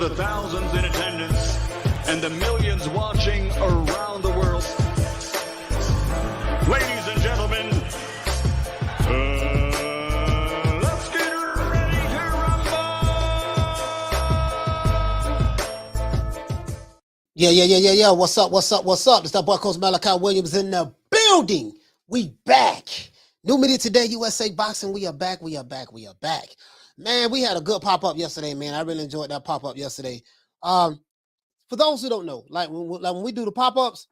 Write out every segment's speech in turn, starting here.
for the thousands in attendance and the millions watching around the world. Ladies and gentlemen, let's get ready to rumble! Yeah. What's up? It's that boy Coach Malachi Williams in the building. We back. New Media Today USA Boxing. We are back. Man, we had a good pop-up yesterday, man. I really enjoyed that pop-up yesterday. For those who don't know, like when we do the pop-ups,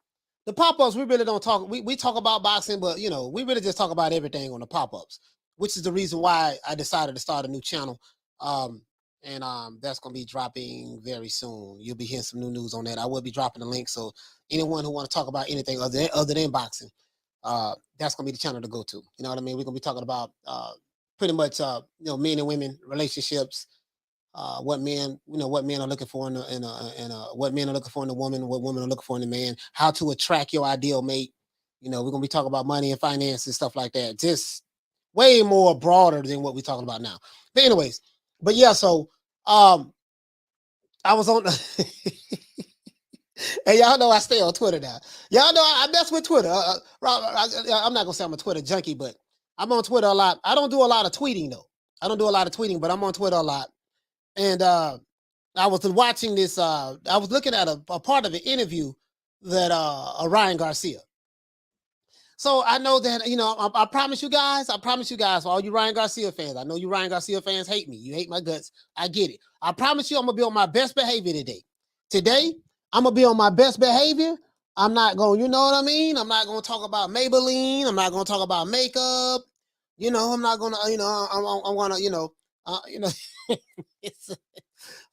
we really don't talk. We talk about boxing, but you know, we really just talk about everything on the pop-ups, which is the reason why I decided to start a new channel. That's gonna be dropping very soon. You'll be hearing some new news on that. I will be dropping the link, so anyone who want to talk about anything other than boxing, that's gonna be the channel to go to. You know what I mean? We're gonna be talking about pretty much men and women relationships, what men are looking for in what men are looking for in a woman, what women are looking for in a man, how to attract your ideal mate. You know, we're gonna be talking about money and finance and stuff like that. Just way more broader than what we're talking about now. But anyways, so I was on and y'all know I stay on Twitter now. Y'all know I mess with Twitter. I'm not gonna say I'm a Twitter junkie, but I'm on Twitter a lot. I don't do a lot of tweeting though. But I'm on Twitter a lot. And I was watching this. I was looking at a part of an interview that Ryan Garcia. So I know that, I promise you guys, all you Ryan Garcia fans, I know you Ryan Garcia fans hate me. You hate my guts. I get it. I promise you I'm going to be on my best behavior today. Today, I'm going to be on my best behavior. I'm not going, you know what I mean? I'm not going to talk about Maybelline. I'm not going to talk about makeup. I'm not going to, I'm going to,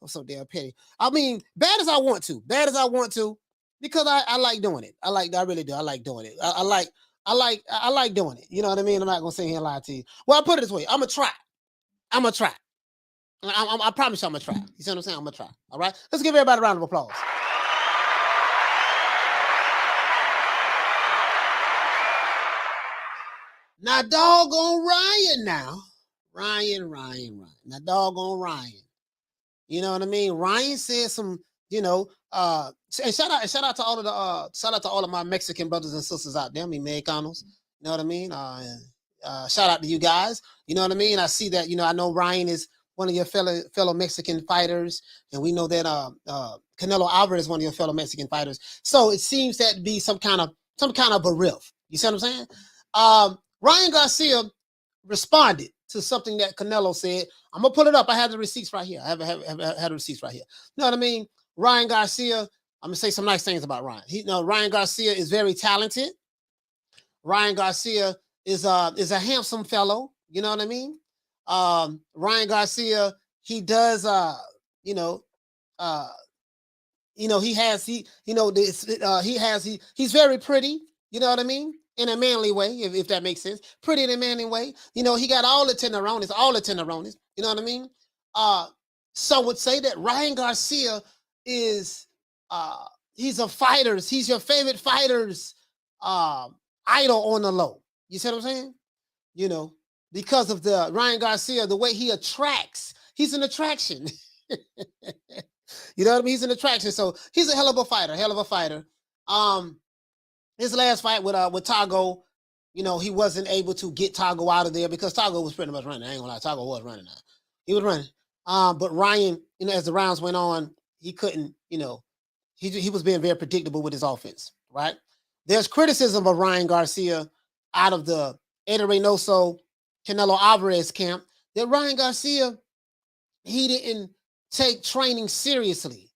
I'm so damn petty. I mean, bad as I want to, because I like doing it. I really do. I like doing it. I like doing it. You know what I mean? I'm not gonna sit here and lie to you. Well, I put it this way: I'm gonna try. I promise you, I'm gonna try. You see what I'm saying? I'm gonna try. All right. Let's give everybody a round of applause. Now, doggone Ryan. Now, Ryan. Now, doggone Ryan. You know what I mean? Ryan said some. And shout out to all of my Mexican brothers and sisters out there, Mexicanos. You know what I mean? Shout out to you guys. You know what I mean? I see that, I know Ryan is one of your fellow Mexican fighters, and we know that Canelo Alvarez is one of your fellow Mexican fighters. So it seems that to be some kind of a riff. You see what I'm saying? Ryan Garcia responded to something that Canelo said. I'm gonna pull it up. I have the receipts right here. I have the receipts right here. You know what I mean? Ryan Garcia, I'm gonna say some nice things about Ryan. Ryan Garcia is very talented. Ryan Garcia is a handsome fellow. You know what I mean? Ryan Garcia, he does he's very pretty. You know what I mean? In a manly way, if that makes sense. Pretty in a manly way. He got all the tenderonis. You know what I mean? Some would say that Ryan Garcia is he's your favorite fighter's idol on the low. You see what I'm saying? Because of the Ryan Garcia, the way he attracts, he's an attraction. You know what I mean? He's an attraction. So he's a hell of a fighter. His last fight with Tago, he wasn't able to get Tago out of there because Tago was pretty much running. I ain't gonna lie, Tago was running now. He was running. But Ryan, as the rounds went on, he couldn't, he was being very predictable with his offense, right? There's criticism of Ryan Garcia out of the Eddie Reynoso, Canelo Alvarez camp that Ryan Garcia, he didn't take training seriously.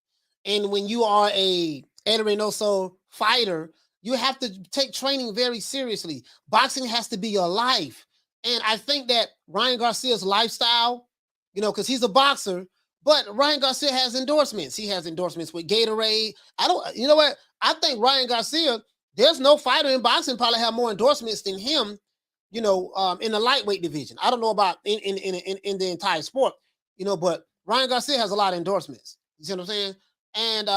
And when you are a Eddie Reynoso fighter, you have to take training very seriously. Boxing has to be your life. And I think that Ryan Garcia's lifestyle, because he's a boxer, but Ryan Garcia has endorsements. He has endorsements with Gatorade. I think Ryan Garcia, there's no fighter in boxing probably have more endorsements than him, in the lightweight division. I don't know about in the entire sport, but Ryan Garcia has a lot of endorsements. You see what I'm saying? And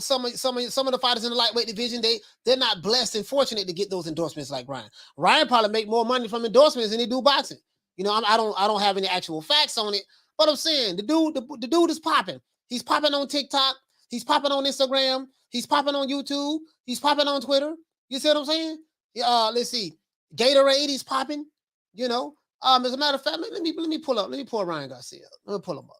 some of the fighters in the lightweight division, they're not blessed and fortunate to get those endorsements like Ryan. Ryan probably make more money from endorsements than he do boxing. I don't have any actual facts on it, but I'm saying the dude is popping. He's popping on TikTok. He's popping on Instagram. He's popping on YouTube. He's popping on Twitter. You see what I'm saying? Let's see. Gatorade, he's popping. You know. As a matter of fact, let me pull Ryan Garcia. Let me pull him up.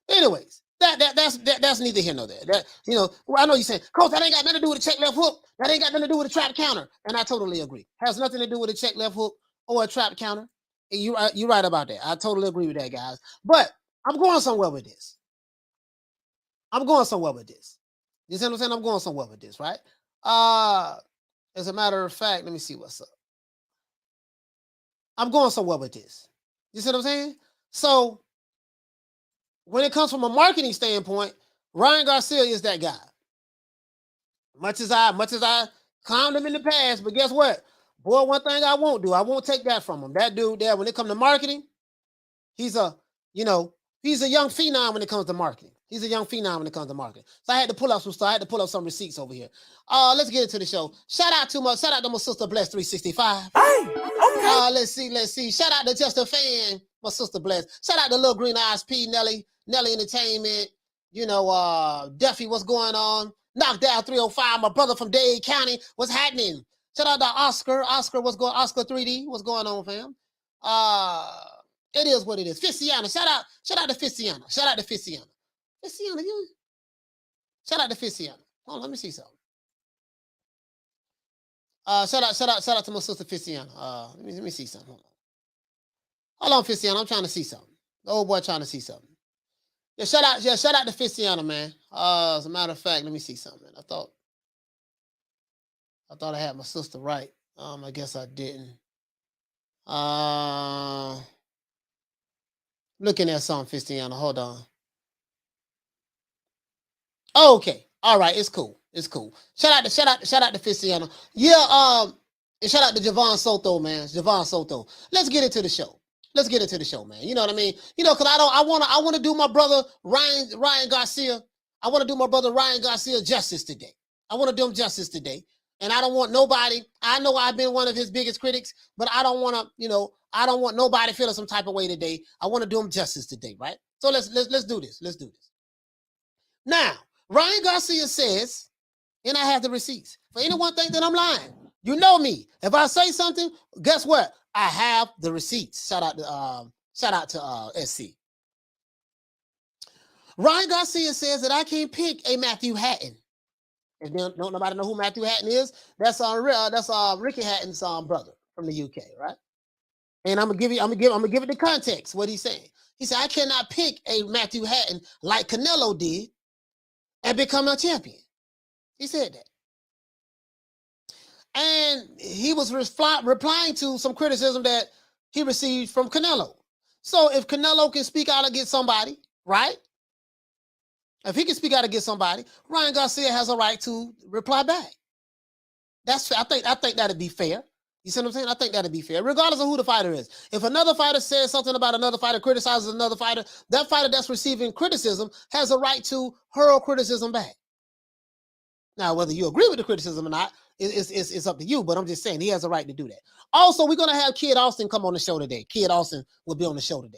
Anyways, that's neither here nor there. That, you know, I know you're saying, Coach, that ain't got nothing to do with a check left hook. That ain't got nothing to do with a trap counter. And I totally agree. Has nothing to do with a check left hook or a trap counter. You're right about that. I totally agree with that, guys. But I'm going somewhere with this. You see what I'm saying? I'm going somewhere with this, right? As a matter of fact, let me see what's up. I'm going somewhere with this. You see what I'm saying? So when it comes from a marketing standpoint, Ryan Garcia is that guy. Much as I clowned him in the past, but guess what? Boy, one thing I won't do, I won't take that from him. That dude there, when it comes to marketing, he's a young phenom when it comes to marketing. So I had to pull up some stuff. I had to pull up some receipts over here. Let's get into the show. Shout out to my sister Bless 365. Hey, okay. Let's see. Shout out to Just a Fan, my sister Bless. Shout out to Little Green Eyes P, Nelly Entertainment. You know, Duffy, what's going on? Knockdown 305, my brother from Dade County. What's happening? Shout out to Oscar. Oscar 3D. What's going on, fam? It is what it is. Fissiana. Shout out to Fissiana. Shout out to Fissiana. Shout out to Fissiana. Hold on, let me see something. Shout out to my sister Fissiana. Let me see something. Hold on, Fissiana. I'm trying to see something. The old boy trying to see something. Shout out to Fissiana, man. As a matter of fact, let me see something. I thought I had my sister right. I guess I didn't. Looking at something, Fissiana. Hold on. Oh, okay. All right. It's cool. Shout out to Fissiana. Yeah. And shout out to Javon Soto, man. Let's get into the show. Man. You know what I mean? You know, because I want to do my brother Ryan Garcia. I want to do my brother Ryan Garcia justice today. I want to do him justice today. And I don't want nobody. I know I've been one of his biggest critics, but I don't want to, I don't want nobody feeling some type of way today. I want to do him justice today, right? So let's do this. Now, Ryan Garcia says, and I have the receipts. For anyone think that I'm lying, you know me. If I say something, guess what? I have the receipts. Shout out to SC. Ryan Garcia says that I can't pick a Matthew Hatton. If don't nobody know who Matthew Hatton is, that's Ricky Hatton's brother from the UK, right? And I'm gonna give it the context. What he's saying. He said I cannot pick a Matthew Hatton like Canelo did and become a champion. He said that. And he was replying to some criticism that he received from Canelo. So if Canelo can speak out against somebody, right? If he can speak out against somebody, Ryan Garcia has a right to reply back. That's fair. I think that'd be fair. You see what I'm saying? I think that'd be fair, regardless of who the fighter is. If another fighter says something about another fighter, criticizes another fighter, that fighter that's receiving criticism has a right to hurl criticism back. Now, whether you agree with the criticism or not, it's up to you, but I'm just saying he has a right to do that. Also, we're going to have Kid Austin come on the show today. Kid Austin will be on the show today.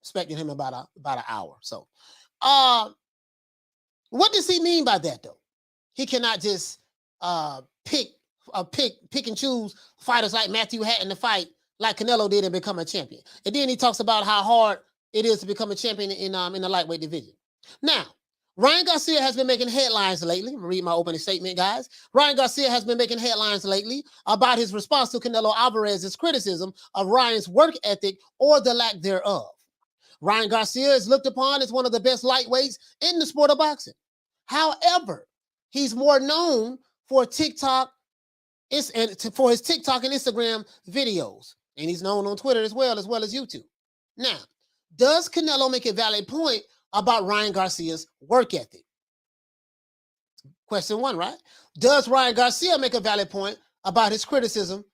Expecting him about an hour. So, what does he mean by that, though? He cannot just pick and choose fighters like Matthew Hatton to fight like Canelo did and become a champion. And then he talks about how hard it is to become a champion in the lightweight division. Now, Ryan Garcia has been making headlines lately. I'm going to read my opening statement, guys. Ryan Garcia has been making headlines lately about his response to Canelo Alvarez's criticism of Ryan's work ethic or the lack thereof. Ryan Garcia is looked upon as one of the best lightweights in the sport of boxing. However, he's more known for TikTok for his TikTok and Instagram videos, and he's known on Twitter as well as YouTube. Now, does Canelo make a valid point about Ryan Garcia's work ethic? Question one, right? Does Ryan Garcia make a valid point about his criticism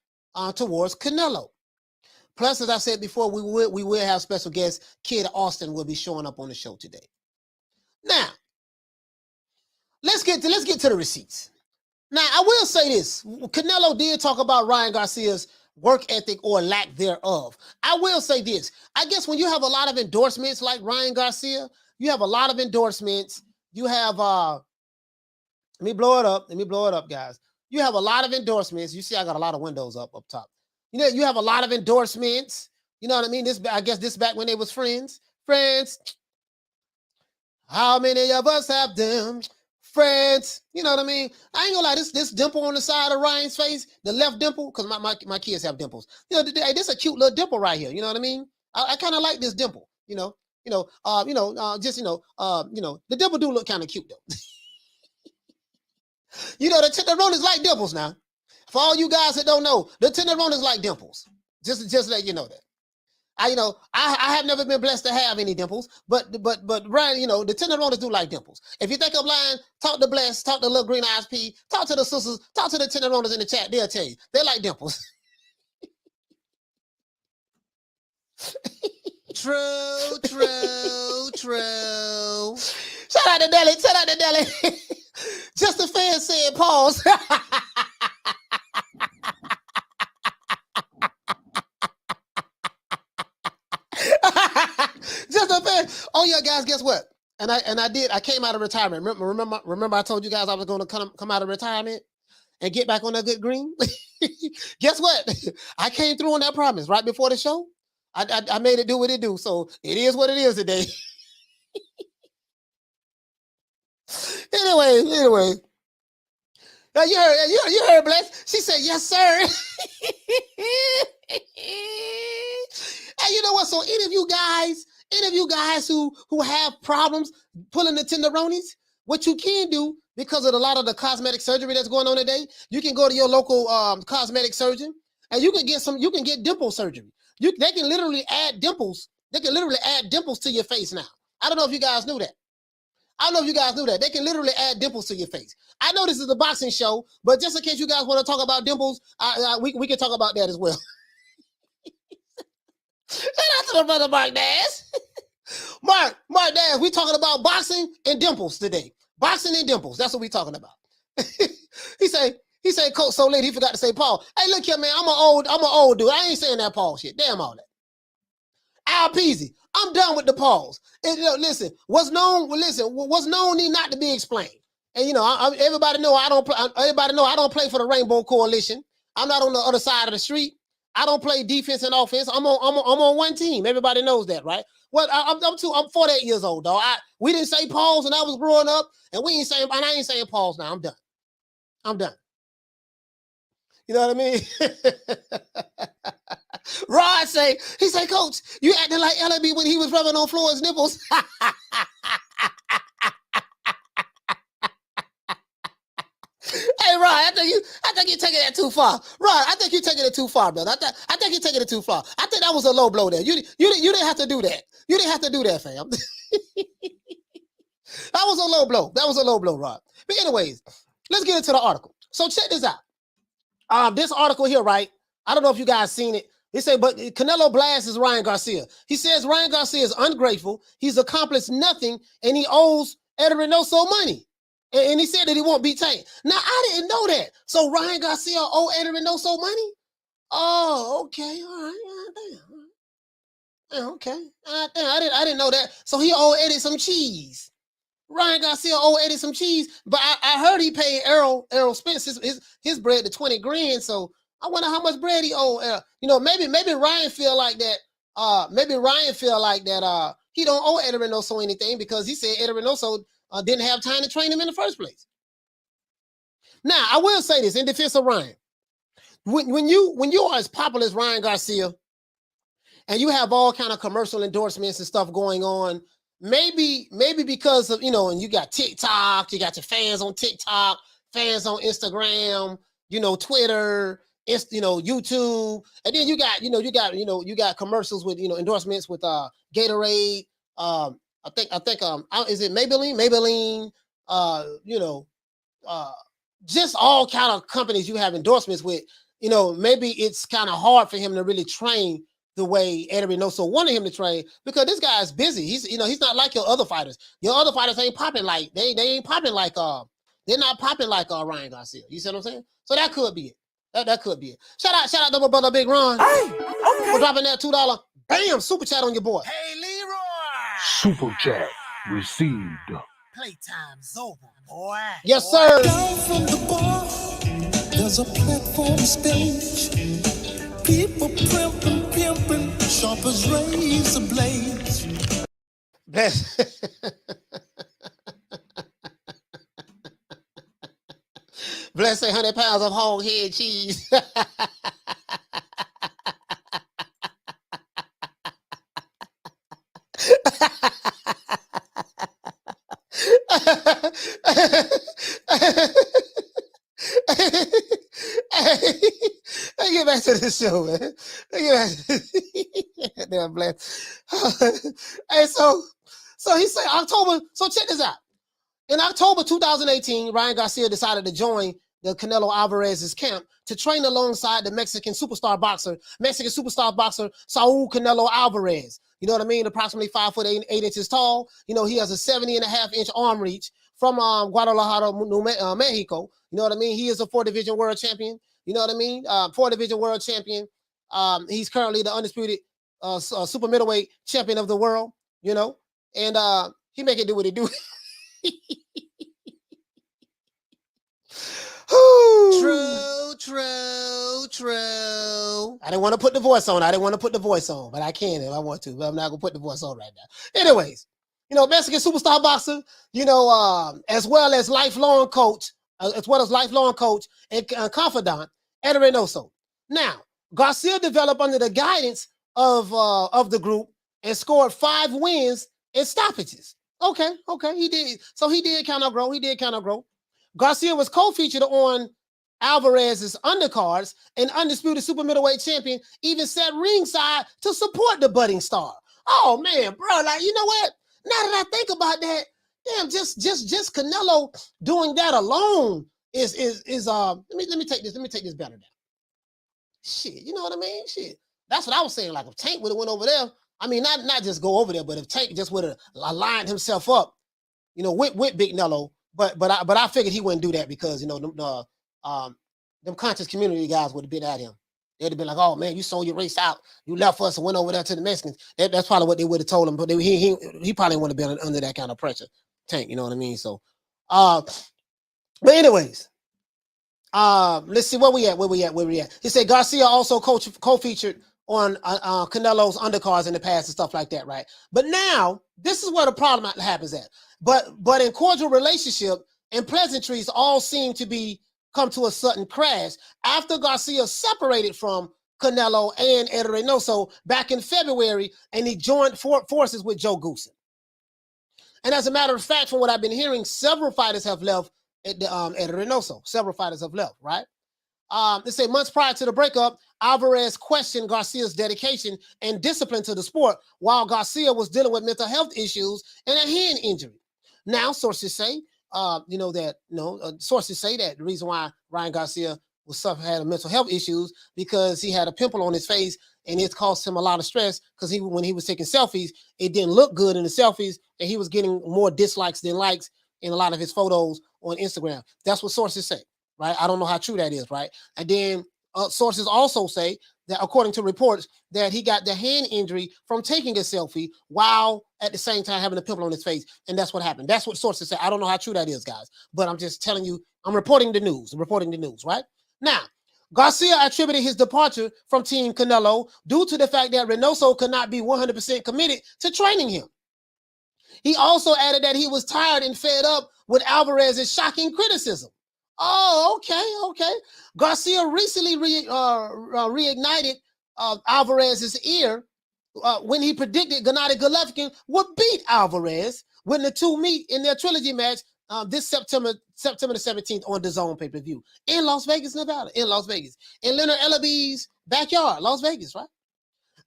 towards Canelo? Plus, as I said before, we will have special guest Kid Austin will be showing up on the show today. Now, let's get to the receipts. Now, I will say this. Canelo did talk about Ryan Garcia's work ethic or lack thereof. I will say this. I guess when you have a lot of endorsements like Ryan Garcia, you have a lot of endorsements. You have, let me blow it up. Let me blow it up, guys. You have a lot of endorsements. You see, I got a lot of windows up top. You know, you have a lot of endorsements. You know what I mean? This, I guess this back when they was friends. Friends. How many of us have them? Friends, you know what I mean? I ain't gonna lie, this dimple on the side of Ryan's face, the left dimple, because my kids have dimples. You know, hey, this is a cute little dimple right here. You know what I mean? I kind of like this dimple. The dimple do look kind of cute though. The tenderonis like dimples now. For all you guys that don't know, the tenderonis like dimples. Just let you know that. I have never been blessed to have any dimples, but Ryan, the tenderonis do like dimples. If you think I'm lying, talk to Bless, talk to Little Green Eyes P, talk to the sisters, talk to the tenderonis in the chat. They'll tell you they like dimples. True. Shout out to Deli. Just a fan said pause. Just a fan. Oh yeah, guys, guess what? And I came out of retirement. Remember I told you guys I was going to come out of retirement and get back on that good green? Guess what? I came through on that promise right before the show. I made it do what it do. So it is what it is today. Anyway. You heard Bless. She said, yes, sir. And you know what? So any of you guys who have problems pulling the tenderonis, what you can do, because of a lot of the cosmetic surgery that's going on today, you can go to your local cosmetic surgeon and you can get dimple surgery. They can literally add dimples. They can literally add dimples to your face now. I don't know if you guys knew that. They can literally add dimples to your face. I know this is a boxing show, but just in case you guys want to talk about dimples, we can talk about that as well. Shout out to the brother Mark Dash. Mark Dash, we talking about boxing and dimples today. Boxing and dimples. That's what we talking about. He said, Coach so late he forgot to say Paul. Hey, look here, man. I'm an old dude. I ain't saying that Paul shit. Damn all that. Al Peasy. I'm done with the pause. And, listen, what's known need not to be explained. And everybody know I don't play for the Rainbow Coalition. I'm not on the other side of the street. I don't play defense and offense. I'm on one team. Everybody knows that, right? Well, I'm 48 years old, though. We didn't say pause when I was growing up, and I ain't saying pause now. I'm done. You know what I mean? Rod say, Coach, you acting like LB when he was rubbing on Floyd's nipples. Hey, Rod, I think you're taking that too far. Rod, I think you're taking it too far, brother. I think you're taking it too far. I think that was a low blow there. You didn't have to do that. You didn't have to do that, fam. That was a low blow, Rod. But anyways, let's get into the article. So check this out. This article here, right? I don't know if you guys seen it. They say, but Canelo blasts Ryan Garcia. He says Ryan Garcia is ungrateful. He's accomplished nothing, and he owes Ed Reynoso money. And he said that he won't be tamed. Now, I didn't know that. So Ryan Garcia owe Ed Reynoso money? Oh, okay. All right. Damn. Okay. I didn't know that. So he owed Eddie some cheese. Ryan Garcia owed Eddie some cheese, but I heard he paid Errol Spence his bread to 20 grand. So I wonder how much bread he owed. Maybe Ryan feel like that. He don't owe Eddie Reynoso anything because he said Eddie Reynoso didn't have time to train him in the first place. Now I will say this in defense of Ryan: when you are as popular as Ryan Garcia, and you have all kind of commercial endorsements and stuff going on. Maybe because of, and you got TikTok, you got your fans on TikTok, fans on Instagram, Twitter, YouTube, and then you got commercials with, endorsements with Gatorade. I think is it Maybelline, just all kind of companies you have endorsements with. Maybe it's kind of hard for him to really train the way Ed Reynoso wanted him to train, because this guy is busy. He's not like your other fighters. Your other fighters ain't popping like they ain't popping like they're not popping like Ryan Garcia. You see what I'm saying? So that could be it. That could be it. Shout out to my brother Big Ron. Hey, For okay. dropping that $2. Bam, super chat on your boy. Hey, Leroy. Super chat received. Playtime's over, boy. Yes, sir. Down from the bar, there's a platform stage. People pimping, sharp as razor blades. Bless. Bless say 100 pounds of whole head cheese. Let's get back to the show, man. Let's get back to damn bless. Hey, so he said October. So check this out. In October 2018, Ryan Garcia decided to join the Canelo Alvarez's camp to train alongside the Mexican superstar boxer Saul Canelo Alvarez. You know what I mean? Approximately 5'8" tall. You know, he has a 70.5-inch arm reach from Guadalajara, Mexico. You know what I mean? He is a 4-division world champion. You know what I mean? 4-division world champion. He's currently the undisputed super middleweight champion of the world. You know, and he make it do what he do. True. I didn't want to put the voice on. But I can if I want to. But I'm not gonna put the voice on right now. Anyways, you know, Mexican superstar boxer, you know, as well as lifelong coach and confidant, Ed Reynoso. Now, Garcia developed under the guidance of the group and scored 5 wins and stoppages. Okay, he did. So he did kind of grow. Garcia was co-featured on Alvarez's undercards, and undisputed super middleweight champion even sat ringside to support the budding star. Oh man, bro, like, you know what? Now that I think about that, damn, just Canelo doing that alone is let me take this better down. Shit, you know what I mean? Shit. That's what I was saying. Like if Tank would have went over there, I mean, not just go over there, but if Tank just would have aligned himself up, you know, with Big Nello, but I figured he wouldn't do that because, you know, them conscious community guys would have been at him. They'd have been like, "Oh man, you sold your race out. You left us and went over there to the Mexicans." That's probably what they would have told him. But he probably wouldn't have been under that kind of pressure. Tank, you know what I mean? So, but anyways, let's see where we at. He said Garcia also co-featured on Canelo's undercards in the past and stuff like that, right? But now this is where the problem happens at. But in cordial relationship and pleasantries all seem to come to a sudden crash after Garcia separated from Canelo and Ed Reynoso back in February, and he joined forces with Joe Goosen. And as a matter of fact, from what I've been hearing, several fighters have left Ed Reynoso. Several fighters have left, right? They say months prior to the breakup, Alvarez questioned Garcia's dedication and discipline to the sport while Garcia was dealing with mental health issues and a hand injury. Now, sources say that the reason why Ryan Garcia had mental health issues because he had a pimple on his face and it caused him a lot of stress because when he was taking selfies, it didn't look good in the selfies and he was getting more dislikes than likes in a lot of his photos on Instagram. That's what sources say, right? I don't know how true that is, right? And then sources also say that according to reports that he got the hand injury from taking a selfie while at the same time having a pimple on his face. And that's what happened. That's what sources say. I don't know how true that is, guys, but I'm just telling you, I'm reporting the news, right? Now, Garcia attributed his departure from Team Canelo due to the fact that Reynoso could not be 100% committed to training him. He also added that he was tired and fed up with Alvarez's shocking criticism. Oh, okay. Garcia recently reignited Alvarez's ear when he predicted Gennady Golovkin would beat Alvarez when the two meet in their trilogy match this September the 17th on DAZN pay-per-view in Las Vegas, Nevada, in Leonard Ellaby's backyard, Las Vegas, right?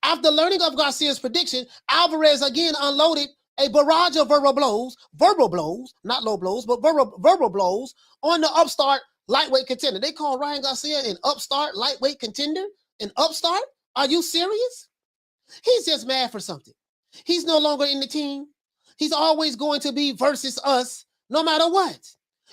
After learning of Garcia's prediction, Alvarez again unloaded a barrage of verbal blows, not low blows, but verbal blows on the upstart lightweight contender. They call Ryan Garcia an upstart lightweight contender? An upstart? Are you serious? He's just mad for something. He's no longer in the team. He's always going to be versus us, no matter what.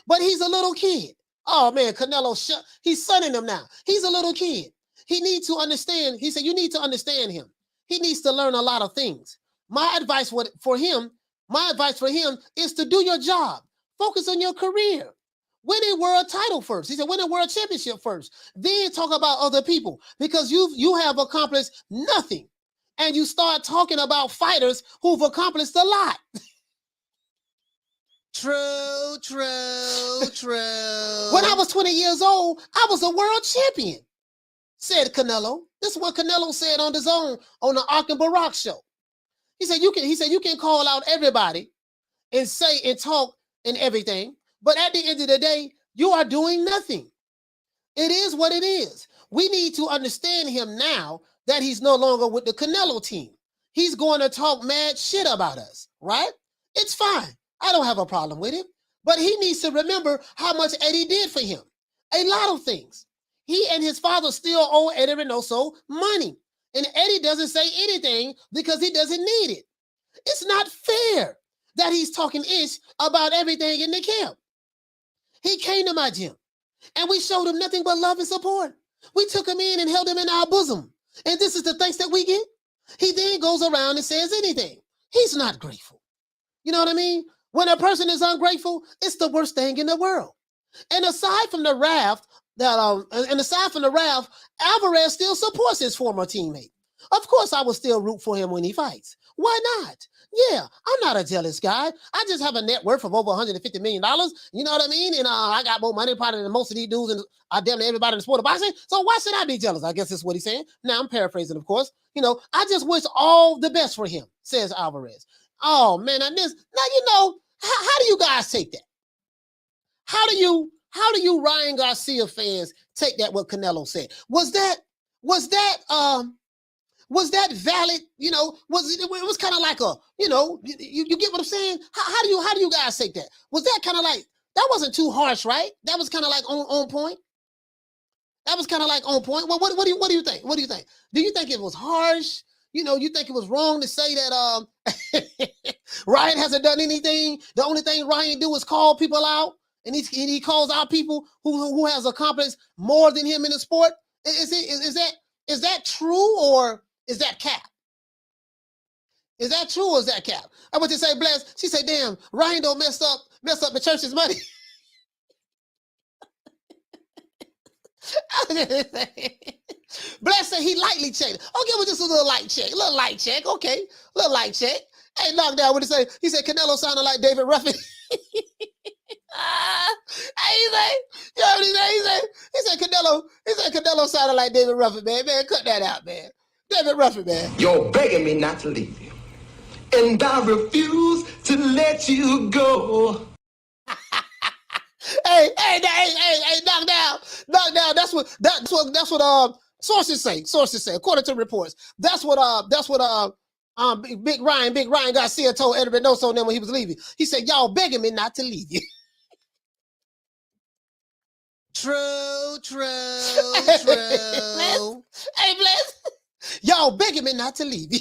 But he's a little kid. Oh man, Canelo, he's sunning him now. He's a little kid. He needs to understand. He said, you need to understand him. He needs to learn a lot of things. My advice for him is to do your job. Focus on your career. Win a world title first. He said, win a world championship first. Then talk about other people, because you have accomplished nothing. And you start talking about fighters who've accomplished a lot. True, true, true. When I was 20 years old, I was a world champion, said Canelo. This is what Canelo said on the Zone on the Ark and Barack show. He said you can call out everybody and say and talk and everything, but at the end of the day, you are doing nothing. It is what it is. We need to understand him now that he's no longer with the Canelo team. He's going to talk mad shit about us, right? It's fine. I don't have a problem with it, but he needs to remember how much Eddie did for him. A lot of things. He and his father still owe Eddie Reynoso money, and Eddie doesn't say anything because he doesn't need it. It's not fair that he's talking ish about everything in the camp. He came to my gym, and we showed him nothing but love and support. We took him in and held him in our bosom, and this is the thanks that we get? He then goes around and says anything. He's not grateful. You know what I mean? When a person is ungrateful, it's the worst thing in the world. And aside from the wrath, Alvarez still supports his former teammate. Of course, I will still root for him when he fights. Why not? Yeah, I'm not a jealous guy. I just have a net worth of over $150 million. You know what I mean? And I got more money probably than most of these dudes and damn near everybody in the sport of boxing. So why should I be jealous? I guess that's what he's saying. Now I'm paraphrasing, of course. You know, I just wish all the best for him, says Alvarez. Oh man, how do you guys take that? How do you Ryan Garcia fans take that what Canelo said? Was that valid? You know, it was kind of like a, you know, you get what I'm saying? How do you guys take that? Was that kind of like, that wasn't too harsh, right? That was kind of like on point. That was kind of like on point. Well, what do you think? What do you think? Do you think it was harsh? You know, you think it was wrong to say that Ryan hasn't done anything? The only thing Ryan do is call people out, and he calls out people who has accomplished more than him in the sport. Is that true, or is that cap? Is that true, or is that cap? I want to say, Bless. She said, "Damn, Ryan don't mess up the church's money." Bless said he lightly checked. Okay, well, just a little light check. Okay, little light check. Hey, Knockdown, what did he say? He said Canelo sounded like David Ruffin. He said Canelo sounded like David Ruffin, man. Man, cut that out, man. David Ruffin, man. You're begging me not to leave you, and I refuse to let you go. Hey, knockdown. That's what sources say. According to reports, that's what Big Ryan Garcia told Eddie Reynoso and them when he was leaving. He said, "Y'all begging me not to leave you." True. Hey, Bless. Y'all begging me not to leave you.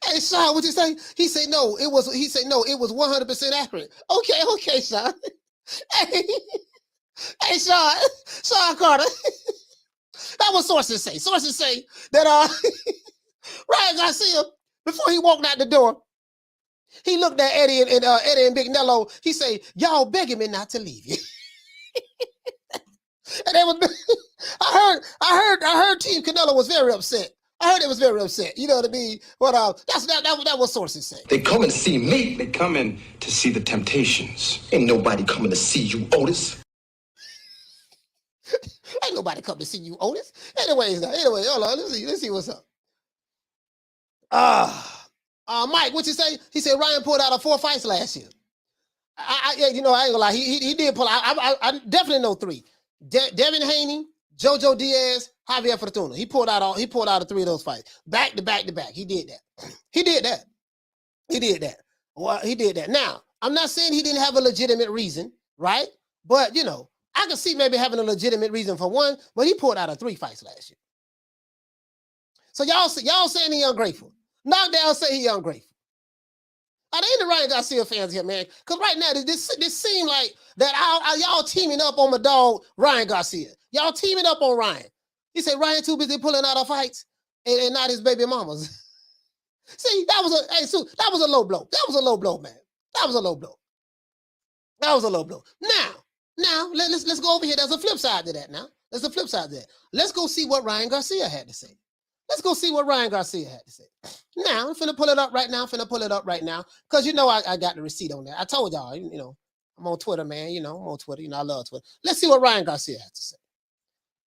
Hey, Sean, what you say? He said no. It was 100% accurate. Okay, Sean. Hey, Sean Carter. That was sources say. Sources say that Ryan Garcia, before he walked out the door, he looked at Eddie and Big Nello. He said, "Y'all begging me not to leave you." And they was, I heard Team Canelo was very upset. I heard it was very upset. You know what I mean? But that was sources say. They come and see me. They come in to see the Temptations. Ain't nobody coming to see you, Otis. Ain't nobody coming to see you, Otis. Anyway, hold on. Let's see what's up. Mike, what you say? He said Ryan pulled out of 4 fights last year. I ain't gonna lie. He did pull out. I definitely know 3. Devin Haney, Jojo Diaz, Javier Fortuna. He pulled out of 3 of those fights. Back to back. He did that. Well, he did that. Now, I'm not saying he didn't have a legitimate reason, right? But, you know, I could see maybe having a legitimate reason for one, but he pulled out of 3 fights last year. So y'all saying he ungrateful. Knockdown say he ungrateful. Are there any Ryan Garcia fans here, man? Because right now, this seem like that y'all teaming up on my dog, Ryan Garcia. Y'all teaming up on Ryan. He said Ryan too busy pulling out of fights and not his baby mamas. See, that was a low blow. That was a low blow, man. That was a low blow. That was a low blow. Now, let's go over here. There's a flip side to that now. There's a flip side to that. Let's go see what Ryan Garcia had to say. Let's go see what Ryan Garcia had to say. Now, I'm finna pull it up right now. Because you know I got the receipt on that. I told y'all, you know, I'm on Twitter, man. You know, I'm on Twitter. You know, I love Twitter. Let's see what Ryan Garcia has to say.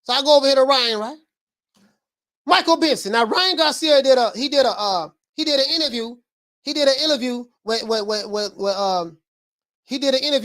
So I go over here to Ryan, right? Michael Benson. Now, Ryan Garcia did an interview. He did an interview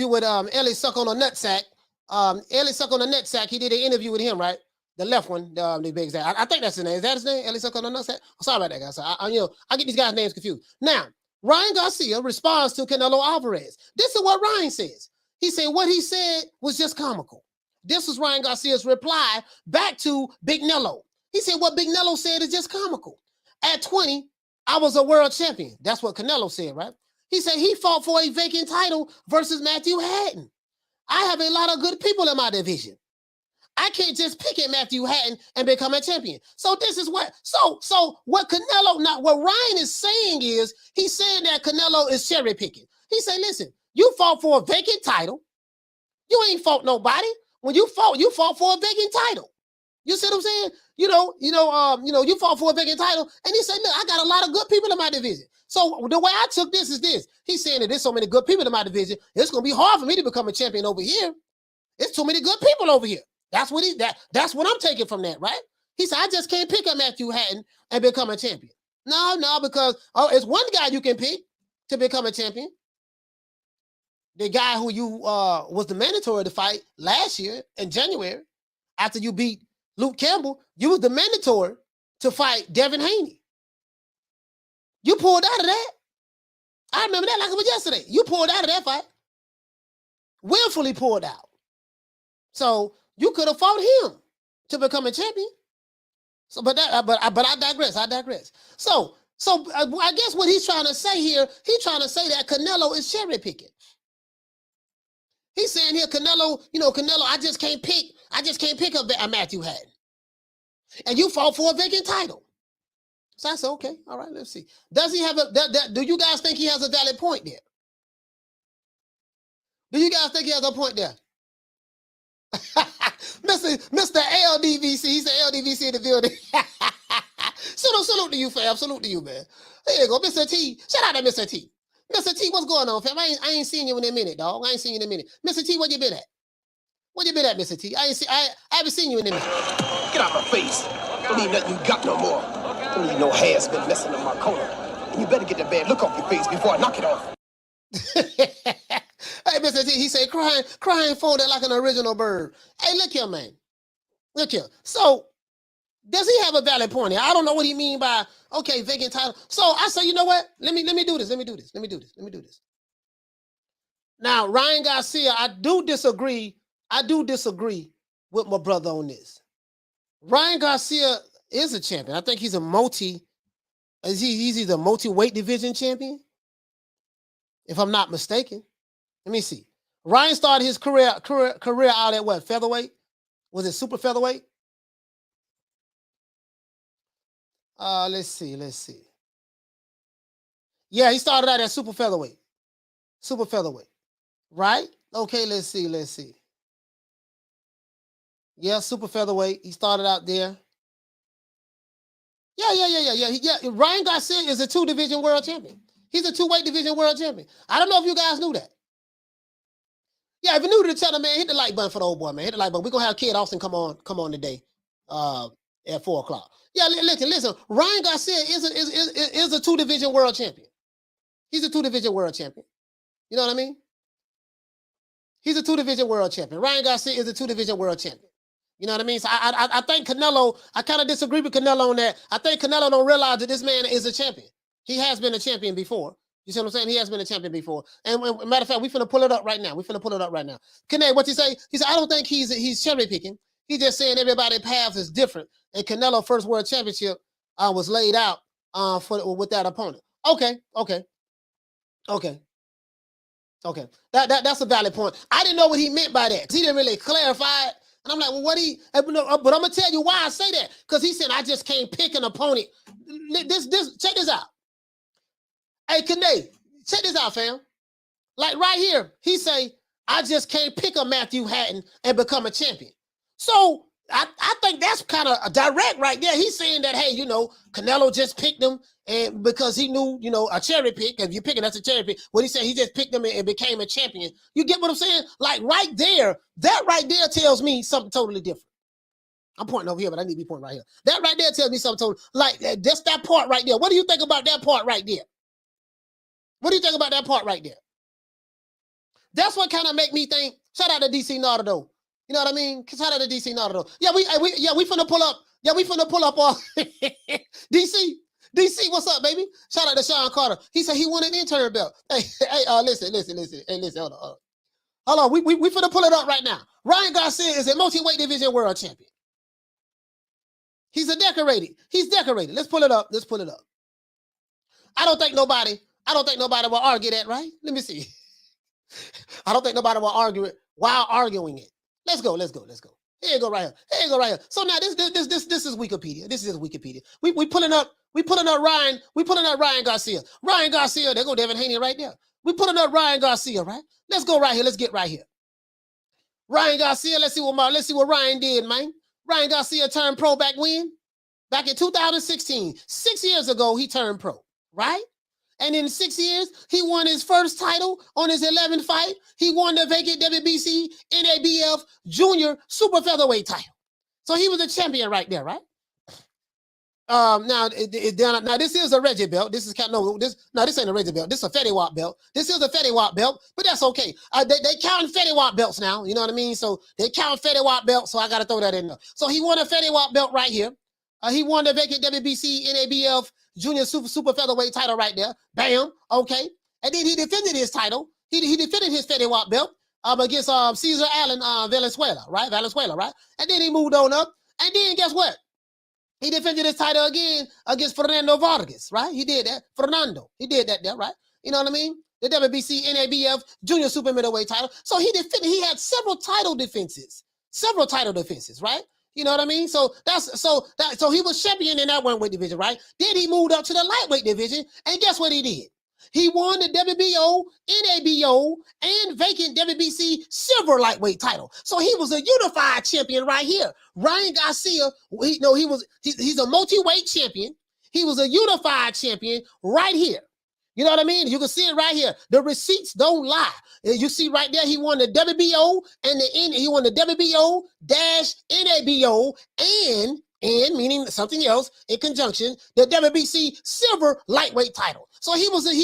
with Ellie Suck on a Nutsack. Ellie Suck on a Nutsack. He did an interview with him, right? The left one, the big guy. I think that's his name. Is that his name? Ellie Suck on a Nutsack. Oh, sorry about that, guys. I get these guys' names confused. Now, Ryan Garcia responds to Canelo Alvarez. This is what Ryan says. He said what he said was just comical. This was Ryan Garcia's reply back to Big Nello. He said what Big Nello said is just comical. At 20, I was a world champion. That's what Canelo said, right? He said he fought for a vacant title versus Matthew Hatton. I have a lot of good people in my division. I can't just pick at Matthew Hatton and become a champion. So this is what, so what Ryan is saying is, he's saying that Canelo is cherry picking. He said, listen, you fought for a vacant title. You ain't fought nobody. When you fought for a vacant title. You see what I'm saying? You fought for a vacant title. And he said, look, I got a lot of good people in my division. So the way I took this is this. He's saying that there's so many good people in my division, it's going to be hard for me to become a champion over here. It's too many good people over here. That's what I'm taking from that, right? He said, I just can't pick up Matthew Hatton and become a champion. No, because it's one guy you can pick to become a champion. The guy who you was the mandatory to fight last year in January, after you beat Luke Campbell, you was the mandatory to fight Devin Haney. You pulled out of that. I remember that like it was yesterday. You pulled out of that fight. Willfully pulled out. So you could have fought him to become a champion. So, but I digress. So I guess what he's trying to say here, he's trying to say that Canelo is cherry picking. He's saying here, Canelo, I just can't pick up Matthew Hatton. And you fought for a vacant title. So I said, okay, all right, let's see. Does he have do you guys think he has a valid point there? Do you guys think he has a point there? Mr. LDVC, he's the LDVC in the building. Salute to you, fam. Salute to you, man. There you go, Mr. T. Shout out to Mr. T. Mr. T, what's going on, fam? I ain't seen you in a minute, dog. I ain't seen you in a minute. Mr. T, where you been at? Where you been at, Mr. T? I haven't seen you in a minute. Get out my face. Don't need nothing you got no more. Don't need no hair's been messing up my corner. And you better get that bad look off your face before I knock it off. Hey, Mr. T, he said crying folded like an original bird. Hey, look here, man. Look here. So, does he have a valid point here? I don't know what he mean by, okay, vacant title. So I say, you know what? Let me do this. Now, Ryan Garcia, I do disagree with my brother on this. Ryan Garcia is a champion. I think he's he's either a multi-weight division champion, if I'm not mistaken. Let me see. Ryan started his career out at what, featherweight? Was it super featherweight? Let's see. Yeah, he started out at super featherweight. Right? Okay, let's see. Yeah, super featherweight. He started out there. Yeah. Ryan Garcia is a 2-division world champion. He's a 2-weight division world champion. I don't know if you guys knew that. Yeah, if you're new to the channel, man, hit the like button for the old boy, man. Hit the like button. We're gonna have Kid Austin come on today. At 4:00. Yeah, listen. Ryan Garcia is a 2-division world champion. He's a 2-division world champion. You know what I mean? He's a 2-division world champion. Ryan Garcia is a 2-division world champion. You know what I mean? So I think Canelo, I kind of disagree with Canelo on that. I think Canelo don't realize that this man is a champion. He has been a champion before. You see what I'm saying? He has been a champion before. And matter of fact, we finna pull it up right now. Canelo, what's he say? He said, I don't think he's cherry picking. He's just saying everybody's path is different. And Canelo first world championship was laid out with that opponent. Okay. That's a valid point. I didn't know what he meant by that. He didn't really clarify it. And I'm like, well, but I'm gonna tell you why I say that. Because he said I just can't pick an opponent. Check this out. Hey, Kane, check this out, fam. Like right here, he say, I just can't pick a Matthew Hatton and become a champion. So I think that's kind of direct right there. He's saying that, hey, Canelo just picked him and because he knew, a cherry pick. If you're picking, that's a cherry pick. What he said, he just picked him and became a champion. You get what I'm saying? Like right there, that right there tells me something totally different. I'm pointing over here, but I need to be pointing right here. That right there tells me something totally, like that's that part right there. What do you think about that part right there? What do you think about that part right there? That's what kind of make me think. Shout out to DC Nardo. You know what I mean? Shout out to DC Nardo. Yeah, we finna pull up. Yeah, we finna pull up DC. DC, what's up, baby? Shout out to Sean Carter. He said he won an intern belt. Hey, listen. Hey, listen, hold on. We finna pull it up right now. Ryan Garcia is a multi-weight division world champion. He's decorated. Let's pull it up. I don't think nobody will argue that, right? Let me see. I don't think nobody will argue it while arguing it. Let's go. Here you go right here. So now this is Wikipedia. This is Wikipedia. We pulling up Ryan Garcia. Ryan Garcia, there go Devin Haney right there. We pulling up Ryan Garcia, right? Let's go right here. Let's get right here. Ryan Garcia, let's see what Ryan did, man. Ryan Garcia turned pro back when? Back in 2016. 6 years ago, he turned pro, right? And in 6 years, he won his first title on his 11th fight. He won the vacant WBC NABF Junior Super Featherweight title. So he was a champion right there, right? Now this is a Reggie belt. This ain't a Reggie belt. This is a Fetty Wap belt. This is a Fetty Wap belt, but that's okay. They count Fetty Wap belts now. You know what I mean? So they count Fetty Wap belts. So I got to throw that in there. So he won a Fetty Wap belt right here. He won the vacant WBC NABF Junior Super Featherweight title right there. Bam. Okay. And then he defended his title. He defended his Fetty Wap belt against Cesar Allen Valenzuela, right? And then he moved on up. And then guess what? He defended his title again against Fernando Vargas, right? He did that. He did that there, right? You know what I mean? The WBC NABF Junior Super Middleweight title. So he had several title defenses, right? You know what I mean? So he was champion in that one weight division, right? Then he moved up to the lightweight division, and guess what he did? He won the WBO, NABO, and vacant WBC silver lightweight title. So he was a unified champion right here. Ryan Garcia, he's a multi-weight champion. He was a unified champion right here. You know what I mean? You can see it right here. The receipts don't lie. You see right there, he won the WBO he won the WBO -NABO and meaning something else in conjunction, the WBC silver lightweight title. So he was a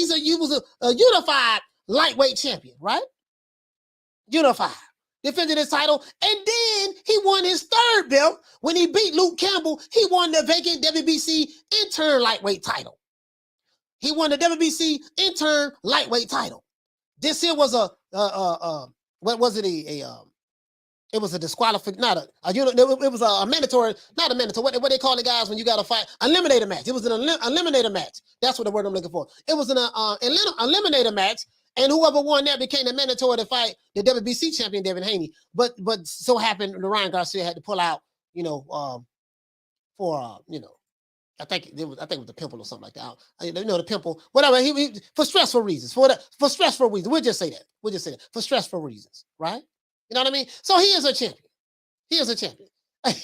unified lightweight champion, right? Unified. Defended his title, and then he won his third belt when he beat Luke Campbell. He won the vacant WBC intern lightweight title. He won the WBC intern lightweight title. This here was what was it? It was a disqualification, it was a mandatory, not a mandatory, what they call it, guys, when you got to fight, eliminator match. It was an eliminator match. That's what the word I'm looking for. It was an eliminator match, and whoever won that became the mandatory to fight the WBC champion, Devin Haney. But so happened Ryan Garcia had to pull out, I think it was the pimple or something like that. The pimple, whatever. He for stressful reasons. For stressful reasons. We'll just say that. For stressful reasons, right? You know what I mean? So he is a champion. Hey,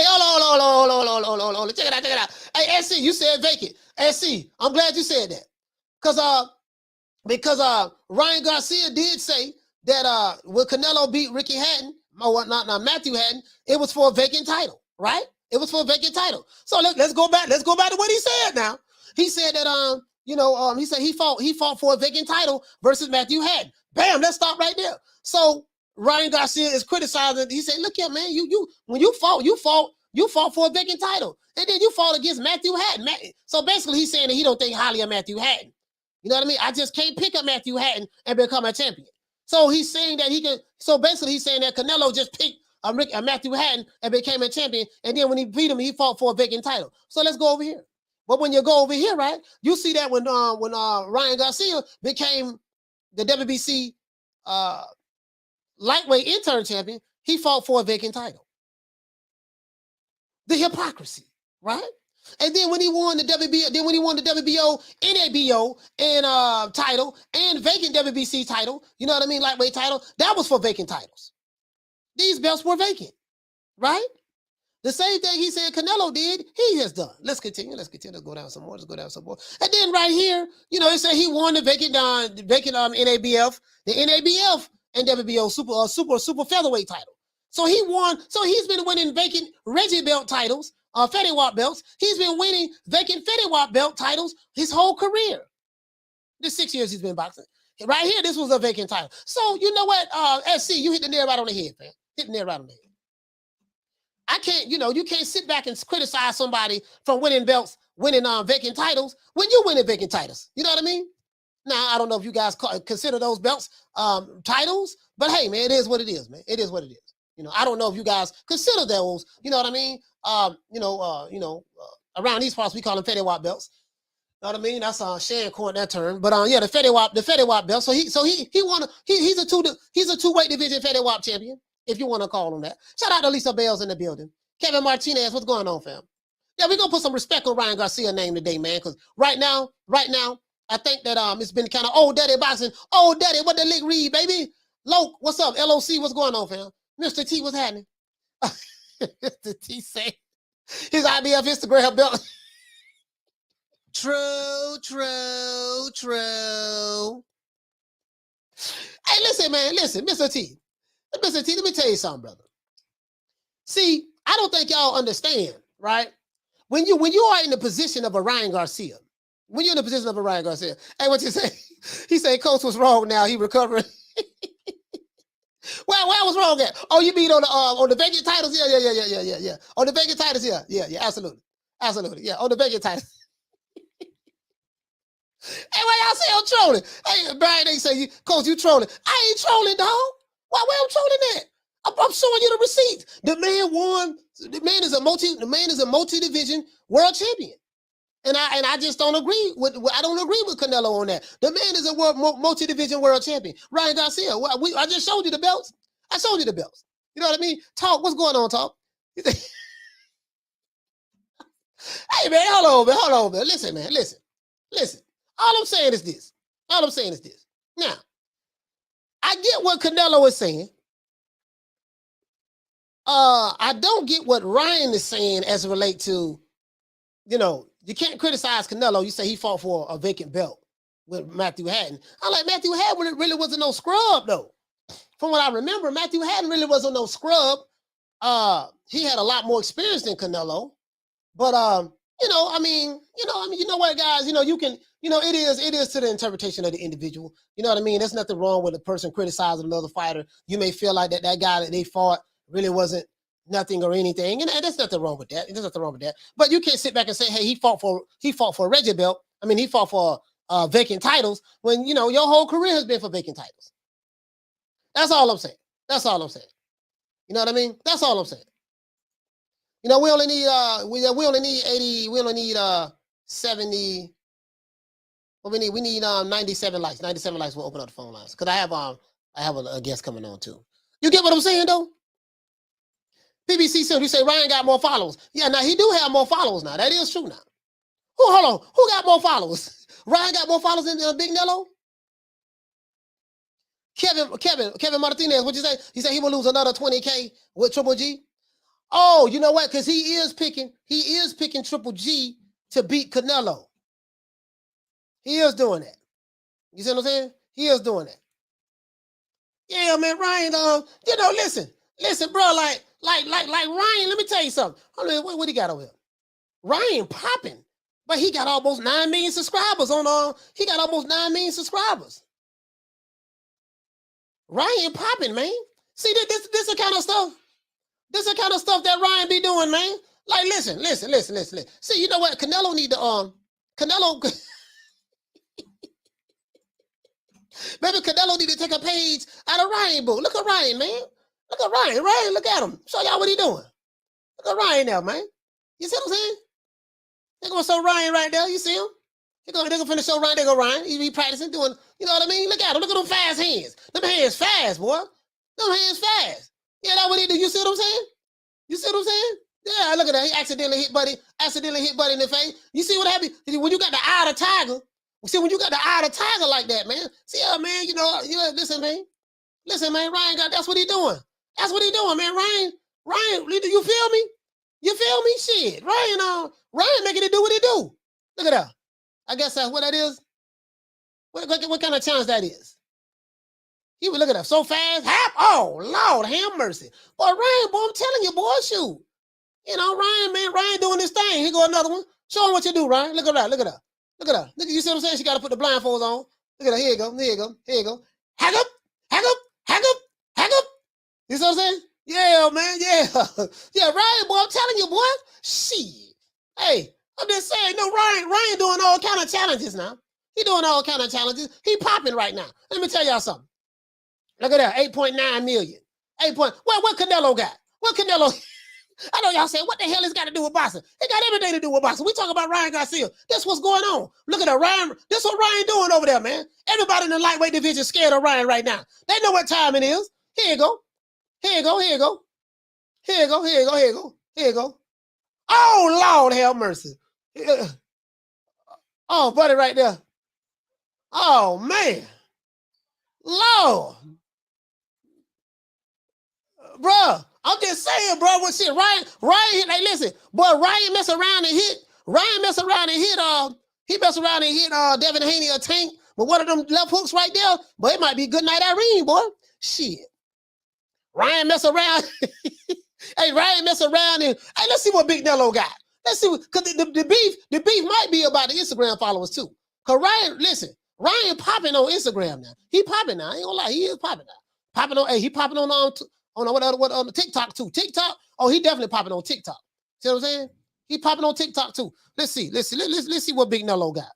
hold on. Check it out. Hey, SC, you said vacant. SC, I'm glad you said that. Because Ryan Garcia did say that when Canelo beat Ricky Hatton, not Matthew Hatton, it was for a vacant title, right? It was for a vacant title. So let's go back. Let's go back to what he said now. He said that he said he fought for a vacant title versus Matthew Hatton. Bam, let's stop right there. So Ryan Garcia is criticizing. He said, look here, man, when you fought You fought for a vacant title. And then you fought against Matthew Hatton. So basically he's saying that he don't think highly of Matthew Hatton. You know what I mean? I just can't pick up Matthew Hatton and become a champion. So he's saying that he can, so basically he's saying that Canelo just picked a Matthew Hatton and became a champion. And then when he beat him, he fought for a vacant title. So let's go over here. But when you go over here, right, you see that when Ryan Garcia became the WBC lightweight intern champion, he fought for a vacant title. The hypocrisy, right? And then when he won the WBO, NABO, and title, and vacant WBC title, you know what I mean, lightweight title, that was for vacant titles. These belts were vacant, right? The same thing he said Canelo did, he has done. Let's continue. Let's go down some more. And then right here, you know, it said he won the vacant NABF, the NABF and WBO super featherweight title. So he won. So he's been winning vacant Reggie belt titles, featherweight belts. He's been winning vacant featherweight belt titles his whole career. The 6 years he's been boxing. Right here, this was a vacant title. So you know what, SC, you hit the nail right on the head, man. Hit the nail right on the head. I can't, you know, you can't sit back and criticize somebody from winning belts, winning vacant titles when you winning vacant titles. You know what I mean? Now, I don't know if you guys consider those belts titles, but hey, man, it is what it is, man. It is what it is. You know, I don't know if you guys consider those, you know what I mean? Around these parts, we call them featherweight belts. You know what I mean? That's Shan coined that term. But yeah, the featherweight belt. So he won. He's a two-weight division featherweight champion, if you want to call him that. Shout out to Lisa Bell's in the building. Kevin Martinez, what's going on, fam? Yeah, we're gonna put some respect on Ryan Garcia's name today, man. Because right now, I think that it's been kind of old daddy boxing. Old daddy, what the lick read, baby? Loke, what's up? LOC, what's going on, fam? Mr. T, what's happening? Mr. T say his IBF Instagram belt. True. Hey, listen, man, Mr. T. Mr. T, let me tell you something, brother. See, I don't think y'all understand, right? When you are in the position of a Ryan Garcia, hey, what you say? He said Coach was wrong now, he recovering. Well, where I was wrong at? Oh, you mean on the vacant titles? Yeah. On the vacant titles, yeah, absolutely. Yeah, on the vacant titles. Hey, why y'all say I'm trolling? Hey, Brian, they say, Coach, you trolling. I ain't trolling, dog. Why I'm trolling at? I'm showing you the receipts. The man won. The man is a multi-division world champion. And I just don't agree with Canelo on that. The man is a multi-division world champion. Ryan Garcia, I just showed you the belts. You know what I mean? Talk, what's going on, Talk? Hey, man, hold on, man. Listen, man, listen. All I'm saying is this. Now, I get what Canelo is saying. I don't get what Ryan is saying as it relates to, you know, you can't criticize Canelo. You say he fought for a vacant belt with Matthew Hatton. I'm like, Matthew Hatton really wasn't no scrub, though. From what I remember, Matthew Hatton really wasn't no scrub. He had a lot more experience than Canelo. But, you know what, guys, it is to the interpretation of the individual. You know what I mean? There's nothing wrong with a person criticizing another fighter. You may feel like that guy that they fought really wasn't nothing or anything. And there's nothing wrong with that. There's nothing wrong with that. But you can't sit back and say, hey, he fought for a Reggie belt. I mean, he fought for vacant titles when, you know, your whole career has been for vacant titles. That's all I'm saying. You know what I mean? That's all I'm saying. You know, we only need 70. What we need 97 likes. 97 likes will open up the phone lines. Because I have a guest coming on too. You get what I'm saying though? PBC said, you say Ryan got more followers. Yeah, now he do have more followers now. That is true now. Hold on. Who got more followers? Ryan got more followers than Big Nello? Kevin Martinez, what you say? He said he will lose another 20K with Triple G. Oh, you know what? Because he is picking Triple G to beat Canelo. He is doing that. You see what I'm saying? He is doing that. Yeah, man, Ryan, listen, bro, like Ryan, let me tell you something. What he got over here? Ryan popping, but he got almost 9 million subscribers he got almost 9 million subscribers. Ryan popping, man. See, this the kind of stuff. This is the kind of stuff that Ryan be doing, man. Like, listen. See, you know what? Canelo need to Canelo maybe Canelo need to take a page out of Ryan book. Look at Ryan, man. Look at Ryan. Ryan, look at him. Show y'all what he doing. Look at Ryan now, man. You see what I'm saying? They're gonna show Ryan right there. You see him? They're gonna finish show Ryan. They go Ryan. He be practicing doing, you know what I mean? Look at him. Look at them fast hands. Them hands fast, boy. Them hands fast. Yeah, that's what he do. You see what I'm saying? You see what I'm saying? Yeah, look at that. He accidentally hit Buddy in the face. You see what happened? When you got the eye of the tiger. See, when you got the eye of the tiger like that, man. See, man, you know, listen, man. Listen, man, Ryan that's what he doing. That's what he doing, man. Ryan, you feel me? You feel me? Shit. Ryan making it do what he do. Look at that. I guess that's what that is. What kind of challenge that is? He would look at that so fast. Oh, Lord, have mercy. Boy, Ryan, boy, I'm telling you, boy, shoot. You know, Ryan doing this thing. Here go another one. Show him what you do, Ryan. Look at that. Look at that. Look at that. Look, you see what I'm saying? She got to put the blindfolds on. Look at that. Here you go. Here you go. Here you go. Hack up. You see what I'm saying? Yeah, man. Yeah. Yeah, Ryan, boy, I'm telling you, boy. Shit. Hey, I'm just saying, no, Ryan doing all kind of challenges now. He doing all kind of challenges. He popping right now. Let me tell y'all something. Look at that. 8.9 million. What Canelo got? What Canelo? I know y'all saying, what the hell has got to do with boxing? It got everything to do with boxing. We talk about Ryan Garcia. That's what's going on. Look at that, Ryan. This what Ryan doing over there, man. Everybody in the lightweight division scared of Ryan right now. They know what time it is. Here you go. Here you go. Here you go. Here you go. Here you go. Here you go. Here you go. Oh, Lord, have mercy. Oh, buddy, right there. Oh, man. Lord. Bruh. I'm just saying, bro. What shit? Ryan, like, listen, boy, Ryan mess around and hit. He mess around and hit Devin Haney a tank with one of them left hooks right there. But it might be good night Irene, boy. Shit. Ryan mess around. Hey, Ryan mess around and hey, let's see what Big Nello got. Let's see what, cause the beef might be about the Instagram followers too. Cause Ryan popping on Instagram now. He popping now. I ain't gonna lie, he is popping now. He popping on the TikTok too. TikTok. Oh, he definitely popping on TikTok. See what I'm saying? He popping on TikTok too. Let's see what Big Nello got.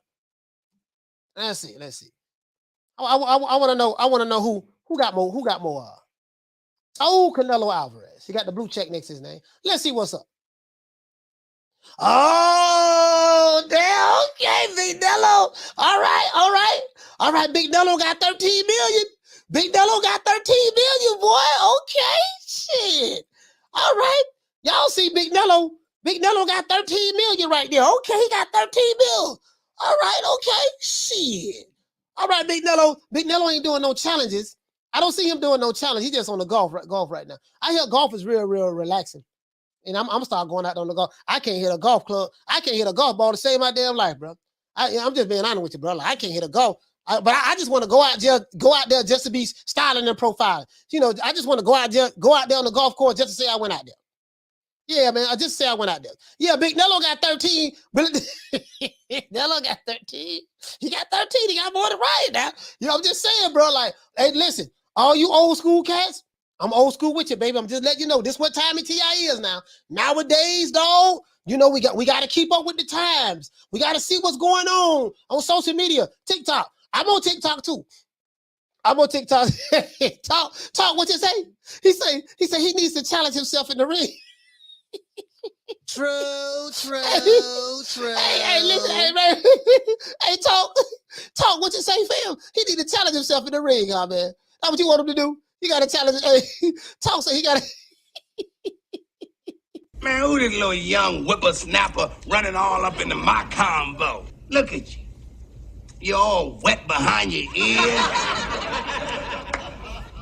Let's see. I want to know who got more. Oh, Canelo Alvarez. He got the blue check next to his name. Let's see what's up. Oh, damn. Okay, Big Nello. All right. Big Nello got 13 million. Big Nello got 13 million, boy. Okay, shit. All right. Y'all see Big Nello. Big Nello got 13 million right there. Okay, he got 13 mil. All right, okay. Shit. All right, Big Nello. Big Nello ain't doing no challenges. I don't see him doing no challenge. He's just on the golf right now. I hear golf is real relaxing. And I'm gonna start going out on the golf. I can't hit a golf club. I can't hit a golf ball to save my damn life, bro. I'm just being honest with you, bro. Like, I can't hit a golf. But I just want to go out there just to be styling and profiling. You know, I just want to go out there on the golf course just to say I went out there. Yeah, man, I just say I went out there. Yeah, Big Nello got 13. Nello got 13. He got 13. He got more than Ryan now. You know, I'm just saying, bro. Like, hey, listen, all you old school cats, I'm old school with you, baby. I'm just letting you know this what time in TI is now. Nowadays, dog, you know, we got to keep up with the times. We got to see what's going on social media, TikTok. I'm on TikTok too. I'm on TikTok. Talk what you say? He say he needs to challenge himself in the ring. True. Hey, listen, hey, man. Hey, talk what you say, fam. He need to challenge himself in the ring, huh, man. That's what you want him to do. You got to challenge. Hey, talk so he got to. Man, who this little young whippersnapper running all up into my combo? Look at you. You're all wet behind your ears.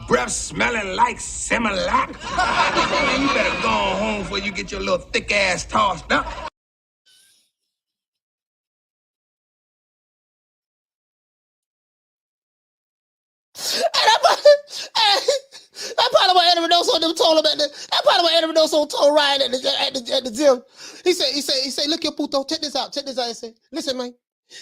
Breath smelling like Similac. Man, you better go on home before you get your little thick ass tossed up. That probably what Eddie Reynoso them told him that probably what Eddie Reynoso told Ryan at the gym. He said, look here, puto, check this out. He said, listen, man.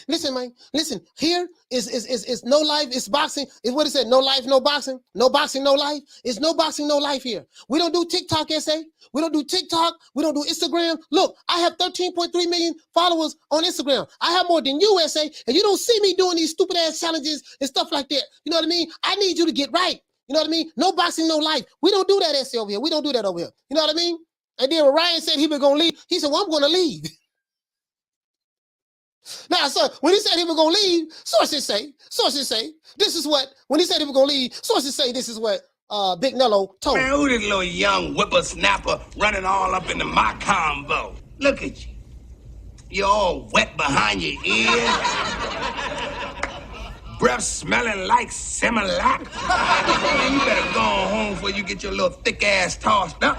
Listen, man. Listen. Here is no life. It's boxing. Is what it said. No life, no boxing. No boxing, no life. It's no boxing, no life here. We don't do TikTok, SA. We don't do TikTok. We don't do Instagram. Look, I have 13.3 million followers on Instagram. I have more than you, SA, and you don't see me doing these stupid ass challenges and stuff like that. You know what I mean? I need you to get right. You know what I mean? No boxing, no life. We don't do that, SA, over here. We don't do that over here. You know what I mean? And then when Ryan said he was gonna leave, he said, "Well, I'm gonna leave." Now, so when he said he was gonna leave, sources say, this is what, when he said he was gonna leave, sources say this is what Big Nello told Man, him. who this little young whippersnapper running all up into my combo? Look at you. You're all wet behind your ears. Breath smelling like Similac. Man, you better go on home before you get your little thick ass tossed up.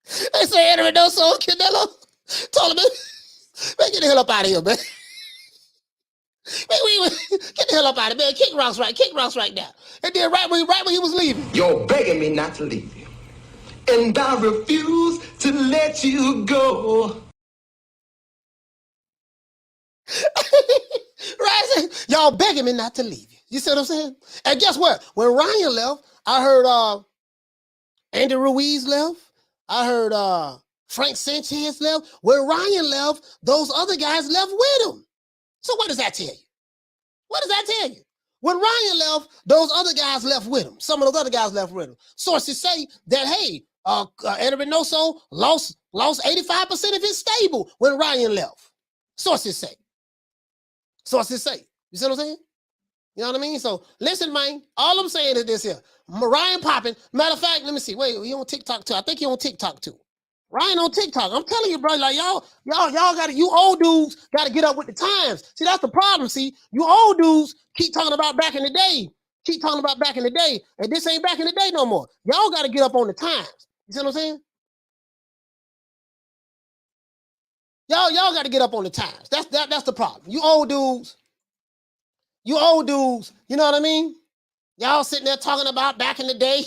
They say Edwin Doso, Canelo told him, man, get the hell up out of here, man. Man, get the hell up out of here, man. Kick rocks right now. And then right when he was leaving. You're begging me not to leave you. And I refuse to let you go. Right? Said, y'all begging me not to leave you. You see what I'm saying? And guess what? When Ryan left, I heard Andy Ruiz left. I heard Frank Sanchez left. When Ryan left, those other guys left with him. So what does that tell you? What does that tell you? When Ryan left, those other guys left with him. Some of those other guys left with him. Sources say that, hey, Eddie Reynoso lost 85% of his stable when Ryan left. Sources say. Sources say. You see what I'm saying? You know what I mean? So listen, man. All I'm saying is this here. Ryan popping. Matter of fact, let me see. Wait, he on TikTok too. I think he on TikTok too. Ryan on TikTok. I'm telling you, bro. Like y'all gotta. You old dudes gotta get up with the times. See, that's the problem. See, you old dudes keep talking about back in the day. Keep talking about back in the day, and this ain't back in the day no more. Y'all gotta get up on the times. You see what I'm saying? Y'all gotta get up on the times. That's the problem. You old dudes. You old dudes. You know what I mean? Y'all sitting there talking about back in the day.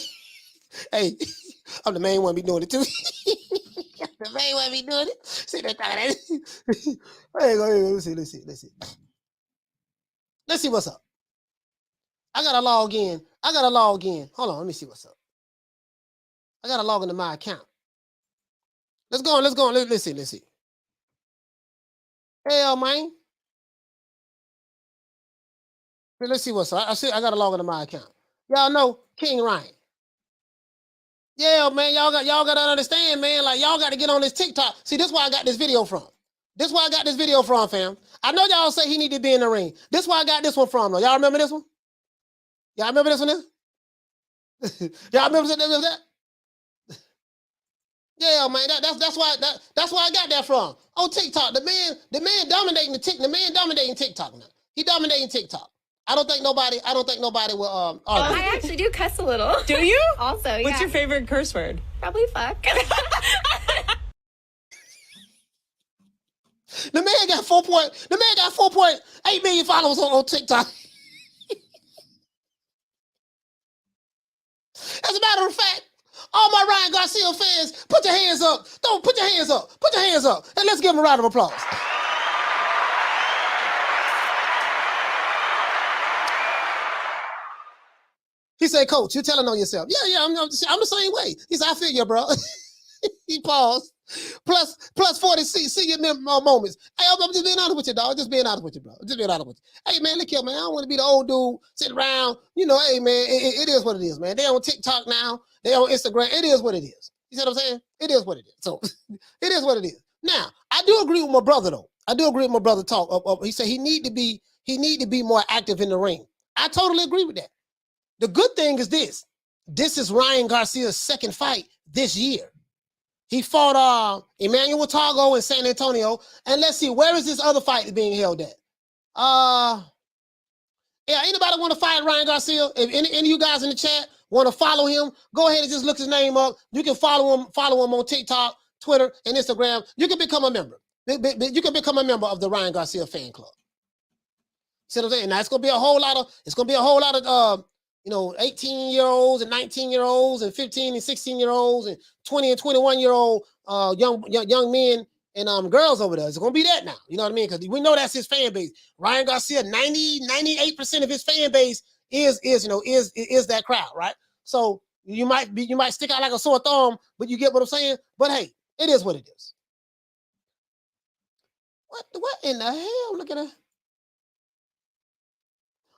Hey, I'm the main one be doing it too. The main one be doing it. See that talking Hey, let's see. Let's see what's up. I gotta log in. Hold on, let me see what's up. I gotta log into my account. Let's go. Let's see. Hell, man. Let's see what's up. I gotta log into my account. Y'all know King Ryan. Yeah, man, y'all gotta understand, man. Like y'all gotta get on this TikTok. See, this is where I got this video from. Fam. I know y'all say he need to be in the ring. This is where I got this one from, though. Y'all remember this one? Y'all remember this one there? Y'all remember that? Yeah, man. That's why I got that from. On TikTok. The man dominating TikTok now. He dominating TikTok. I don't think nobody will argue. I actually do cuss a little. Do you? Also, yeah. What's your favorite curse word? Probably fuck. The man got 4.8 million followers on TikTok. As a matter of fact, all my Ryan Garcia fans, put your hands up. Put your hands up. And let's give him a round of applause. He said, "Coach, you're telling on yourself." Yeah, I'm the same way. He said, "I feel you, bro." He paused. Plus 40 senior moments. Hey, I'm just being honest with you, dog. Just being honest with you, bro. Hey, man, look here, man. I don't want to be the old dude sitting around. You know, hey, man, it is what it is, man. They on TikTok now. They on Instagram. It is what it is. You see what I'm saying? It is what it is. So, it is what it is. Now, I do agree with my brother, though. Talk. He said he need to be more active in the ring. I totally agree with that. The good thing is this. This is Ryan Garcia's second fight this year. He fought Emmanuel Targo in San Antonio. And let's see, where is this other fight being held at? Yeah, anybody want to fight Ryan Garcia? If any of you guys in the chat want to follow him, go ahead and just look his name up. You can follow him on TikTok, Twitter, and Instagram. You can become a member. You can become a member of the Ryan Garcia fan club. See what I'm saying? Now it's gonna be a whole lot of 18-year-olds and 19-year-olds and 15 and 16-year-olds and 20 and 21-year-old young men and girls over there. It's gonna be that now. You know what I mean? Because we know that's his fan base. Ryan Garcia, 98% of his fan base is that crowd, right? So you might stick out like a sore thumb, but you get what I'm saying. But hey, it is what it is. What in the hell? Look at that.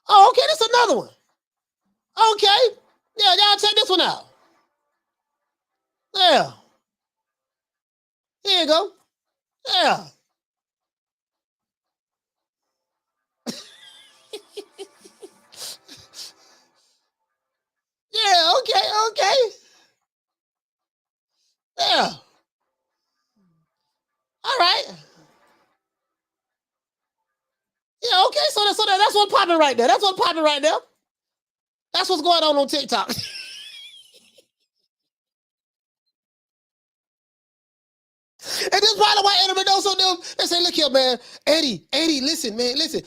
Oh, okay, that's another one. Okay, yeah, y'all check this one out. Yeah, here you go. Yeah. Yeah, okay. Yeah. All right. Yeah, okay. So that's what's popping right there. That's what's popping right there. That's what's going on TikTok. And this is probably why Eddie Reynoso them. They say, look here, man. Eddie, listen, man, listen,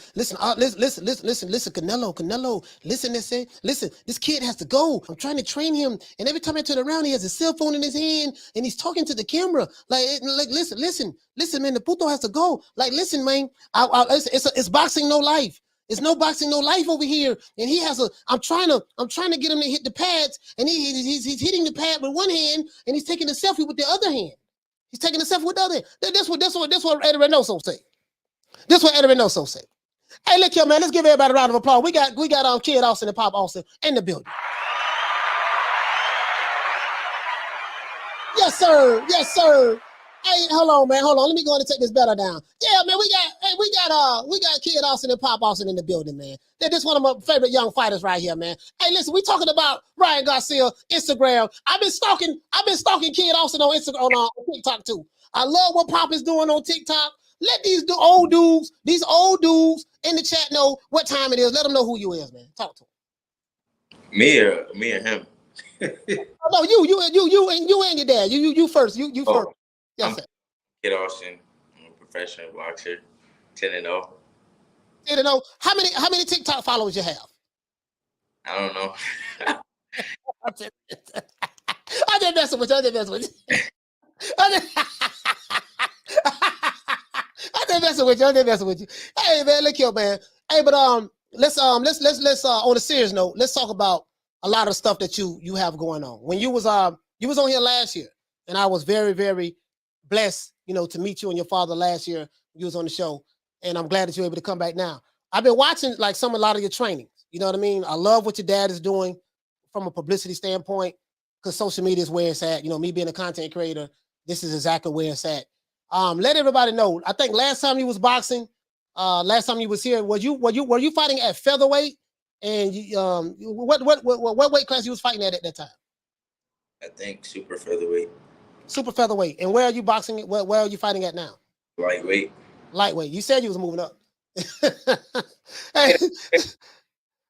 Canelo, listen, they say, listen, this kid has to go. I'm trying to train him. And every time I turn around, he has a cell phone in his hand and he's talking to the camera. Like listen, man, the puto has to go. Like, listen, man, it's boxing, no life. It's no boxing, no life over here. And he has I'm trying to get him to hit the pads. And he's hitting the pad with one hand and he's taking a selfie with the other hand. He's taking a selfie with the other hand. This what Eddie Reynoso say. This what Eddie Reynoso say. Hey, look here, man. Let's give everybody a round of applause. We got Kid Austin and Pop Austin in the building. Yes, sir. Yes, sir. Hey, hold on, man. Hold on. Let me go and take this battle down. Yeah, man. We got Kid Austin and Pop Austin in the building, man. This one of my favorite young fighters right here, man. Hey, listen, we talking about Ryan Garcia, Instagram. I've been stalking Kid Austin on Instagram, on TikTok too. I love what Pop is doing on TikTok. Let these old dudes in the chat know what time it is. Let them know who you is, man. Talk to them. Me or him? Oh, no, you and your dad. You first. You first. Yes, sir. Kid Austin. I'm a professional boxer. 10-0. 10-0. How many TikTok followers you have? I don't know. I'm just messing with you. I'm just messing with you. Hey, man, look here, man. Hey, but let's on a serious note, let's talk about a lot of stuff that you have going on. When you was on here last year, and I was very, very blessed, to meet you and your father last year. You was on the show, and I'm glad that you're able to come back now. I've been watching a lot of your trainings. You know what I mean? I love what your dad is doing from a publicity standpoint, because social media is where it's at. Me being a content creator, this is exactly where it's at. Let everybody know. I think last time you was boxing, last time you was here, were you fighting at featherweight? And what weight class you was fighting at that time? I think super featherweight. Super featherweight. And where are you boxing? Where are you fighting at now? Lightweight. Lightweight. You said you was moving up. Hey,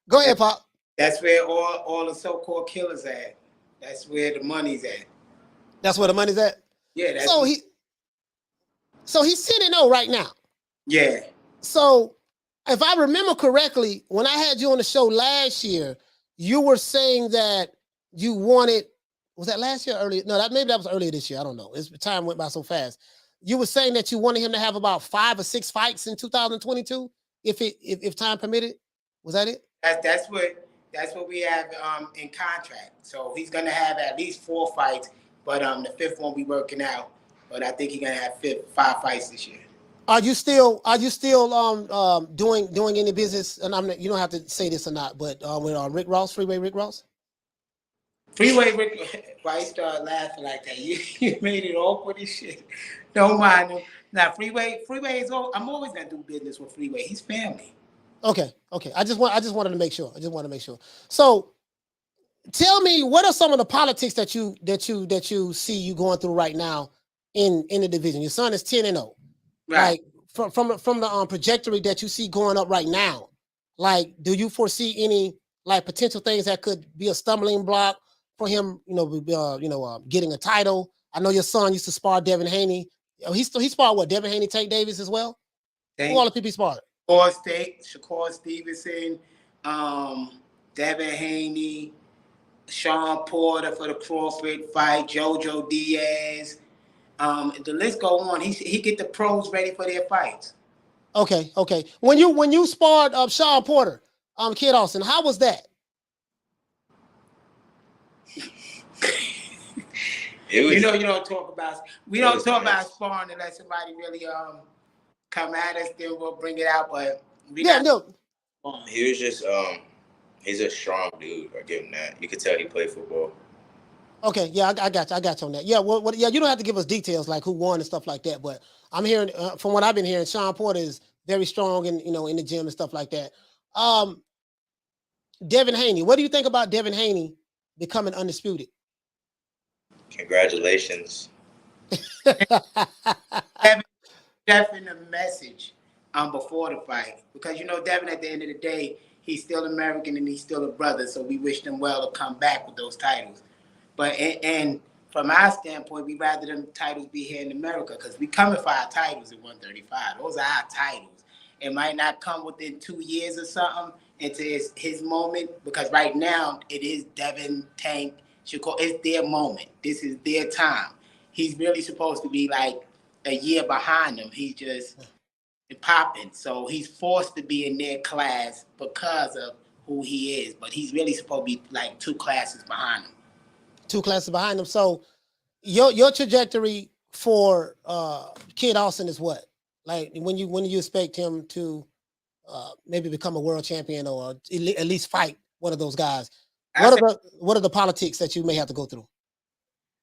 go ahead, Pop. That's where all the so-called killers at. That's where the money's at. That's where the money's at? Yeah. So he's 10-0 right now. Yeah. So if I remember correctly, when I had you on the show last year, you were saying that you wanted, was that last year or earlier? No, maybe that was earlier this year. I don't know. Time went by so fast. You were saying that you wanted him to have about 5 or 6 fights in 2022, if time permitted. Was that it? That's what we have in contract. So he's gonna have at least 4 fights, but the 5th one we working out. But I think he's gonna have 5 fights this year. Are you still doing any business? And you don't have to say this or not, but with Rick Ross, Freeway Rick Ross? Freeway Rick, why you start laughing like that? You made it awkward as shit. Don't mind him. Now Freeway is all. I'm always gonna do business with Freeway. He's family. Okay. I just wanted to make sure. So, tell me, what are some of the politics that you see you going through right now in the division? Your son is 10-0. Right. Like from the trajectory that you see going up right now. Like, do you foresee any potential things that could be a stumbling block for him? Getting a title. I know your son used to spar Devin Haney. He sparred what? Devin Haney, Tank Davis as well. Who all the people he sparred? Shakur Stevenson, Devin Haney, Sean Porter for the Crawford fight, JoJo Diaz, The list go on. He get the pros ready for their fights. Okay. When you sparred Sean Porter, Kid Austin, how was that? You don't talk about sparring unless somebody really come at us. Then we'll bring it out. But he was just he's a strong dude. I give him that. You could tell he played football. Okay, yeah, I got you on that. Yeah, yeah, you don't have to give us details like who won and stuff like that, but I'm hearing from what I've been hearing, Sean Porter is very strong and in the gym and stuff like that. Devin Haney, what do you think about Devin Haney becoming undisputed? Congratulations. Devin a message before the fight, because Devin at the end of the day, he's still American and he's still a brother, so we wish them well to come back with those titles. But and from our standpoint, we rather them titles be here in America, because we coming for our titles at 135. Those are our titles. It might not come within 2 years or something into his moment, because right now it is Devin, Tank, Shakur. It's their moment. This is their time. He's really supposed to be like a year behind them. He's just popping. So he's forced to be in their class because of who he is. But he's really supposed to be like 2 classes behind him. 2 classes behind him. So your trajectory for Kid Austin is what? Like when you expect him to maybe become a world champion or at least fight one of those guys? What are the politics that you may have to go through?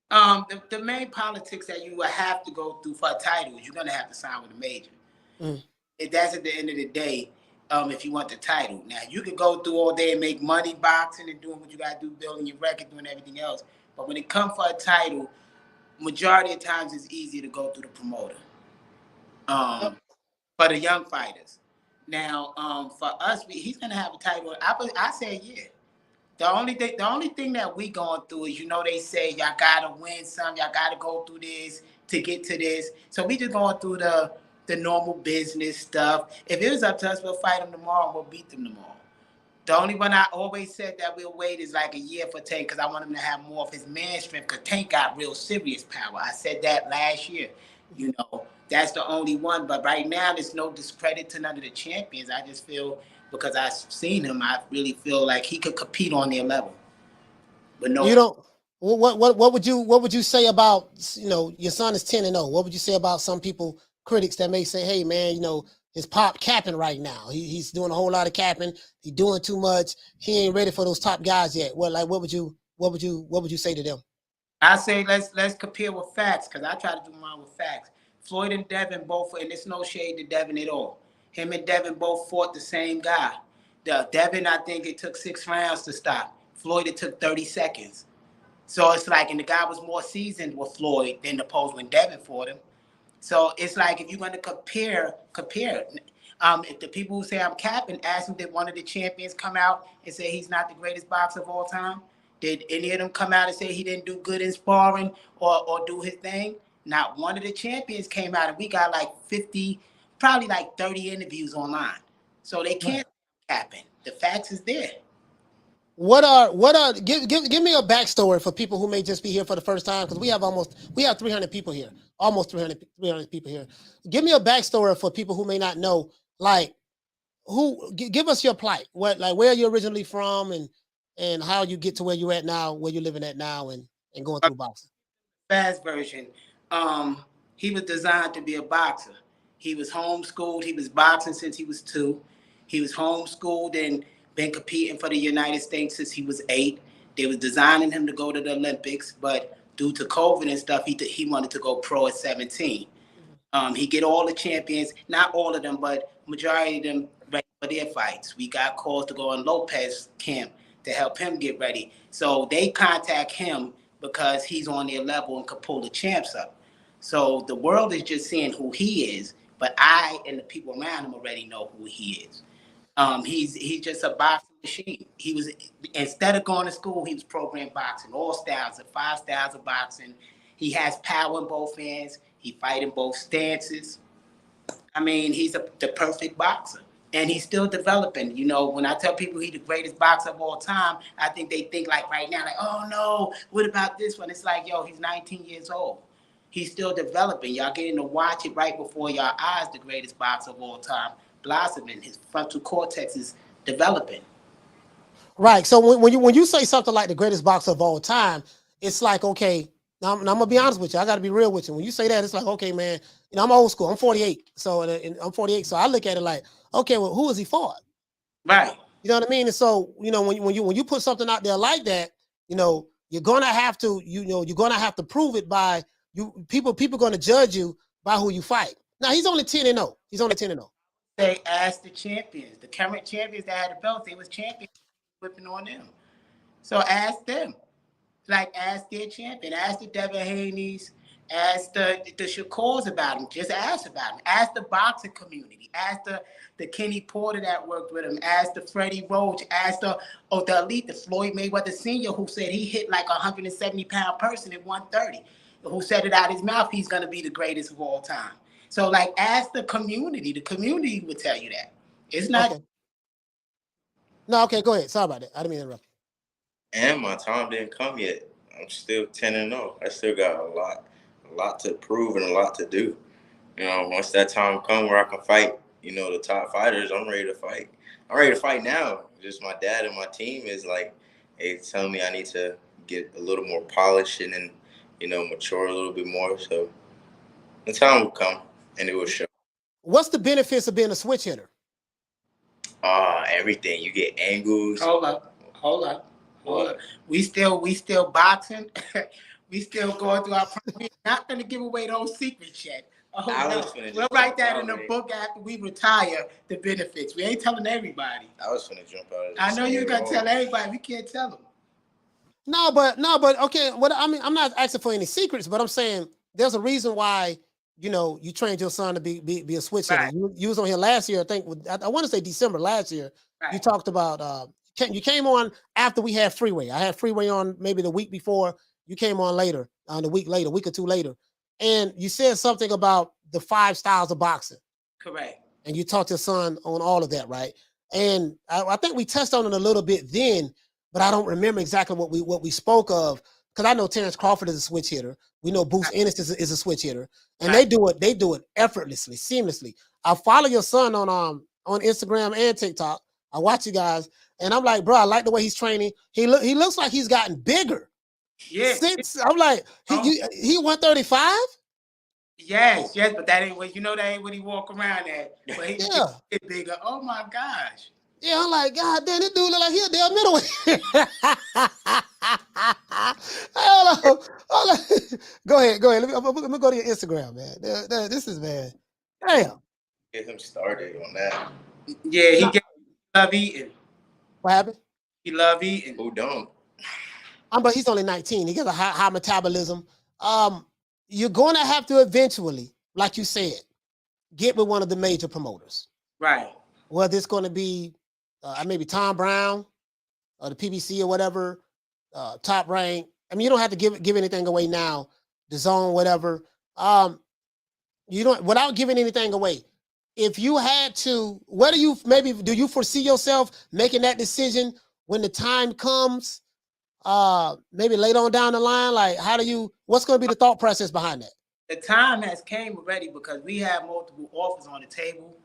The main politics that you will have to go through for a title is you're gonna have to sign with a major. That's at the end of the day. If you want the title, now you could go through all day and make money boxing and doing what you gotta do, building your record, doing everything else. But when it comes for a title, majority of times it's easy to go through the promoter. For the young fighters. Now, for us, he's gonna have a title. I say yeah. The only thing that we going through is, they say y'all gotta win some, y'all gotta go through this to get to this. So we just going through the normal business stuff. If it was up to us, we'll fight them tomorrow and we'll beat them tomorrow. The only one I always said that we'll wait is like a year for Tank, because I want him to have more of his man strength, because Tank got real serious power. I said that last year. That's the only one. But right now, there's no discredit to none of the champions. I just feel, because I've seen him, I really feel like he could compete on their level. But no, you don't. What would you say about your son is 10-0? What would you say about some people, critics that may say, hey man, his pop capping right now. He's doing a whole lot of capping. He's doing too much. He ain't ready for those top guys yet. What would you say to them? I say let's compare with facts, because I try to do mine with facts. Floyd and Devin both, and there's no shade to Devin at all. Him and Devin both fought the same guy. Devin, I think it took 6 rounds to stop. Floyd, it took 30 seconds. So it's like, and the guy was more seasoned with Floyd than opposed when Devin fought him. So it's like, if you're going to compare. If the people who say I'm capping, ask them, did one of the champions come out and say he's not the greatest boxer of all time? Did any of them come out and say he didn't do good in sparring or do his thing? Not one of the champions came out, and we got like 50, probably like 30 interviews online. So they can't happen. The facts is there. Give me a backstory for people who may just be here for the first time, because we have 300 people here, almost 300 people here. Give me a backstory for people who may not know, like give us your plight, where you're originally from and how you get to where you're at now, where you're living at now, and going through boxing. Fast version. He was designed to be a boxer. He was homeschooled. He was boxing since he was 2. He was homeschooled and been competing for the United States since he was 8. They was designing him to go to the Olympics, but due to COVID and stuff, he wanted to go pro at 17. He get all the champions, not all of them, but majority of them ready for their fights. We got calls to go on Lopez camp to help him get ready. So they contact him because he's on their level and could pull the champs up. So the world is just seeing who he is, but I and the people around him already know who he is. He's just a boxing machine. He was, instead of going to school, he was programmed boxing, all styles, the 5 styles of boxing. He has power in both hands. He fight in both stances. I mean, he's the perfect boxer. And he's still developing. When I tell people he's the greatest boxer of all time, I think they think like right now, like, oh no, what about this one? It's like, yo, he's 19 years old. He's still developing. Y'all getting to watch it right before your eyes. The greatest boxer of all time, blossoming. His frontal cortex is developing. Right. So when you say something like the greatest boxer of all time, it's like, okay, now I'm gonna be honest with you. I got to be real with you. When you say that, it's like, okay, man. You know, I'm old school. I'm 48. So I'm 48. So I look at it like, okay, well, who has he fought? Right. You know what I mean? And so, you know, when you put something out there like that, you know, you're gonna have to, you're gonna have to prove it by people gonna judge you by who you fight. Now he's only 10-0. He's only 10-0. They asked the champions, the current champions that had the belts, they was champions whipping on them. So ask them. Like ask their champion, ask the Devin Haney's, ask the Shakurs about him. Just ask about him. Ask the boxing community. Ask the Kenny Porter that worked with him. Ask the Freddie Roach. Ask the elite, the Floyd Mayweather Sr., who said he hit like a 170-pound person at 130. Who said it out his mouth he's gonna be the greatest of all time. So like ask the community. The community would tell you that. It's not. Okay. No, okay, go ahead. Sorry about that. I didn't mean to interrupt. And my time didn't come yet. I'm still 10-0. I still got a lot to prove and a lot to do. You know, once that time comes where I can fight, you know, the top fighters, I'm ready to fight. I'm ready to fight now. Just my dad and my team is like, hey, telling me I need to get a little more polished and then, you know, mature a little bit more. So the time will come and it will show. What's the benefits of being a switch hitter? Everything. You get angles. Hold up. We still boxing. We still going through our. We're not gonna give away those secrets yet. We'll write that in the book after we retire. The benefits. We ain't telling everybody. I was gonna jump out. I know you're gonna tell everybody. We can't tell them. No, but okay. What I mean, I'm not asking for any secrets, but I'm saying there's a reason why, you know, you trained your son to be a switch hitter. You was on here last year, I think. I want to say December last year. Right. You talked about you came on after we had Freeway. I had Freeway on maybe the week before. You came on later, a week or two later, and you said something about the 5 styles of boxing. Correct. And you taught your son on all of that, right? And I think we touched on it a little bit then, but I don't remember exactly what we spoke of, because I know Terrence Crawford is a switch hitter. We know Boots Ennis is a switch hitter, and they do it effortlessly, seamlessly. I follow your son on Instagram and TikTok. I watch you guys, and I'm like, bro, I like the way he's training. He looks like he's gotten bigger. Yeah. I'm like, he 135? Yes, but that ain't what that ain't what he walk around at. But he get bigger. Oh my gosh. Yeah, I'm like, God damn, this dude look like he's a damn middleweight. Hold on. Go ahead. Let me go to your Instagram, man. This is, man. Damn. Get him started on that. Yeah, he love eating. What happened? He love eating. Who don't? But he's only 19. He got a high metabolism. You're going to have to eventually, like you said, get with one of the major promoters. Right. Whether it's going to be maybe Tom Brown or the PBC or whatever, Top Rank. I mean, you don't have to give anything away now. The Zone, whatever. You don't, without giving anything away. If you had to, do you foresee yourself making that decision when the time comes? Maybe later on down the line, like what's going to be the thought process behind that? The time has came already because we have multiple offers on the table.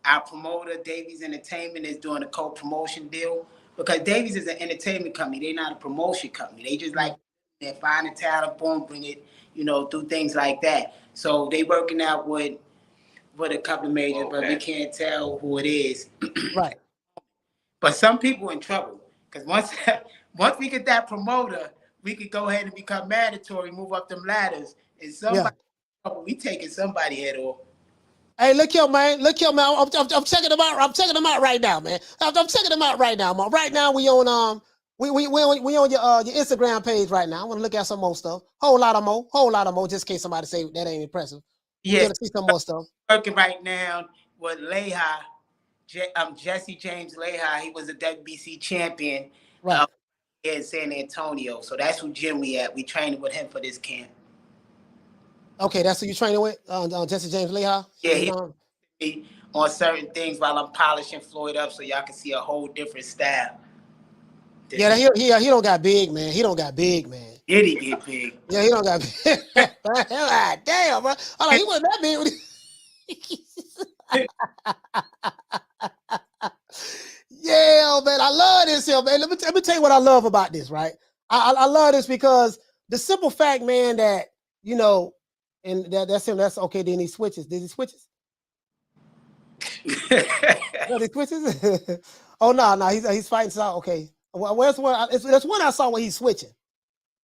Our promoter, Davies Entertainment, is doing a co-promotion deal because Davies is an entertainment company. They're not a promotion company. They just like they find a talent, boom, bring it, do things like that. So they working out with a couple of majors, but we can't tell who it is. Right. But some people in trouble because once we get that promoter, we could go ahead and become mandatory, move up them ladders, and we taking somebody head off. Hey, look here, man. I'm checking them out. I'm checking them out right now, man. I'm checking them out right now, man. Right now, we on we on your Instagram page right now. I want to look at some more stuff. Whole lot of more, just in case somebody say that ain't impressive. Yeah, we're gonna see some more stuff. Working right now with Leha, Jesse James Leha. He was a WBC champion, right, in San Antonio. So that's who gym we at. We training with him for this camp. Okay, that's who you training with, Jesse James Leha? Yeah, he on certain things while I'm polishing Floyd up so y'all can see a whole different style. Yeah, he don't got big, man. He don't got big, man. Did he get big? Yeah, he don't got big. God damn, bro. I'm like, he wasn't that big. Yeah, man, I love this here, man. Let me tell you what I love about this, right? I love this because the simple fact, man, that you know, and that's him. That's okay. Then he switches. Did he switches? No, he switches. Oh no, he's fighting. So okay, where's one? There's one I saw where he's switching.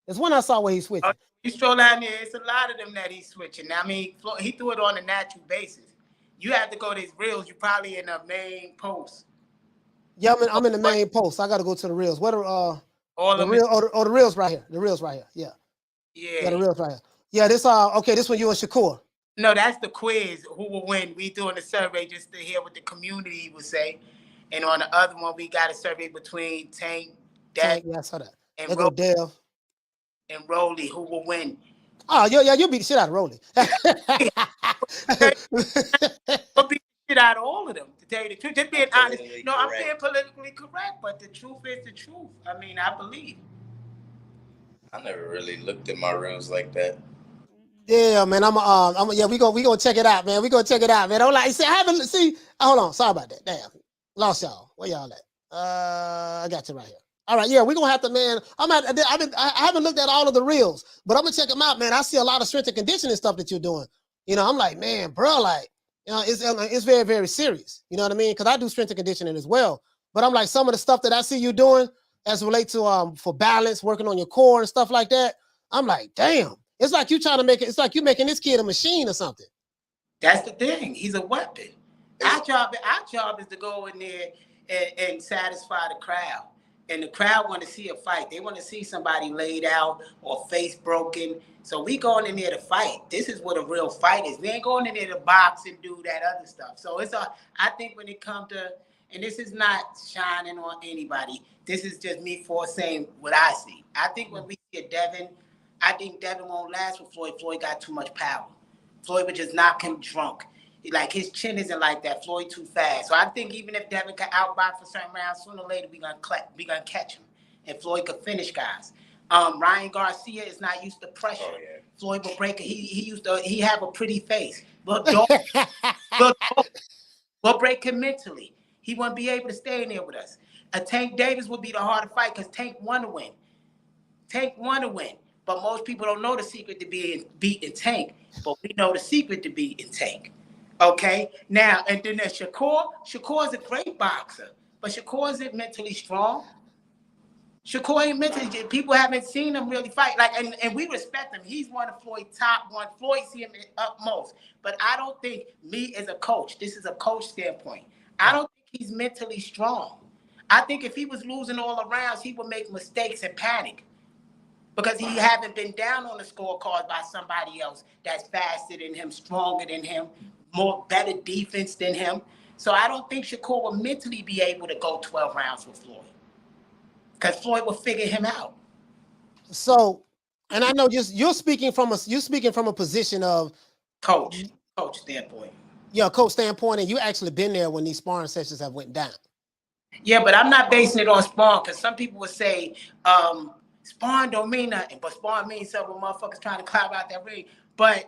There's one I saw where he's switching. You stroll down there, it's a lot of them that he's switching. I mean, he threw it on a natural basis. You have to go to his reels. You're probably in the main post. Yeah, I'm in the main post. I got to go to the reels. What are all the of real? Oh, the reels right here. The reels right here. Yeah. Yeah. Yeah, the reels right here. Yeah, this okay. This one you and Shakur. No, that's the quiz. Who will win? We doing the survey just to hear what the community would say. And on the other one, we got a survey between Tank, Tank, yeah, I saw that. And go Dev. And Rolly. Who will win? Oh, yeah, you beat the shit out of Rolly. I'll beat the shit out of all of them, to tell you the truth. Just being honest. No, I'm being politically correct, but the truth is the truth. I mean, I believe. I never really looked at my reels like that. Yeah, man. Yeah, we gonna check it out, man. We gonna check it out, man. I'm like, hold on. Sorry about that. Damn, lost y'all. Where y'all at? I got you right here. All right, yeah, we're gonna have to, man. I haven't looked at all of the reels, but I'm gonna check them out, man. I see a lot of strength and conditioning stuff that you're doing. You know, I'm like, man, bro, like, you know, it's very, very serious. You know what I mean? Because I do strength and conditioning as well. But I'm like, some of the stuff that I see you doing as it relates to for balance, working on your core and stuff like that. I'm like, damn. It's like you trying to make it. It's like you making this kid a machine or something. That's the thing. He's a weapon. Our job is to go in there and satisfy the crowd. And the crowd want to see a fight. They want to see somebody laid out or face broken. So we going in there to fight. This is what a real fight is. We ain't going in there to box and do that other stuff. So I think when it comes to, and this is not shining on anybody. This is just me for saying what I see. I think when we see a Devin, I think Devin won't last with Floyd. Floyd got too much power. Floyd would just knock him drunk. Like, his chin isn't like that. Floyd too fast. So I think even if Devin could outbox for certain rounds, sooner or later we gonna catch him. And Floyd could finish guys. Ryan Garcia is not used to pressure. Oh, yeah. Floyd will break it. He have a pretty face. But we'll break him mentally. He won't be able to stay in there with us. A Tank Davis would be the harder fight because Tank want to win. Tank want to win. But most people don't know the secret to beating Tank. But we know the secret to beating Tank. Okay? Now, and then there's Shakur. Shakur is a great boxer. But Shakur isn't mentally strong. Shakur ain't mentally. People haven't seen him really fight. Like, and we respect him. He's one of Floyd's top one. Floyd see him up most. But I don't think me as a coach, this is a coach standpoint, I don't think he's mentally strong. I think if he was losing all the rounds, he would make mistakes and panic. Because he haven't been down on the scorecard by somebody else that's faster than him, stronger than him, better defense than him. So I don't think Shakur will mentally be able to go 12 rounds with Floyd. Because Floyd will figure him out. So, and I know you're speaking from a position of coach standpoint. Yeah, coach standpoint, and you actually been there when these sparring sessions have went down. Yeah, but I'm not basing it on sparring because some people would say sparring don't mean nothing, but sparring means something. Motherfuckers trying to climb out that ring, but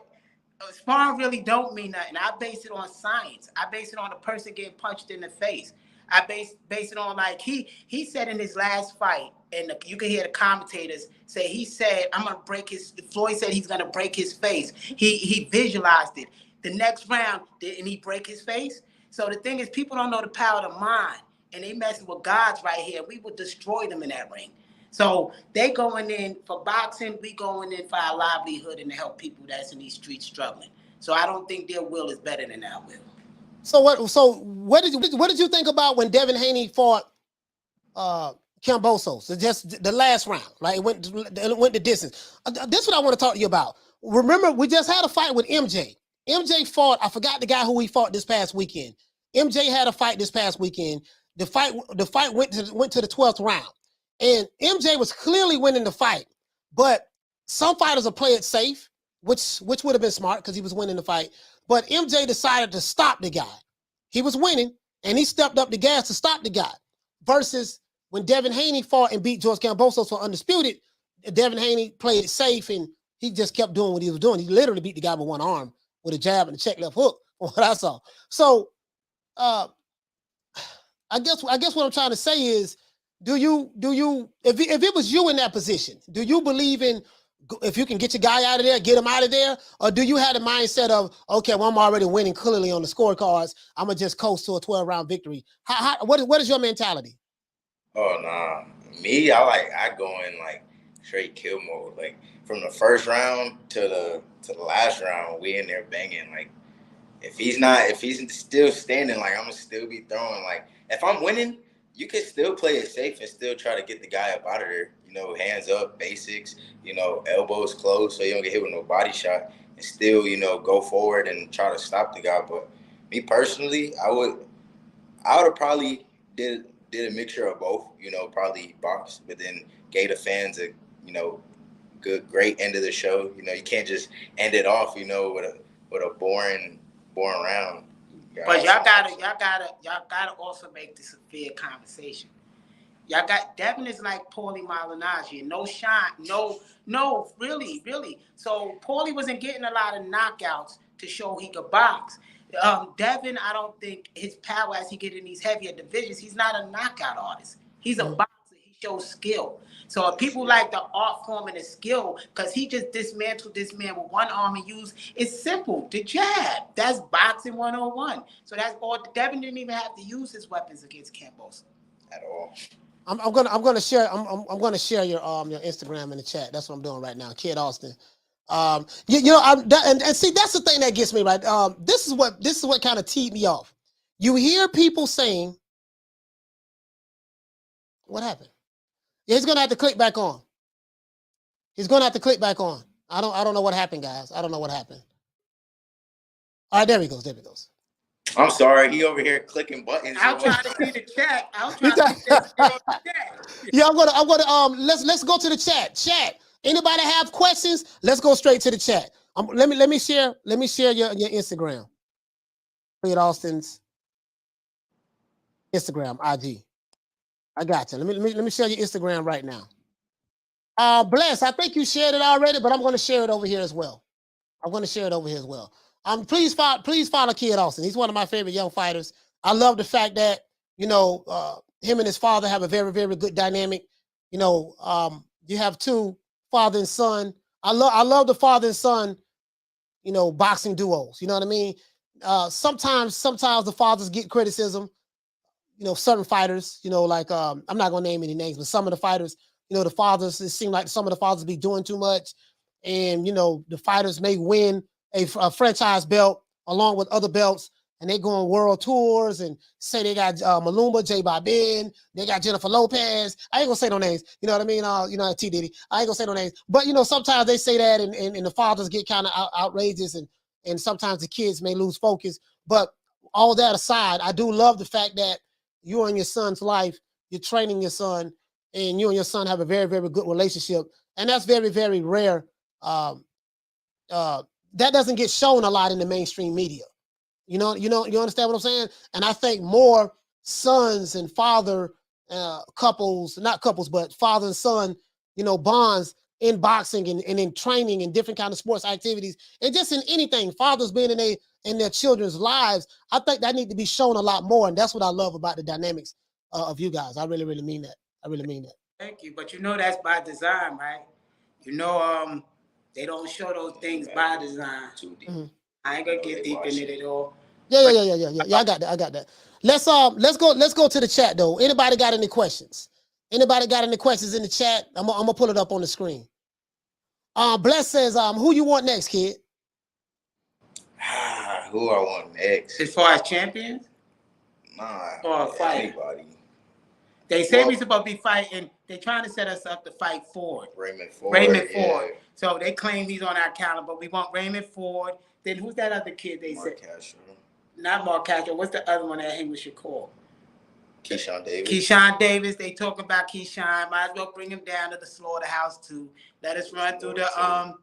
sparring really don't mean nothing. I base it on science. I base it on the person getting punched in the face. I base it on, like, he said in his last fight, and you can hear the commentators say, he said, Floyd said he's gonna break his face. He visualized it. The next round, didn't he break his face? So the thing is, people don't know the power of the mind, and they messing with gods right here. We would destroy them in that ring. So they going in for boxing, we going in for our livelihood and to help people that's in these streets struggling. So I don't think their will is better than our will. So what did you think about when Devin Haney fought Kambosos? So just the last round, like it went the distance. This is what I want to talk to you about. Remember, we just had a fight with MJ. MJ fought, I forgot the guy who he fought this past weekend. MJ had a fight this past weekend. The fight went to the 12th round. And MJ was clearly winning the fight, but some fighters will play it safe, which would have been smart because he was winning the fight. But MJ decided to stop the guy. He was winning, and he stepped up the gas to stop the guy. Versus when Devin Haney fought and beat George Kambosos for Undisputed, Devin Haney played it safe and he just kept doing what he was doing. He literally beat the guy with one arm with a jab and a check left hook, from what I saw. So I guess what I'm trying to say is, do you if it was you in that position, do you believe in if you can get your guy out of there, get him out of there, or do you have the mindset of, okay, well, I'm already winning clearly on the scorecards, I'm gonna just coast to a 12-round victory? What is your mentality? Oh nah, me, I go in like straight kill mode. Like from the first round to the last round, we in there banging. Like if he's still standing, like I'm gonna still be throwing. Like if I'm winning, you can still play it safe and still try to get the guy up out of there. You know, hands up, basics. You know, elbows closed so you don't get hit with no body shot, and still, you know, go forward and try to stop the guy. But me personally, I would have probably did a mixture of both. You know, probably box, but then gave the fans a, you know, great end of the show. You know, you can't just end it off, you know, with a boring round. But y'all gotta also make this a fair conversation. Y'all got Devin is like Paulie Malignaggi, no shine, no, really. So Paulie wasn't getting a lot of knockouts to show he could box. Devin, I don't think his power as he get in these heavier divisions, he's not a knockout artist. He's a boxer. He shows skill. So if people like the art form and the skill, because he just dismantled this man with one arm and used, it's simple, the jab. That's boxing 101. So that's all. Devin didn't even have to use his weapons against Campos at all. I'm gonna share your Instagram in the chat. That's what I'm doing right now, Kid Austin. And see, that's the thing that gets me right. This is what kind of teed me off. You hear people saying, "What happened?" Yeah, he's gonna have to click back on. He's gonna have to click back on. I don't know what happened, guys. I don't know what happened. All right, there he goes. I'm sorry, he over here clicking buttons. I'll try to see the chat. Yeah, I'm gonna let's go to the chat. Chat. Anybody have questions? Let's go straight to the chat. Let me share your Instagram. Kid Austin's Instagram IG. I got you. Let me share your Instagram right now. Bless, I think you shared it already, but I'm going to share it over here as well. Please follow Kid Austin. He's one of my favorite young fighters. I love the fact that, you know, him and his father have a very, very good dynamic. You know, you have two father and son. I love the father and son, you know, boxing duos. You know what I mean? Sometimes the fathers get criticism. You know, certain fighters, you know, like I'm not gonna name any names, but some of the fighters, you know, the fathers, it seems like some of the fathers be doing too much, and you know, the fighters may win a franchise belt along with other belts, and they go on world tours and say they got Malumba, J. Ben, they got Jennifer Lopez. I ain't gonna say no names, you know what I mean? You know, T. Diddy. I ain't gonna say no names, but you know, sometimes they say that, and the fathers get kind of outrageous, and sometimes the kids may lose focus. But all that aside, I do love the fact that you and your son's life, you're training your son, and you and your son have a very, very good relationship. And that's very, very rare. That doesn't get shown a lot in the mainstream media. You understand what I'm saying? And I think more sons and father couples, not couples, but father and son, you know, bonds in boxing and in training and different kind of sports activities, and just in anything, fathers being in their children's lives, I think that need to be shown a lot more. And that's what I love about the dynamics of you guys. I really, really mean that. Thank you. But you know, that's by design, right? You know, they don't show those things by design. Mm-hmm. I ain't gonna get deep in it at all. Yeah. I got that. Let's go to the chat though. Anybody got any questions? Anybody got any questions in the chat? I'm gonna pull it up on the screen. Bless says, who you want next, kid? Who I want next? As far as champions? Nah, or fight. Anybody. They say we supposed to be fighting. They're trying to set us up to fight Ford. Raymond Ford. So they claim he's on our calendar, but we want Raymond Ford. Then who's that other kid they said? Castro. Not Mark Castro. What's the other one that hang with Shakur? Keyshawn Davis. They talk about Keyshawn. Might as well bring him down to the slaughterhouse too. Let us run through the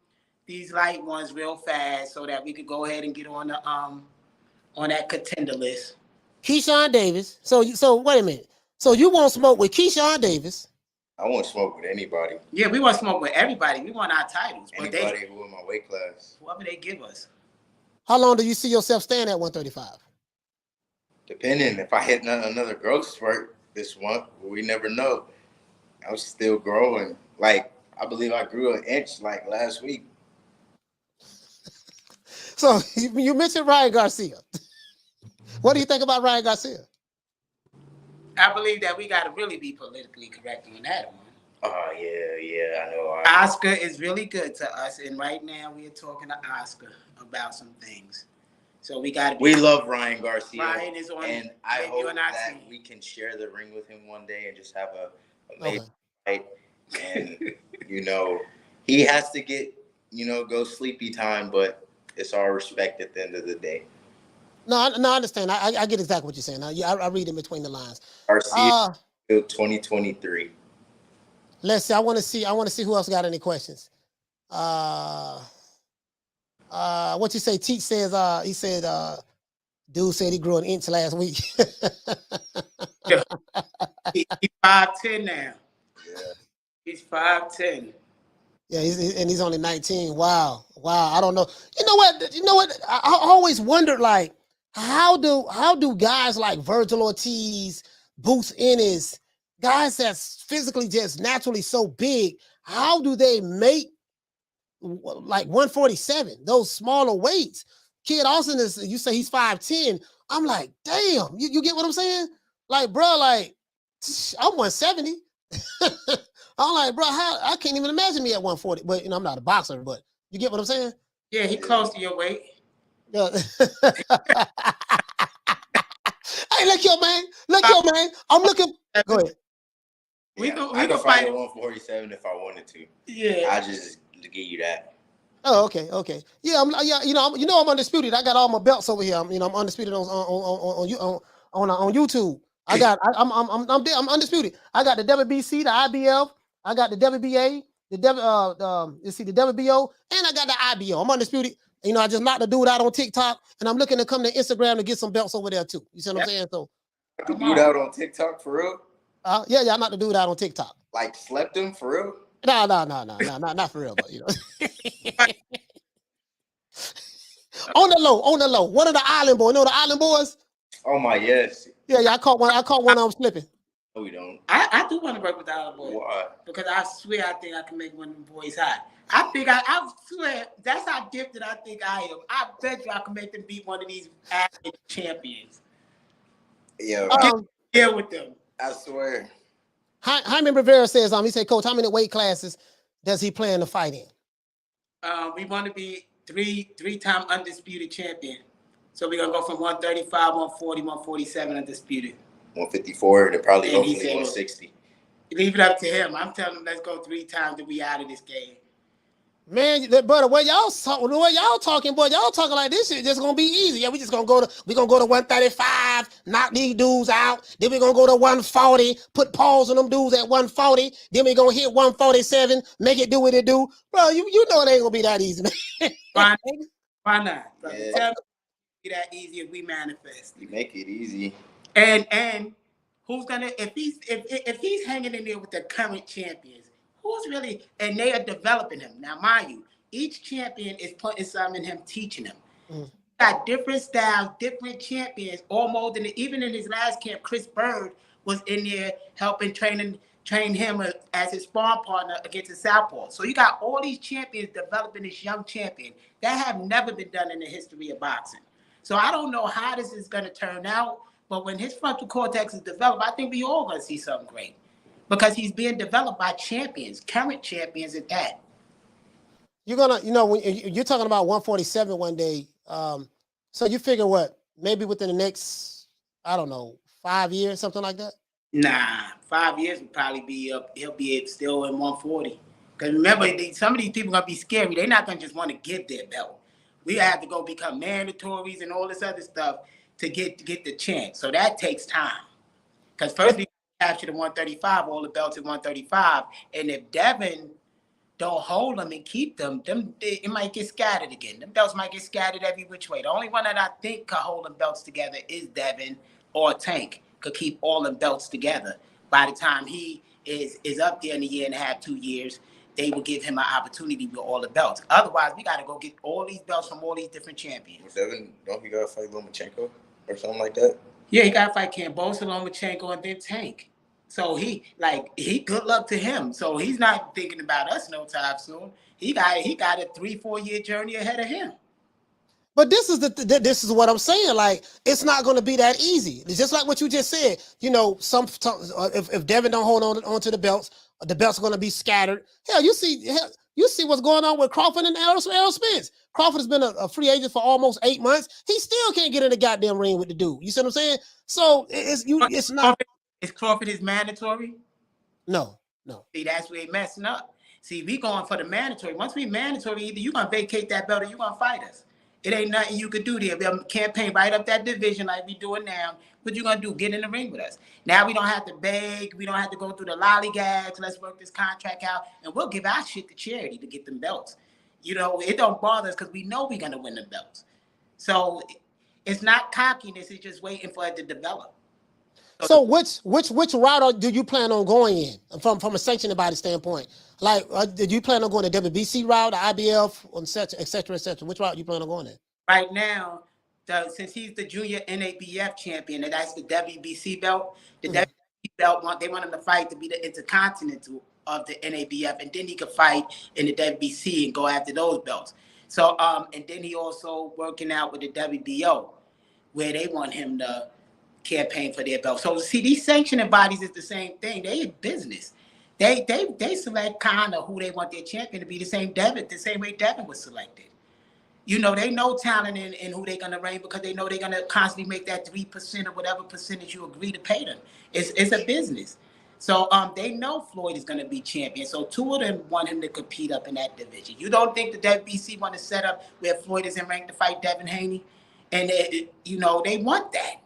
these light ones real fast so that we could go ahead and get on the on that contender list. Keyshawn Davis. So wait a minute. So you won't smoke with Keyshawn Davis? I won't smoke with anybody. Yeah, we want to smoke with everybody. We want our titles. But Anybody who in my weight class. Whoever they give us. How long do you see yourself staying at 135? Depending if I hit another growth spurt this month, we never know. I'm still growing. Like, I believe I grew an inch like last week. So you mentioned Ryan Garcia. What do you think about Ryan Garcia? I believe that we got to really be politically correct on that one. Oh, yeah, I know. Oscar is really good to us, and right now we are talking to Oscar about some things. So we got to be... We love Ryan Garcia. Ryan is on... And I hope that we can share the ring with him one day and just have a amazing fight. And, you know, he has to get, you know, go sleepy time, but it's all respect at the end of the day. No, I understand. I get exactly what you're saying. I read in between the lines. Garcia, 2023. Let's see. I want to see who else got any questions. What you say? Teach says. He said. Dude said he grew an inch last week. He's 5'10" now. Yeah. He's 5'10". Yeah, he's only 19. Wow. I don't know. You know what? I always wondered, like, how do guys like Virgil Ortiz, Boots Ennis, guys that's physically just naturally so big, how do they make like 147, those smaller weights? Kid Austin is, you say he's 5'10". I'm like, damn, you get what I'm saying? Like, bro, like, I'm 170. I'm like, bro, I can't even imagine me at 140. But, you know, I'm not a boxer, but you get what I'm saying? Yeah, he close to your weight. Yeah. Hey, look here, man. I'm looking. Go ahead. We could fight at 147 if I wanted to. Yeah. I just give you that. Oh, okay. Yeah, I'm undisputed. I got all my belts over here. I'm undisputed on YouTube. I'm undisputed. I got the WBC, the IBF, I got the WBA, the WBO, and I got the IBO. I'm undisputed. You know, I just knocked the dude out on TikTok, and I'm looking to come to Instagram to get some belts over there too. You see what I'm saying? So, the dude out on TikTok for real? Yeah, I knocked the dude out on TikTok. Like slept him for real? No, not for real, but you know. On the low. One of the island boys. You know the island boys? Oh my, yes. Yeah, I caught one of them slipping. No, we don't. I do want to work with the island boys. Why? Because I swear I think I can make one of them boys hot. I swear that's how gifted I think I am. I bet you I can make them beat one of these athlete champions. Yeah. Deal with them. I swear. Jaime Rivera says, he said, Coach, how many weight classes does he plan to fight in? We want to be three-time undisputed champion. So we're gonna go from 135, 140, 147 undisputed. 154, then probably go for 160. Leave it up to him. I'm telling him let's go 3 times to be out of this game. Man, brother, what y'all talking, boy? Y'all talking like this shit just gonna be easy. Yeah, we gonna go to 135, knock these dudes out. Then we're gonna go to 140, put pause on them dudes at 140. Then we're gonna hit 147, make it do what it do. Bro, you know it ain't gonna be that easy, man. Why not? Yeah. Tell me be that easy if we manifest. You make it easy. And who's gonna if he's hanging in there with the current champions? Who's really, and they are developing him. Now, mind you, each champion is putting something in him, teaching him. Got different styles, different champions, all molding it. Even in his last camp, Chris Bird was in there helping train him as his sparring partner against the Southpaw. So you got all these champions developing this young champion that have never been done in the history of boxing. So I don't know how this is going to turn out, but when his frontal cortex is developed, I think we all going to see something great. Because he's being developed by champions, current champions at that. You're gonna, when you're talking about 147 one day, so you figure what? Maybe within the next, I don't know, 5 years, something like that? Nah, 5 years would probably be up. He'll be still in 140. Because remember, some of these people are gonna be scary. They're not gonna just want to get their belt. We have to go become mandatories and all this other stuff to get the chance. So that takes time. Because first we capture the 135, all the belts at 135, and if Devin don't hold them and keep them, it might get scattered again. Them belts might get scattered every which way. The only one that I think could hold them belts together is Devin or Tank, could keep all them belts together. by the time he is up there in a year and a half, 2 years, they will give him an opportunity with all the belts. Otherwise, we got to go get all these belts from all these different champions. Devin, don't he got to fight Lomachenko or something like that? Yeah, he got to fight Kambosos, Lomachenko, and then Tank. So he good luck to him. So he's not thinking about us no time soon. He got a 3-4 year journey ahead of him. But this is what I'm saying. Like, it's not going to be that easy. It's just like what you just said. You know, if Devin don't hold on to the belts are going to be scattered. Hell, you see what's going on with Crawford and Errol Spence. Crawford has been a free agent for almost 8 months. He still can't get in the goddamn ring with the dude. You see what I'm saying? So it's not. Is Crawford is mandatory? No. See, that's where he messing up. See, we going for the mandatory. Once we mandatory, either you gonna vacate that belt or you gonna fight us. It ain't nothing you could do there. We campaign right up that division like we doing now. What you gonna do? Get in the ring with us. Now we don't have to beg. We don't have to go through the lollygags. Let's work this contract out, and we'll give our shit to charity to get them belts. You know, it don't bother us because we know we're gonna win the belts. So it's not cockiness. It's just waiting for it to develop. So which route do you plan on going in from a sanctioning body standpoint? Like, did you plan on going the WBC route, the IBF, et cetera? Which route you plan on going in? Right now, since he's the junior NABF champion, and that's the WBC belt, the WBC belt, they want him to fight to be the intercontinental of the NABF, and then he could fight in the WBC and go after those belts. So, and then he also working out with the WBO, where they want him to campaign for their belt. So see, these sanctioning bodies is the same thing. They in business. They select kind of who they want their champion to be. The same way Devin was selected. You know, they know talent in who they're gonna reign because they know they're gonna constantly make that 3% or whatever percentage you agree to pay them. It's a business. So they know Floyd is gonna be champion. So 2 of them want him to compete up in that division. You don't think the WBC want to set up where Floyd is in rank to fight Devin Haney? And you know, they want that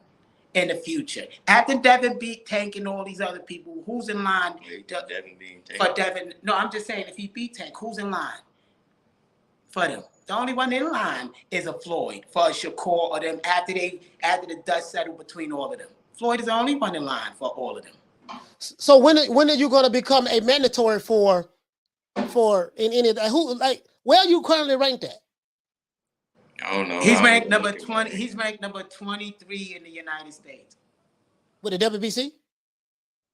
in the future. After Devin beat Tank and all these other people, who's in line for Devin? No, I'm just saying if he beat Tank, who's in line for them? The only one in line is a Floyd for a Shakur or them after the dust settled between all of them. Floyd is the only one in line for all of them. So when are you going to become a mandatory for in any of that? Where are you currently ranked at? I don't know. He's ranked number 20. He's ranked number 23 in the United States. With the WBC?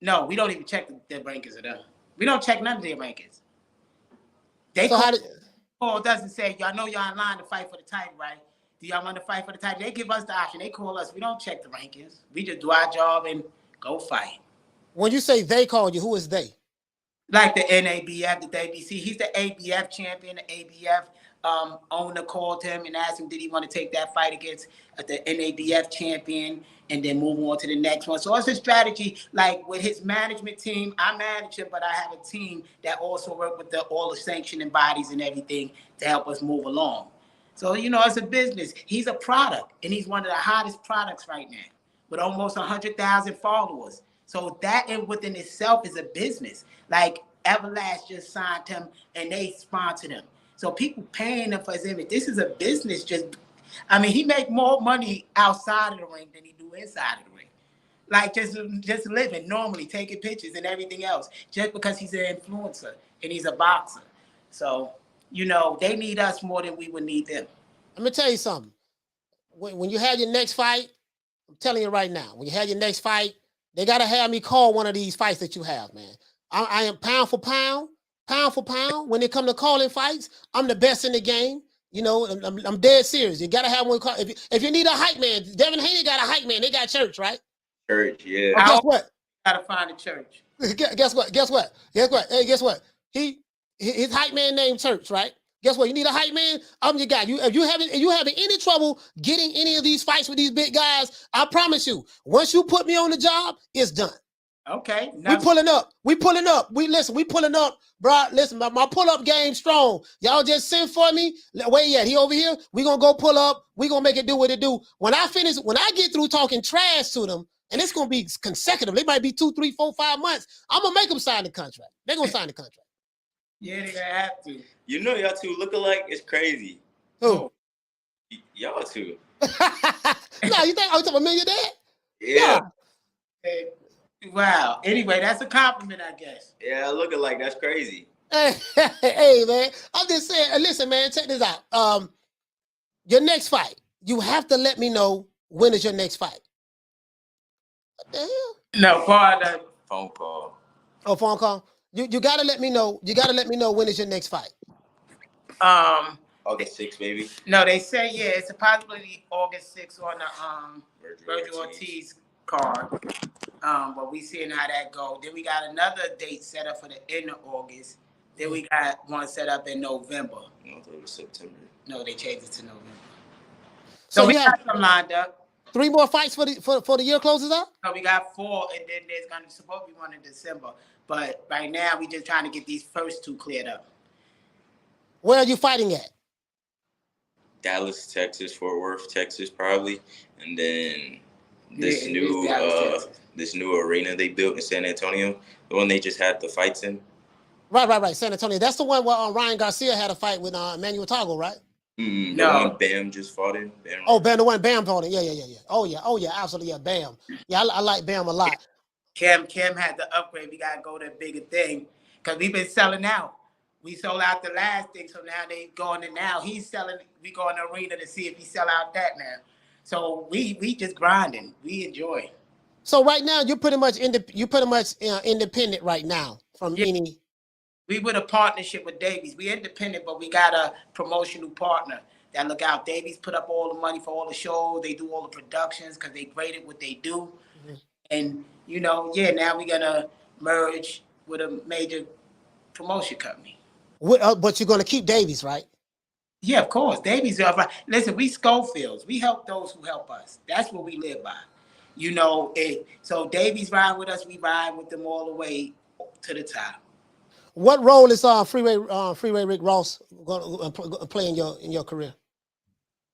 No, we don't even check the rankings of them. We don't check none of their rankings. Paul doesn't say, y'all know y'all in line to fight for the title, right? Do y'all want to fight for the title? They give us the option. They call us. We don't check the rankings. We just do our job and go fight. When you say they called you, who is they? Like the NABF, the WBC. He's the ABF champion, the ABF. Owner called him and asked him, did he want to take that fight against the NABF champion and then move on to the next one. So it's a strategy, like with his management team. I manage him, but I have a team that also work with all the sanctioning bodies and everything to help us move along. So, you know, it's a business. He's a product, and he's one of the hottest products right now with almost 100,000 followers. So that within itself is a business. Like Everlast just signed him and they sponsored him. So people paying him for his image. This is a business. He make more money outside of the ring than he do inside of the ring. Like just living normally, taking pictures and everything else, just because he's an influencer and he's a boxer. So, you know, they need us more than we would need them. Let me tell you something. When you have your next fight, I'm telling you right now, when you have your next fight, they got to have me call one of these fights that you have, man. I am pound for pound. When it comes to calling fights, I'm the best in the game. You know, I'm dead serious. You got to have one call. If you need a hype man, Devin Haney got a hype man. They got church, right? Church, yeah. Oh, guess what? Got to find a church. Guess what? Hey, guess what? His hype man named Church, right? Guess what? You need a hype man? I'm your guy. If you having any trouble getting any of these fights with these big guys, I promise you, once you put me on the job, it's done. Okay. We pulling up. We pulling up, bro. Listen, my pull-up game strong. Y'all just send for me. Where he at? He over here. We gonna go pull up. We gonna make it do what it do. When I get through talking trash to them, and it's gonna be consecutive. It might be 2, 3, 4, 5 months. I'm gonna make them sign the contract. They're gonna sign the contract. Yeah, they're gonna have to. You know, y'all two look alike. It's crazy. Who? Y'all two. No, you think I'm talking about me and your dad? Yeah. Hey, Wow. Anyway, that's a compliment, I guess. Yeah, looking like that's crazy. Hey, man, I'm just saying. Listen, man, check this out. Your next fight, you have to let me know when is your next fight. What the hell? No, part of Phone call. Oh, phone call. You gotta let me know. You gotta let me know when is your next fight. August 6th, baby. No, they say it's a possibility August 6th on the Virgil Ortiz card. But we seeing how that go. Then we got another date set up for the end of August. Then we got one set up in November. No, I thought it was September. No, they changed it to November. So we you have got some lined up. 3 more fights for the year closes out? No, we got 4, and then there's supposed to be one in December. But right now, we just trying to get these first 2 cleared up. Where are you fighting at? Dallas, Texas, Fort Worth, Texas, probably, and then this new arena they built in San Antonio, the one they just had the fights in. Right. San Antonio. That's the one where Ryan Garcia had a fight with Emmanuel Tago, right? The one Bam just fought in. Bam, the one Bam fought in. Yeah. Oh yeah, absolutely. Yeah, Bam. Yeah, I like Bam a lot. Kim had to upgrade. We gotta go to a bigger thing because we've been selling out. We sold out the last thing, so now they going to now. He's selling. We go in the arena to see if he sell out that now. So we just grinding. We enjoy. So right now you're pretty much independent right now from any. We with a partnership with Davies. We independent, but we got a promotional partner that look out. Davies put up all the money for all the shows. They do all the productions because they great at what they do. Mm-hmm. And now we're gonna merge with a major promotion company. But you're gonna keep Davies, right? Yeah, of course. Davies are right. Listen, we Schofields. We help those who help us. That's what we live by. So Davies ride with us. We ride with them all the way to the top. What role is Freeway Rick Ross going to play in your career?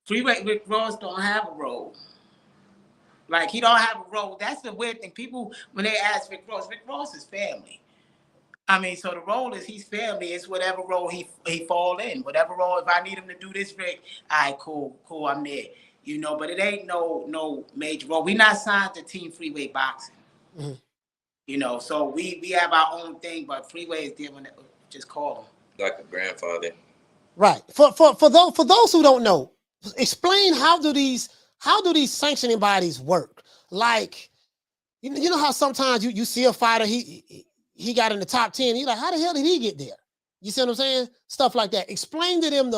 Freeway Rick Ross don't have a role. Like, he don't have a role. That's the weird thing. People, when they ask Rick Ross is family. I mean, so the role is he's family. It's whatever role he fall in. Whatever role, if I need him to do this, Rick, all right, cool, I'm there. But it ain't no major role. We not signed to Team Freeway Boxing. Mm-hmm. So we have our own thing, but Freeway is there when just call him. Like a grandfather. Right. For those who don't know, explain how do these sanctioning bodies work? Like, you know how sometimes you see a fighter, he got in the top 10. You're like, how the hell did he get there? You see what I'm saying? Stuff like that. Explain to them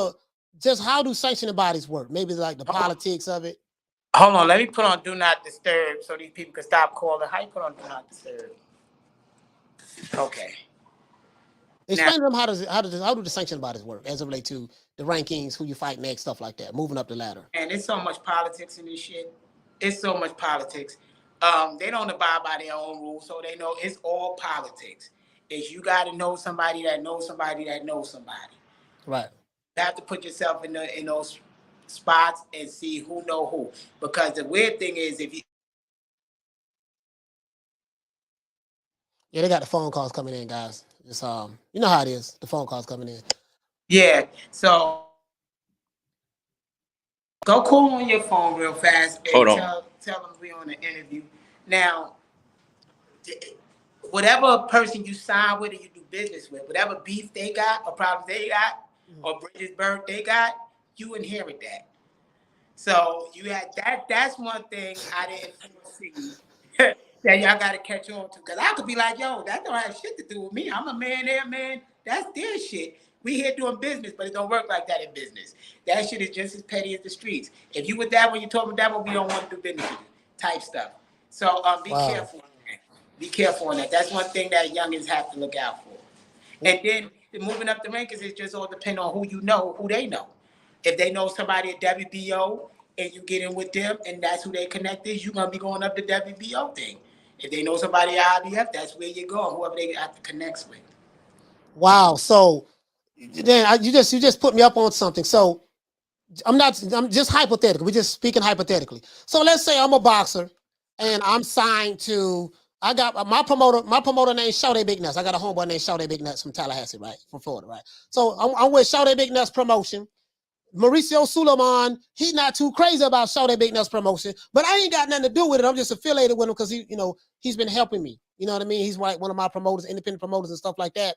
just how do sanctioning bodies work? Maybe like the politics of it. Hold on, let me put on Do Not Disturb so these people can stop calling. How you put on Do Not Disturb? Okay. Explain to them how do the sanctioning bodies work as it relates to the rankings, who you fight next, stuff like that, moving up the ladder. And there's so much politics in this shit. It's so much politics. They don't abide by their own rules, so they know it's all politics. You got to know somebody that knows somebody that knows somebody. Right. You have to put yourself in those spots and see who know who. Because the weird thing is, if you... Yeah, they got the phone calls coming in, guys. It's you know how it is. The phone calls coming in. Yeah. So go call on your phone real fast and tell them we're on an interview. Now, whatever person you sign with or you do business with, whatever beef they got or problems they got or Bridgesburg they got, you inherit that. So you had that. That's one thing I didn't foresee that y'all got to catch on to. Because I could be like, yo, that don't have shit to do with me. I'm a man there, man. That's their shit. We here doing business, but it don't work like that in business. That shit is just as petty as the streets. If you with that one, you talking that one, we don't want to do business with you type stuff. So be careful on that. Be careful on that. That's one thing that youngins have to look out for. And then moving up the rankings, it just all depend on who you know, who they know. If they know somebody at WBO and you get in with them and that's who they connect is, you're going to be going up the WBO thing. If they know somebody at IBF, that's where you're going, whoever they have to connect with. Wow. So then you just put me up on something. So I'm just hypothetical. We're just speaking hypothetically. So let's say I'm a boxer and I'm signed to, I got my promoter named Shawty Big Nuts. I got a homeboy named Shawty Big Nuts from Tallahassee, right? From Florida, right? So I'm with Shawty Big Nuts promotion. Mauricio Suleiman, he's not too crazy about Show That Big Nuts promotion, but I ain't got nothing to do with it. I'm just affiliated with him because he's been helping me. You know what I mean? He's like one of my promoters, independent promoters and stuff like that.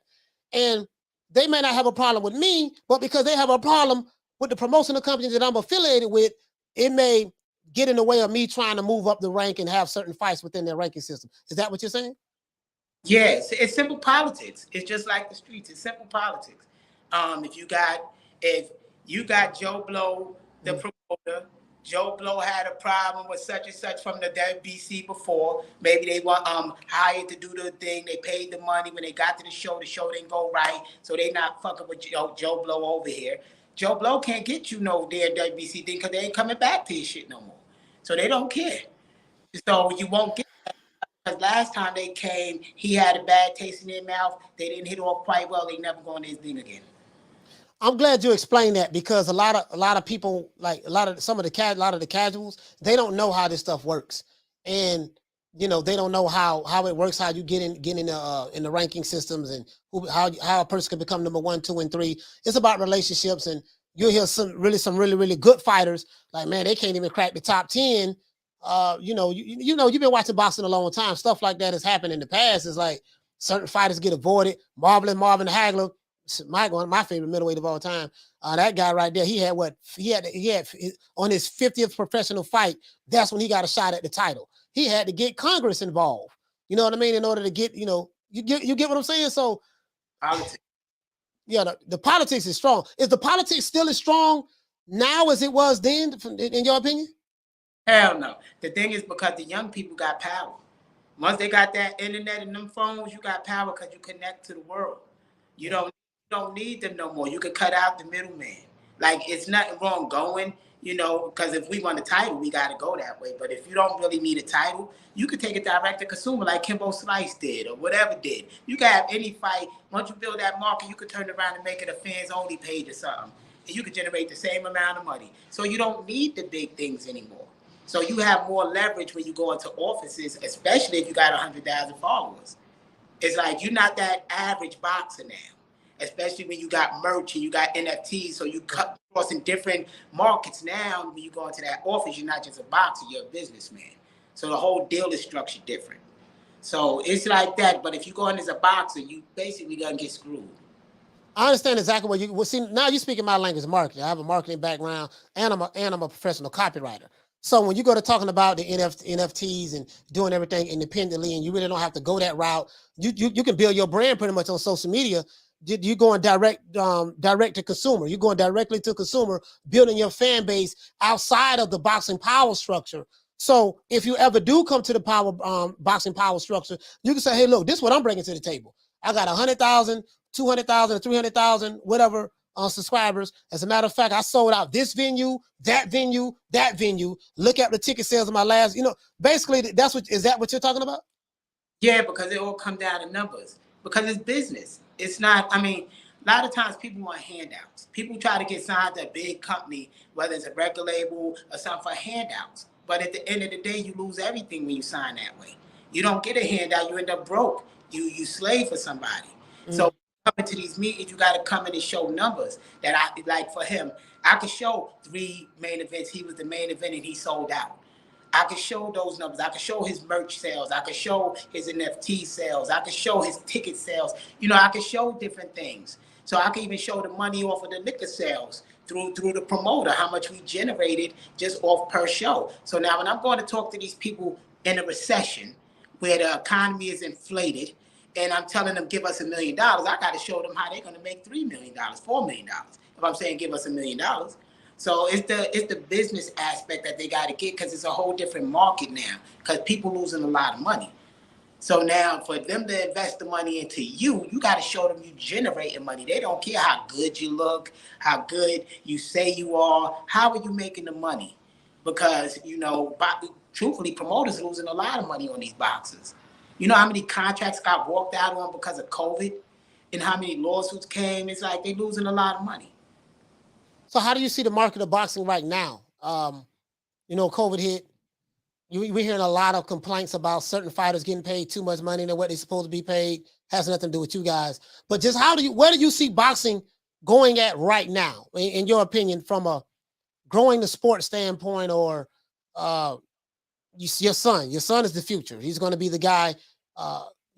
And they may not have a problem with me, but because they have a problem with the promotional companies that I'm affiliated with, it may get in the way of me trying to move up the rank and have certain fights within their ranking system. Is that what you're saying? Yes, it's simple politics. It's just like the streets. It's simple politics. If you got Joe Blow, the promoter, Joe Blow had a problem with such and such from the WBC before. Maybe they were hired to do the thing. They paid the money. When they got to the show didn't go right. So they not fucking with Joe Blow over here. Joe Blow can't get you no damn WBC thing because they ain't coming back to his shit no more. So they don't care. So you won't get that. Because last time they came, he had a bad taste in their mouth. They didn't hit off quite well. They never go on his thing again. I'm glad you explained that because a lot of people, like a lot of the casuals, they don't know how this stuff works, and they don't know how it works, how you get in the ranking systems, and how a person can become number 1, 2, and 3. It's about relationships, and you'll hear some really good fighters like, man, they can't even crack the top 10. You've been watching boxing a long time. Stuff like that has happened in the past. It's like certain fighters get avoided. Marvin Hagler. One of my favorite middleweight of all time. That guy right there, he had on his 50th professional fight. That's when he got a shot at the title. He had to get Congress involved. You know what I mean? In order to get, you get what I'm saying? So, politics. Yeah, the politics is strong. Is the politics still as strong now as it was then, in your opinion? Hell no. The thing is because the young people got power. Once they got that internet and them phones, you got power because you connect to the world. You don't need them no more. You can cut out the middleman. Like, it's nothing wrong going, because if we want a title, we got to go that way. But if you don't really need a title, you could take it direct to consumer like Kimbo Slice did or whatever did. You can have any fight. Once you build that market, you could turn around and make it a fans-only page or something. And you could generate the same amount of money. So you don't need the big things anymore. So you have more leverage when you go into offices, especially if you got 100,000 followers. It's like you're not that average boxer now. Especially when you got merch and you got NFTs, so you cut across in different markets now. When you go into that office, you're not just a boxer, you're a businessman. So the whole deal is structured different. So it's like that, but if you go in as a boxer, you basically gonna get screwed. I understand exactly what you see. Now you're speaking my language, marketing. I have a marketing background, and I'm a professional copywriter. So when you go to talking about the NFTs and doing everything independently, and you really don't have to go that route, you can build your brand pretty much on social media. You're going direct to consumer. You're going directly to consumer, building your fan base outside of the boxing power structure. So if you ever do come to the boxing power structure, you can say, hey, look, this is what I'm bringing to the table. I got 100,000, 200,000, 300,000, whatever subscribers. As a matter of fact, I sold out this venue, that venue, that venue. Look at the ticket sales of my last, basically is that what you're talking about? Yeah, because it all comes down to numbers. Because it's business. It's not, a lot of times people want handouts. People try to get signed to a big company, whether it's a record label or something for handouts. But at the end of the day, you lose everything when you sign that way. You don't get a handout, you end up broke. You slave for somebody. Mm-hmm. So coming to these meetings, you got to come in and show numbers. That like for him, I could show 3 main events. He was the main event and he sold out. I could show those numbers. I could show his merch sales. I could show his NFT sales. I could show his ticket sales. I could show different things. So I could even show the money off of the liquor sales through the promoter, how much we generated just off per show. So now when I'm going to talk to these people in a recession where the economy is inflated and I'm telling them, give us $1 million, I got to show them how they're going to make $3 million, $4 million. If I'm saying give us $1 million. So it's the business aspect that they got to get because it's a whole different market now because people losing a lot of money. So now for them to invest the money into you got to show them you generating money. They don't care how good you look, how good you say you are. How are you making the money? Because, truthfully, promoters are losing a lot of money on these boxers. You know how many contracts got walked out on because of COVID and how many lawsuits came? It's like they're losing a lot of money. So how do you see the market of boxing right now? COVID hit. We're hearing a lot of complaints about certain fighters getting paid too much money than what they're supposed to be paid. Has nothing to do with you guys. But just where do you see boxing going at right now, in your opinion, from a growing the sport standpoint, or your son is the future. He's going to be the guy.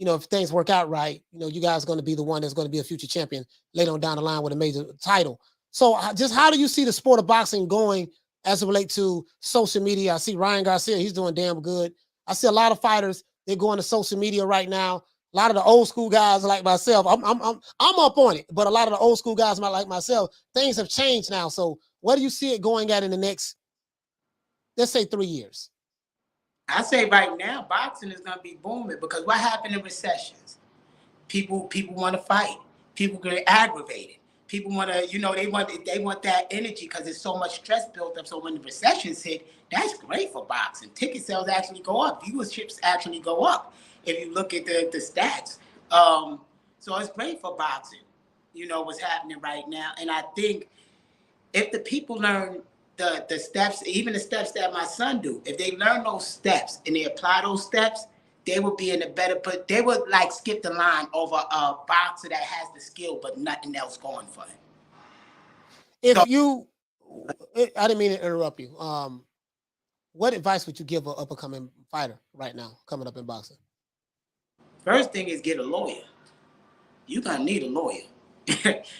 If things work out right, you guys are going to be the one that's going to be a future champion later on down the line with a major title. So just how do you see the sport of boxing going as it relates to social media? I see Ryan Garcia, he's doing damn good. I see a lot of fighters, they're going to social media right now. A lot of the old school guys like myself, I'm up on it, but a lot of the old school guys like myself, things have changed now. So what do you see it going at in the next, let's say 3 years? I say right now, boxing is going to be booming because what happened in recessions? People want to fight. People get aggravated. People want to, they want that energy because there's so much stress built up. So when the recessions hit, that's great for boxing. Ticket sales actually go up. Viewerships actually go up if you look at the stats. So it's great for boxing, what's happening right now. And I think if the people learn the steps, even the steps that my son do, if they learn those steps and they apply those steps, they would be in a better, but they would like skip the line over a boxer that has the skill but nothing else going for him. I didn't mean to interrupt you. What advice would you give an up-and-coming fighter right now coming up in boxing? First thing is get a lawyer. You're gonna need a lawyer.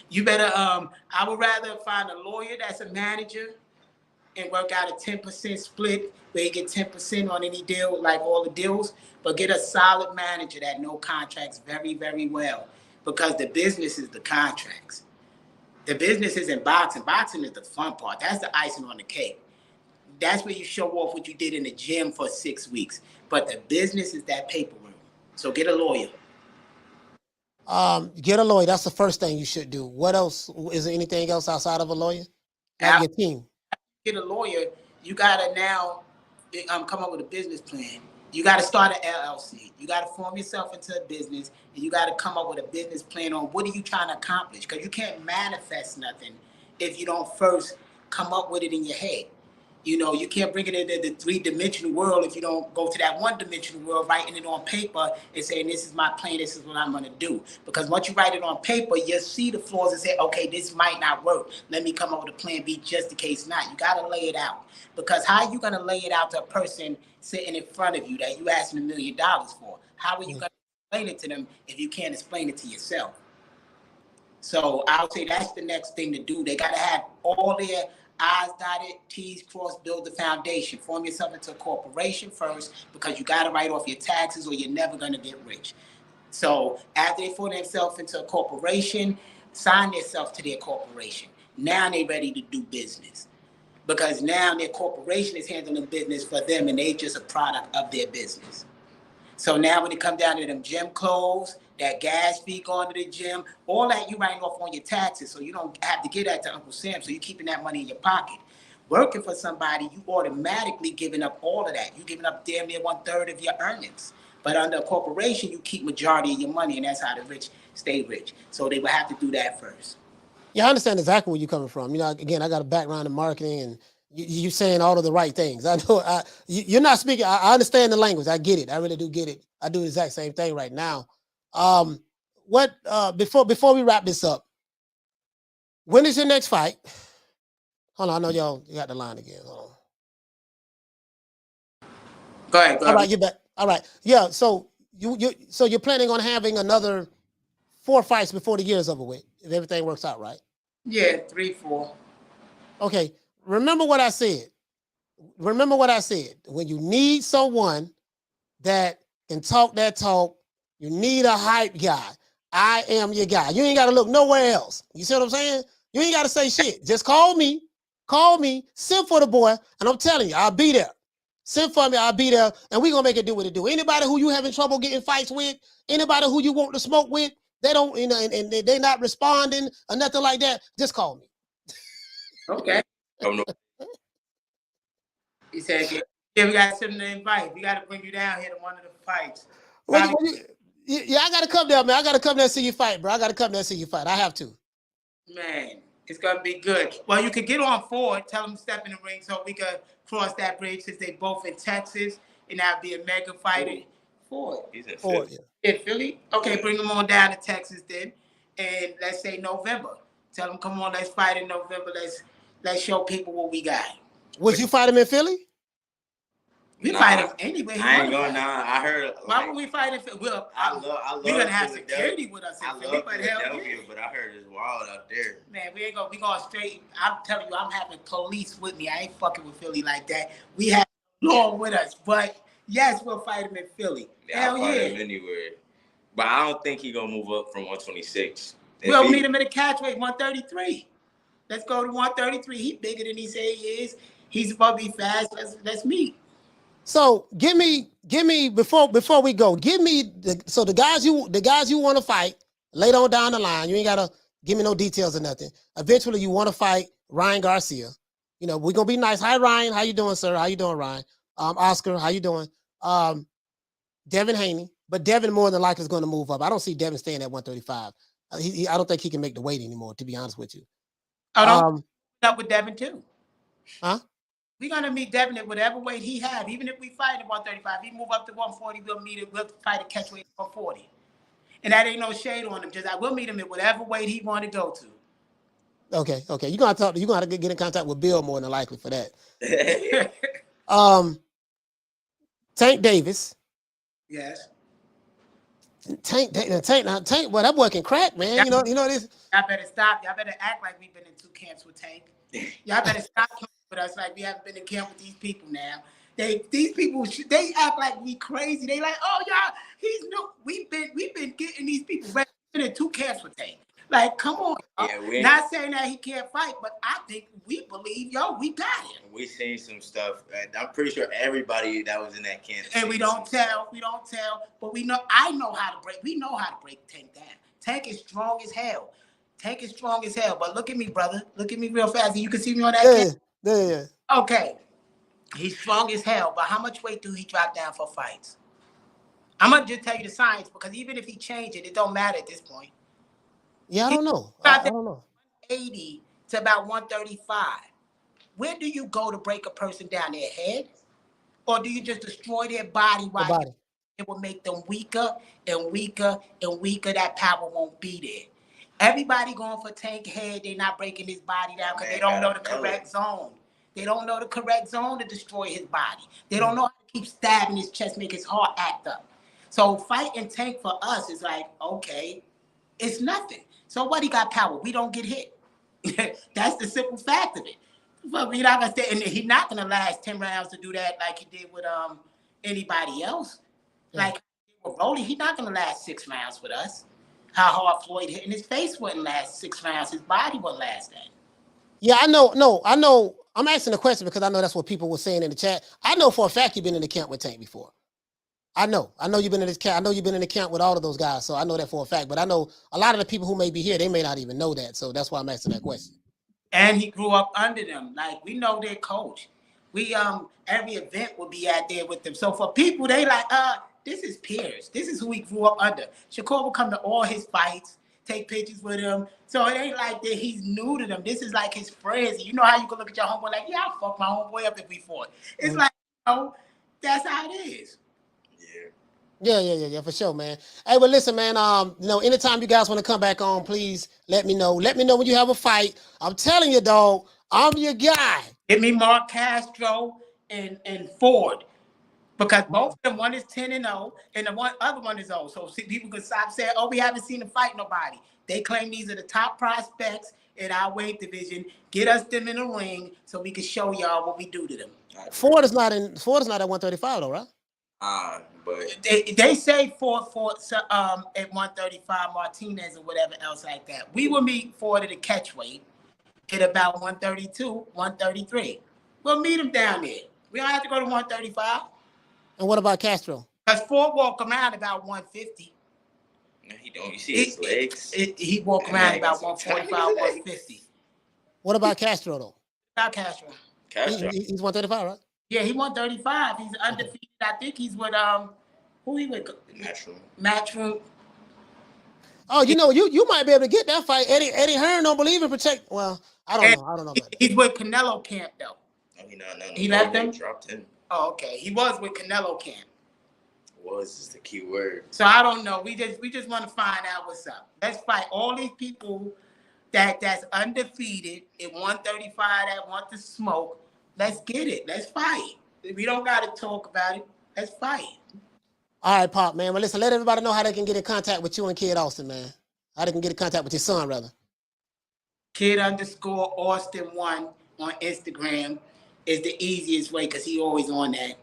You better, I would rather find a lawyer that's a manager and work out a 10% split where you get 10% on any deal, like all the deals, but get a solid manager that knows contracts very, very well, because the business is the contracts. The business isn't boxing. Boxing is the fun part. That's the icing on the cake. That's where you show off what you did in the gym for 6 weeks. But the business is that paper room. So get a lawyer. Get a lawyer. That's the first thing you should do. What else? Is there anything else outside of a lawyer? Like your team. Get a lawyer, you gotta now come up with a business plan. You gotta start an LLC. You gotta form yourself into a business, and you gotta come up with a business plan on what are you trying to accomplish. Because you can't manifest nothing if you don't first come up with it in your head. You can't bring it into the three-dimensional world if you don't go to that one-dimensional world, writing it on paper and saying, this is my plan, this is what I'm going to do. Because once you write it on paper, you'll see the flaws and say, okay, this might not work. Let me come up with a plan B just in case not. You got to lay it out. Because how are you going to lay it out to a person sitting in front of you that you asking $1 million for? How are you going to explain it to them if you can't explain it to yourself? So I would say that's the next thing to do. They got to have all their I's dotted, T's crossed, build the foundation. Form yourself into a corporation first, because you got to write off your taxes or you're never going to get rich. So after they form themselves into a corporation, sign themselves to their corporation. Now they're ready to do business, because now their corporation is handling business for them and they just a product of their business. So now when it comes down to them gym clothes, that gas fee going to the gym, all that you writing off on your taxes, so you don't have to give that to Uncle Sam, so you're keeping that money in your pocket. Working for somebody, you automatically giving up all of that. You're giving up damn near 1/3 of your earnings. But under a corporation, you keep majority of your money, and that's how the rich stay rich. So they would have to do that first. Yeah, I understand exactly where you're coming from. Again, I got a background in marketing, and you're saying all of the right things. I know you're not speaking. I understand the language. I get it. I really do get it. I do the exact same thing right now. Before we wrap this up, when is your next fight? Hold on, I know y'all got the line again. Hold on. Go ahead. All right, you're back. All right, yeah. So you're planning on having another 4 fights before the year's over with, if everything works out right? Yeah, 3, 4. Okay. Remember what I said. When you need someone that can talk that talk, you need a hype guy. I am your guy. You ain't got to look nowhere else. You see what I'm saying? You ain't got to say shit. Just call me, send for the boy, and I'm telling you, I'll be there. Send for me, I'll be there, and we're going to make it do what it do. Anybody who you having trouble getting fights with, anybody who you want to smoke with, they don't, and they're not responding or nothing like that, just call me. Okay. Oh, no. He said, yeah, we got something to invite. We got to bring you down here to one of the fights. Yeah, I got to come down, man. I got to come there and see you fight, bro. I got to come there and see you fight. I have to. Man, it's going to be good. Well, you could get on Ford, tell them to step in the ring so we could cross that bridge, since they both in Texas, and that'd be a mega fighter. Ford. He's in Ford, Philly. In Philly? Okay, bring them on down to Texas then. And let's say November. Tell him, come on, let's fight in November. Let's show people what we got. Would you fight him in Philly? We fight him anyway. I ain't going down. I heard. Why would we fight in Philly? Well, I love. We're gonna have security with us in Philly, but I heard it's wild out there. Man, we going straight. I'm telling you, I'm having police with me. I ain't fucking with Philly like that. We have law with us, but yes, we'll fight him in Philly. I'll fight him anywhere. But I don't think he's gonna move up from 126. We'll meet him in the catchweight, 133. Let's go to 133. He's bigger than he say he is. He's supposed to be fast. Let's meet. So give me before we go, give me the guys you want to fight later on down the line. You ain't gotta give me no details or nothing. Eventually you want to fight Ryan Garcia. You know, we're gonna be nice. Hi Ryan, how you doing, sir? How you doing, Ryan? Oscar, how you doing? Devin Haney, but Devin more than likely is going to move up. I don't see Devin staying at 135. I don't think he can make the weight anymore, to be honest with you. Up with Devin too. Huh? We're gonna meet Devin at whatever weight he have. Even if we fight at 135, he move up to 140. We'll fight a catchweight at 140, and that ain't no shade on him. We'll meet him at whatever weight he want to go to. Okay. You're gonna have to get in contact with Bill more than likely for that. Tank Davis. Yes. Tank. Well, that boy can crack, man. You know this. Y'all better stop. Y'all better act like we've been in 2 camps with Tank. Y'all better stop playing with us like we haven't been in camp with these people now. These people, they act like we crazy. They like, oh y'all, he's new. We've been getting these people ready. We've been in 2 camps with Tank. Like, come on. Yeah, not saying that he can't fight, but I think we believe, we got him. We seen some stuff. I'm pretty sure everybody that was in that camp. And we don't tell, but we know. I know how to break. We know how to break Tank down. Tank is strong as hell. But look at me, brother. Look at me real fast. You can see me on that camp? Yeah. Okay. He's strong as hell, but how much weight do he drop down for fights? I'm going to just tell you the science, because even if he changed it don't matter at this point. Yeah, I don't know. I don't know. 80 to about 135. Where do you go to break a person down? Their head? Or do you just destroy their body? It will make them weaker and weaker and weaker. That power won't be there. Everybody going for Tank head. They're not breaking his body down because they don't know the correct zone. They don't know the correct zone to destroy his body. They don't know how to keep stabbing his chest, make his heart act up. So fighting Tank for us is like, okay, it's nothing. So what, he got power? We don't get hit. That's the simple fact of it. But we're not gonna stay, and he's not gonna last 10 rounds to do that like he did with anybody else. Like with Rolly, he's not gonna last 6 rounds with us. How hard Floyd hit in his face wouldn't last 6 rounds. His body wouldn't last that. Yeah, I know. No, I know. I'm asking the question because I know that's what people were saying in the chat. I know for a fact you've been in the camp with Tank before. I know you've been in this camp. I know you've been in the camp with all of those guys. So I know that for a fact. But I know a lot of the people who may be here, they may not even know that. So that's why I'm asking that question. And he grew up under them. Like, we know their coach. We every event will be out there with them. So for people, they like, this is peers. This is who he grew up under. Shakur will come to all his fights, take pictures with him. So it ain't like that he's new to them. This is like his friends. You know how you can look at your homeboy like, yeah, I'll fuck my homeboy up if we fought. It's like, that's how it is. Yeah, for sure, man. Hey, well, listen, man. Anytime you guys want to come back on, please let me know. Let me know when you have a fight. I'm telling you, dog, I'm your guy. Give me Mark Castro and Ford, because both of them, one is 10-0, and the other one is 0. So people can stop saying, "Oh, we haven't seen them fight nobody." They claim these are the top prospects in our weight division. Get us them in the ring so we can show y'all what we do to them. Ford is not at 135 though, right? But they say Ford at 135, Martinez or whatever else like that. We will meet Ford at a catch weight at about 132, 133. We'll meet him down there. We don't have to go to 135. And what about Castro? Because Ford walk around about 150. No, he don't. You see his legs? He walk around about 145, 150. What about Castro though? About Castro. He's 135, right? Yeah, he 135. He's undefeated. I think he's with who he with? Matchroom. Oh, you might be able to get that fight. Eddie Hearn don't believe in protect. Well, I don't know about that. He's with Canelo camp though. No, he not. No, he left him. Dropped him. Oh, okay. He was with Canelo camp. Was is the key word. So I don't know. We just want to find out what's up. Let's fight all these people that's undefeated at 135 that want to smoke. Let's get it. Let's fight. We don't got to talk about it. Let's fight. All right, Pop, man. Well, listen, let everybody know how they can get in contact with you and Kid Austin, man. How they can get in contact with your son, rather. Kid_Austin1 on Instagram is the easiest way because he always on that.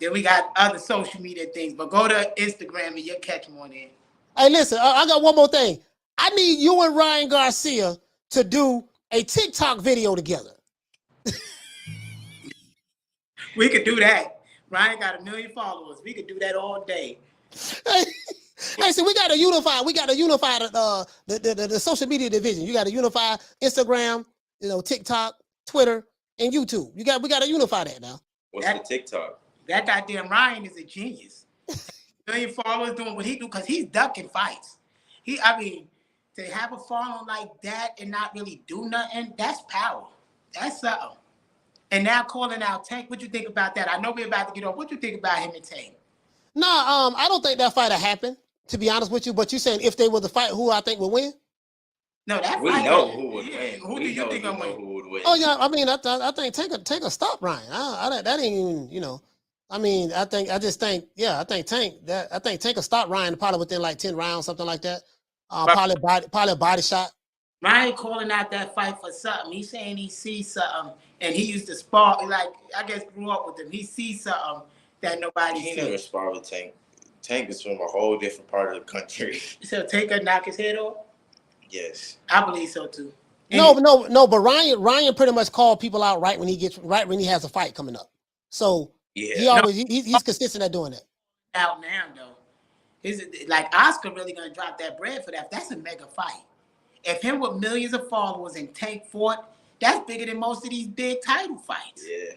Then we got other social media things, but go to Instagram and you'll catch him on there. Hey, listen, I got one more thing. I need you and Ryan Garcia to do a TikTok video together. We could do that. Ryan got 1 million followers. We could do that all day. Hey, so we got to unify. We got to unify the social media division. You got to unify Instagram, TikTok, Twitter, and YouTube. We got to unify that now. What's the TikTok? That goddamn Ryan is a genius. 1 million followers doing what he do because he's ducking fights. To have a following like that and not really do nothing, that's power. That's something. And now calling out Tank, what you think about that? I know we're about to get off. What you think about him and Tank? No, I don't think that fight will happen, to be honest with you. But you saying if they were the fight, who I think would win? No, that we fight. know who would win. Who do you think will win? Who would win? Oh yeah, I mean, I think take a stop, Ryan. That ain't even, I mean, I think Tank will stop Ryan probably within like 10 rounds, something like that. Probably a body shot. Ryan calling out that fight for something. He's saying he sees something, and he used to spar. Like I guess grew up with him. He sees something that nobody sees. He never sparred with Tank. Tank is from a whole different part of the country. So Tank could knock his head off. Yes, I believe so too. No, but Ryan pretty much called people out right when he has a fight coming up. So yeah, he's consistent at doing that. Out now though, is like Oscar really gonna drop that bread for that? That's a mega fight. If him with millions of followers and Tank fought, that's bigger than most of these big title fights. Yeah,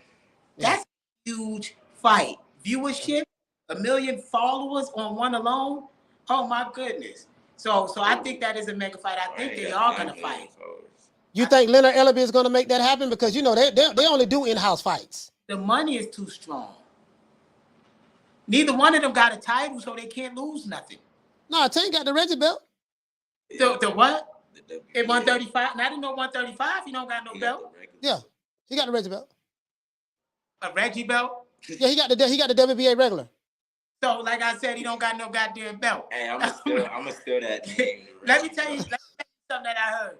that's a huge fight. Viewership, 1 million followers on one alone. Oh my goodness. So I think that is a mega fight. I think they are gonna fight. You think Leonard Ellerby is gonna make that happen? Because they only do in-house fights. The money is too strong. Neither one of them got a title, so they can't lose nothing. No, Tank got the Reggie belt. The what? At 135. Now I didn't know 135. He don't got no belt. Yeah, he got the Reggie belt. A Reggie belt? Yeah, he got the WBA regular. So like I said, he don't got no goddamn belt. Hey, I'm gonna steal that name. Let me tell you something that I heard.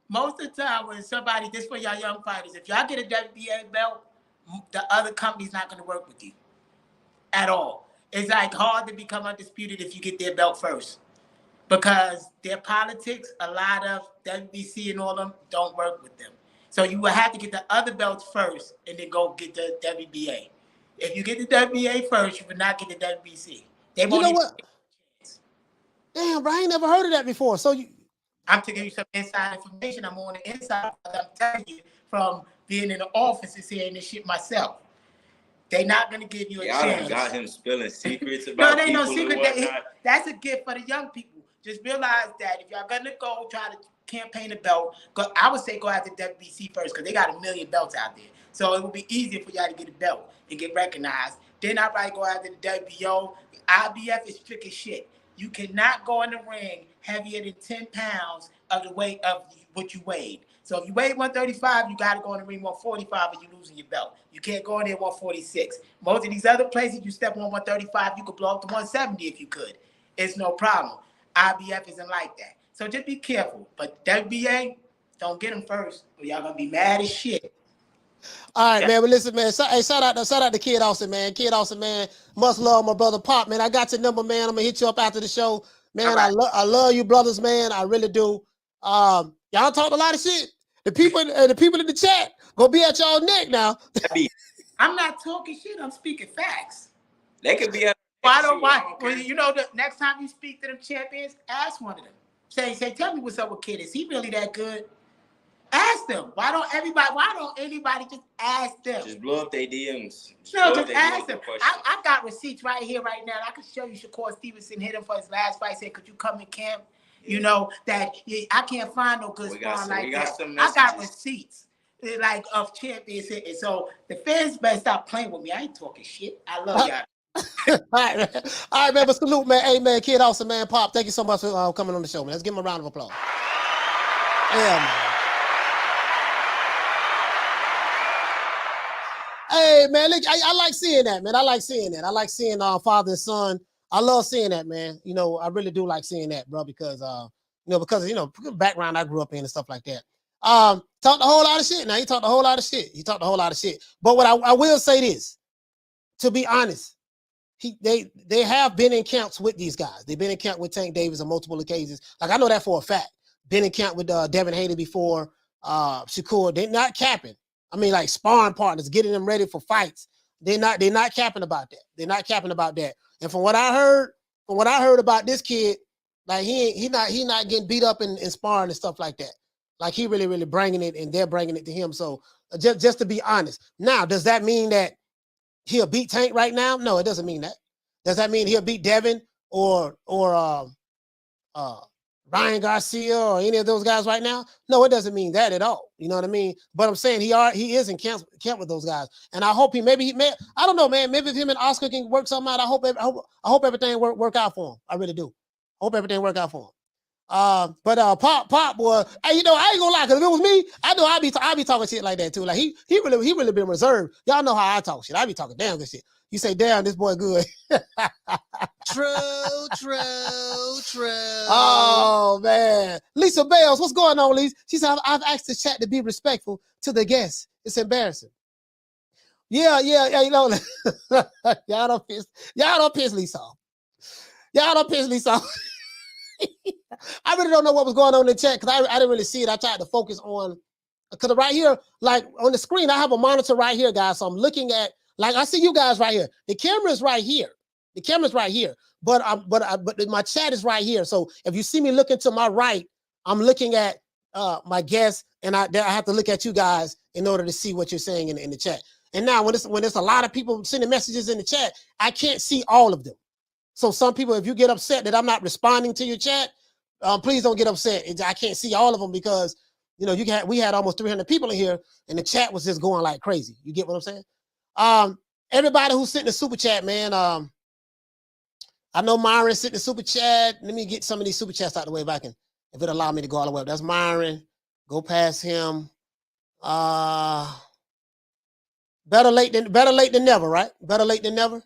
Most of the time when somebody, this for y'all young fighters, if y'all get a WBA belt, the other company's not gonna work with you at all. It's like hard to become undisputed if you get their belt first. Because their politics, a lot of WBC and all them don't work with them. So you will have to get the other belts first and then go get the WBA. If you get the WBA first, you will not get the WBC. They won't. You know what? Damn, bro, I ain't never heard of that before. So I'm to give you some inside information. I'm on the inside. I'm telling you from being in the office and seeing this shit myself. They're not gonna give you a chance. Y'all got him spilling secrets about no, they people no secret. and whatnot. That's a gift for the young people. Just realize that if y'all gonna go try to campaign a belt, I would say go after WBC first because they got 1 million belts out there. So it would be easier for y'all to get a belt and get recognized. Then I probably go after the WBO. IBF is strict as shit. You cannot go in the ring heavier than 10 pounds of the weight of what you weighed. So if you weigh 135, you got to go in the ring 145 and you're losing your belt. You can't go in there 146. Most of these other places, you step on 135, you could blow up to 170 if you could. It's no problem. IBF isn't like that. So just be careful. But WBA, don't get them first or y'all going to be mad as shit. All right, man. But listen, man. Shout out to Kid Austin, man. Kid Austin, man. Must love my brother Pop, man. I got your number, man. I'm gonna hit you up after the show, man. Right. I love you, brothers, man. I really do. Y'all talk a lot of shit. The people in the chat gonna be at y'all neck now. I'm not talking shit. I'm speaking facts. They could be. Why? Well, you know, the next time you speak to them champions, ask one of them. Say, tell me what's up with Kid. Is he really that good? Ask them. Why don't anybody just ask them? Just blow up their DMs. Just ask them. I got receipts right here, right now. I can show you Shakur Stevenson hit him for his last fight. Said, could you come in camp? Yeah. You know, that I can't find no good sparring like that. I got receipts like of champions. And so the fans better stop playing with me. I ain't talking shit. I love y'all. All right, man. But salute, man. Hey, man, Kid Austin, man. Pop, thank you so much for coming on the show, man. Let's give him a round of applause. Yeah, man. Hey, man, look, I like seeing that, man. I like seeing that. I like seeing father and son. I love seeing that, man. You know, I really do like seeing that, bro, because background I grew up in and stuff like that. Talked a whole lot of shit. Now he talked a whole lot of shit. But what I will say this, to be honest, they have been in camps with these guys. They've been in camp with Tank Davis on multiple occasions. Like I know that for a fact. Been in camp with Devin Haney before. Shakur, they're not capping. I mean, like sparring partners, getting them ready for fights. They're not capping about that. They're not capping about that. And from what I heard about this kid, like he not getting beat up in sparring and stuff like that. Like he really bringing it, and they're bringing it to him. So just to be honest, now does that mean that he'll beat Tank right now? No, it doesn't mean that. Does that mean he'll beat Devin or Ryan Garcia or any of those guys right now? No, it doesn't mean that at all. You know what I mean? But I'm saying he is in camp with those guys, and I hope I don't know, man. Maybe if him and Oscar can work something out, I hope everything work out for him. I really do. I hope everything work out for him. But Pop boy, hey, you know, I ain't gonna lie, because if it was me, I know I'd be talking shit like that too. Like he really been reserved. Y'all know how I talk shit. I be talking damn good shit. You say, damn, this boy good. True. Oh man, Lisa Bales, what's going on, Lisa? She said, I've asked the chat to be respectful to the guests. It's embarrassing. Yeah. You know, y'all don't piss Lisa off. Y'all don't piss Lisa off. I really don't know what was going on in the chat because I didn't really see it. I tried to focus on, because right here, like on the screen, I have a monitor right here, guys. So I'm looking at, like, I see you guys right here. The camera's right here. But my chat is right here. So if you see me looking to my right, I'm looking at my guests, and I have to look at you guys in order to see what you're saying in the chat. And now when there's a lot of people sending messages in the chat, I can't see all of them. So some people, if you get upset that I'm not responding to your chat, please don't get upset. I can't see all of them because, you know, we had almost 300 people in here, and the chat was just going like crazy. You get what I'm saying? Everybody who's sitting in the super chat, man. I know Myron sitting in the super chat. Let me get some of these super chats out of the way if it allow me to go all the way up. That's Myron. Go past him. Better late than never, right? Better late than never.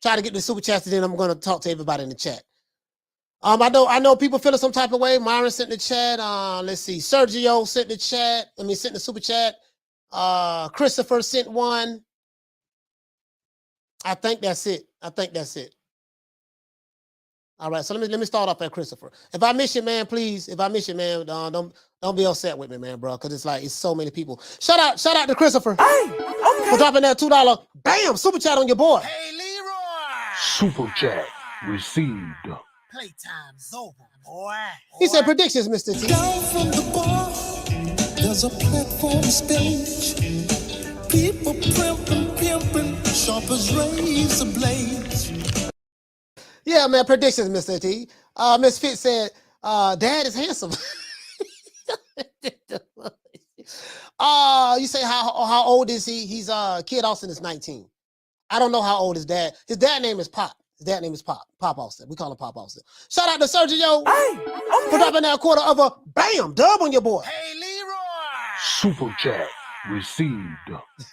Try to get the super chats, and then I'm going to talk to everybody in the chat. I know people feeling some type of way. Myron sent in the chat. Let's see. Sergio sent in the chat. Sent in the super chat. Christopher sent one. I think that's it. All right, so let me start off at Christopher. If I miss you, man, please. If I miss you, man, don't be upset with me, man, bro, because it's so many people. Shout out to Christopher. Hey, okay. For dropping that $2 bam super chat on your boy. Hey, Leroy. Super chat received. Playtime's over, boy. He said predictions, Mr. T. Down from the bar, there's a platform stage. People pimping, sharp as razor blades. Yeah, man, predictions, Mr. T. Miss Fitz said, Dad is handsome. You say how old is he? He's Kid Austin is 19. I don't know how old his dad. His dad name is Pop. Pop Austin. We call him Pop Austin. Shout out to Sergio. Hey, okay. For dropping that quarter of a bam dub on your boy. Hey, Leroy. Super chat received.